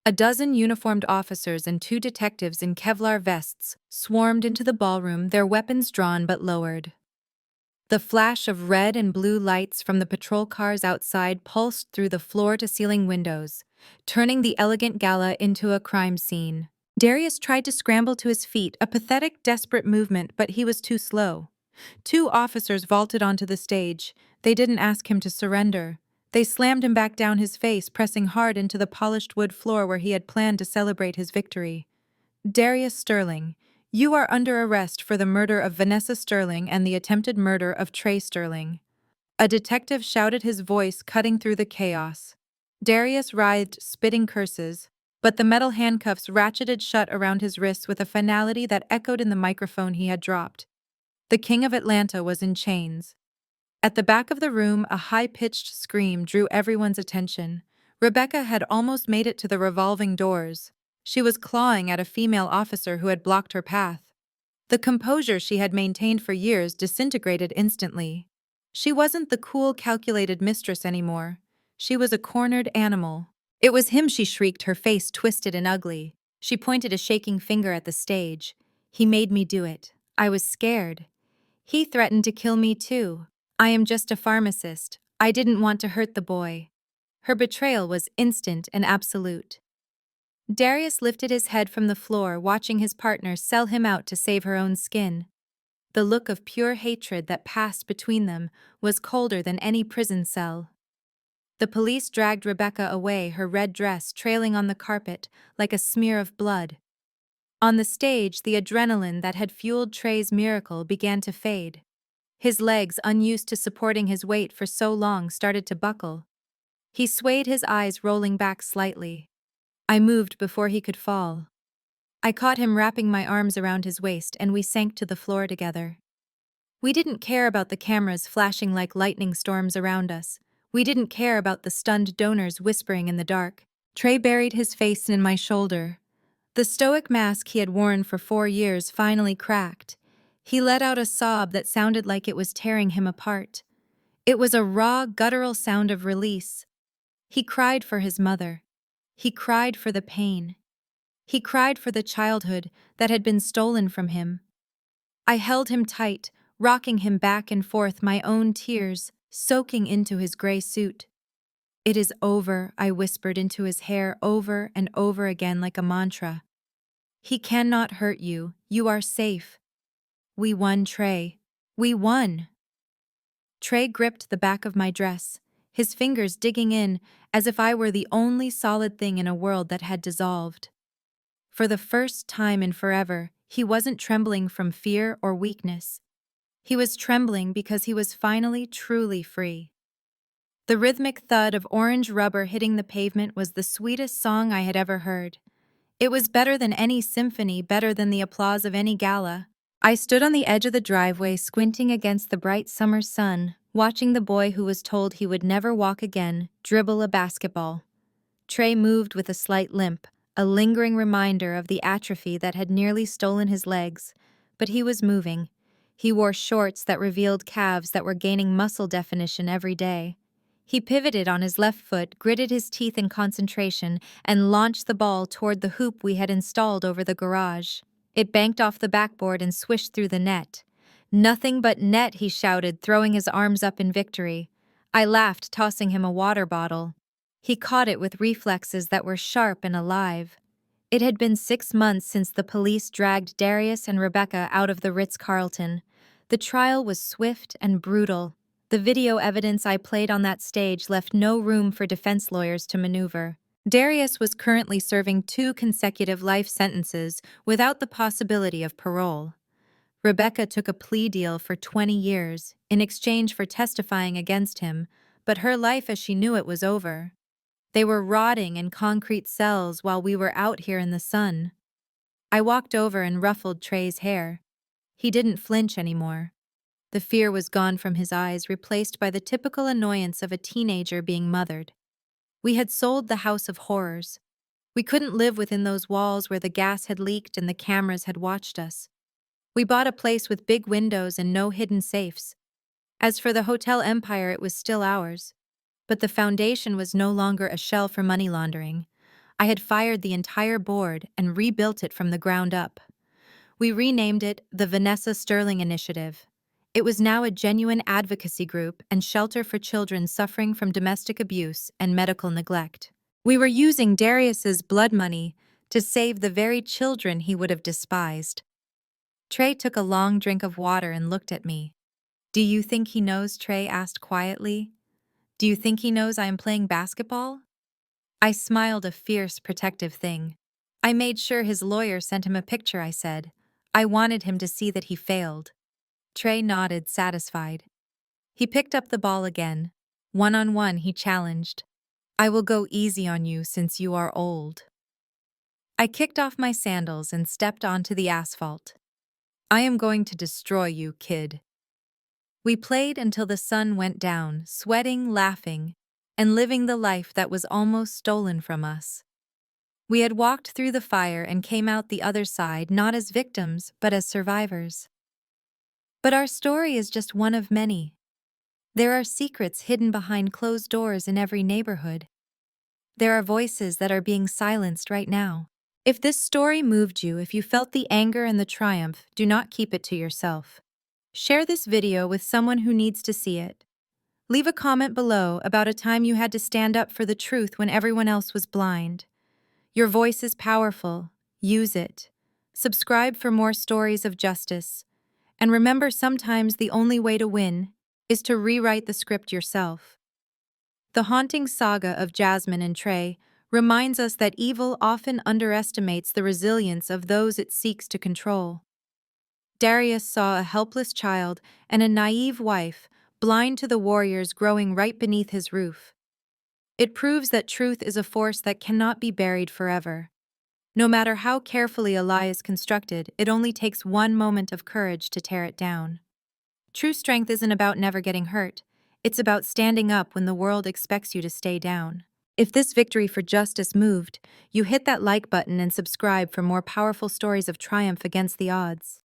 A dozen uniformed officers and 2 detectives in Kevlar vests swarmed into the ballroom, their weapons drawn but lowered. The flash of red and blue lights from the patrol cars outside pulsed through the floor-to-ceiling windows, turning the elegant gala into a crime scene. Darius tried to scramble to his feet, a pathetic, desperate movement, but he was too slow. 2 officers vaulted onto the stage. They didn't ask him to surrender. They slammed him back down, his face pressing hard into the polished wood floor where he had planned to celebrate his victory. "Darius Sterling, you are under arrest for the murder of Vanessa Sterling and the attempted murder of Trey Sterling." A detective shouted, his voice cutting through the chaos. Darius writhed, spitting curses, but the metal handcuffs ratcheted shut around his wrists with a finality that echoed in the microphone he had dropped. The King of Atlanta was in chains. At the back of the room, a high-pitched scream drew everyone's attention. Rebecca had almost made it to the revolving doors. She was clawing at a female officer who had blocked her path. The composure she had maintained for years disintegrated instantly. She wasn't the cool, calculated mistress anymore. She was a cornered animal. "It was him," she shrieked, her face twisted and ugly. She pointed a shaking finger at the stage. "He made me do it. I was scared. He threatened to kill me too. I am just a pharmacist. I didn't want to hurt the boy." Her betrayal was instant and absolute. Darius lifted his head from the floor, watching his partner sell him out to save her own skin. The look of pure hatred that passed between them was colder than any prison cell. The police dragged Rebecca away, her red dress trailing on the carpet like a smear of blood. On the stage, the adrenaline that had fueled Trey's miracle began to fade. His legs, unused to supporting his weight for so long, started to buckle. He swayed, his eyes rolling back slightly. I moved before he could fall. I caught him wrapping my arms around his waist, and we sank to the floor together. We didn't care about the cameras flashing like lightning storms around us. We didn't care about the stunned donors whispering in the dark. Trey buried his face in my shoulder. The stoic mask he had worn for 4 years finally cracked. He let out a sob that sounded like it was tearing him apart. It was a raw, guttural sound of release. He cried for his mother. He cried for the pain. He cried for the childhood that had been stolen from him. I held him tight, rocking him back and forth, my own tears soaking into his gray suit. "It is over," I whispered into his hair over and over again like a mantra. "He cannot hurt you. You are safe. We won, Trey. We won." Trey gripped the back of my dress, his fingers digging in as if I were the only solid thing in a world that had dissolved. For the first time in forever, he wasn't trembling from fear or weakness. He was trembling because he was finally truly free. The rhythmic thud of orange rubber hitting the pavement was the sweetest song I had ever heard. It was better than any symphony, better than the applause of any gala. I stood on the edge of the driveway, squinting against the bright summer sun, watching the boy who was told he would never walk again dribble a basketball. Trey moved with a slight limp, a lingering reminder of the atrophy that had nearly stolen his legs, but he was moving. He wore shorts that revealed calves that were gaining muscle definition every day. He pivoted on his left foot, gritted his teeth in concentration, and launched the ball toward the hoop we had installed over the garage. It banked off the backboard and swished through the net. "Nothing but net," he shouted, throwing his arms up in victory. I laughed, tossing him a water bottle. He caught it with reflexes that were sharp and alive. It had been 6 months since the police dragged Darius and Rebecca out of the Ritz-Carlton. The trial was swift and brutal. The video evidence I played on that stage left no room for defense lawyers to maneuver. Darius was currently serving 2 consecutive life sentences without the possibility of parole. Rebecca took a plea deal for 20 years in exchange for testifying against him, but her life as she knew it was over. They were rotting in concrete cells while we were out here in the sun. I walked over and ruffled Trey's hair. He didn't flinch anymore. The fear was gone from his eyes, replaced by the typical annoyance of a teenager being mothered. We had sold the house of horrors. We couldn't live within those walls where the gas had leaked and the cameras had watched us. We bought a place with big windows and no hidden safes. As for the hotel empire, it was still ours. But the foundation was no longer a shell for money laundering. I had fired the entire board and rebuilt it from the ground up. We renamed it the Vanessa Sterling Initiative. It was now a genuine advocacy group and shelter for children suffering from domestic abuse and medical neglect. We were using Darius's blood money to save the very children he would have despised. Trey took a long drink of water and looked at me. "Do you think he knows?" Trey asked quietly. "Do you think he knows I am playing basketball?" I smiled, a fierce, protective thing. "I made sure his lawyer sent him a picture," I said. "I wanted him to see that he failed." Trey nodded, satisfied. He picked up the ball again. One-on-one, he challenged. "I will go easy on you since you are old." I kicked off my sandals and stepped onto the asphalt. "I am going to destroy you, kid." We played until the sun went down, sweating, laughing, and living the life that was almost stolen from us. We had walked through the fire and came out the other side not as victims, but as survivors. But our story is just one of many. There are secrets hidden behind closed doors in every neighborhood. There are voices that are being silenced right now. If this story moved you, if you felt the anger and the triumph, do not keep it to yourself. Share this video with someone who needs to see it. Leave a comment below about a time you had to stand up for the truth when everyone else was blind. Your voice is powerful. Use it. Subscribe for more stories of justice. And remember, sometimes the only way to win is to rewrite the script yourself. The haunting saga of Jasmine and Trey reminds us that evil often underestimates the resilience of those it seeks to control. Darius saw a helpless child and a naive wife, blind to the warriors growing right beneath his roof. It proves that truth is a force that cannot be buried forever. No matter how carefully a lie is constructed, it only takes one moment of courage to tear it down. True strength isn't about never getting hurt. It's about standing up when the world expects you to stay down. If this victory for justice moved, you hit that like button and subscribe for more powerful stories of triumph against the odds.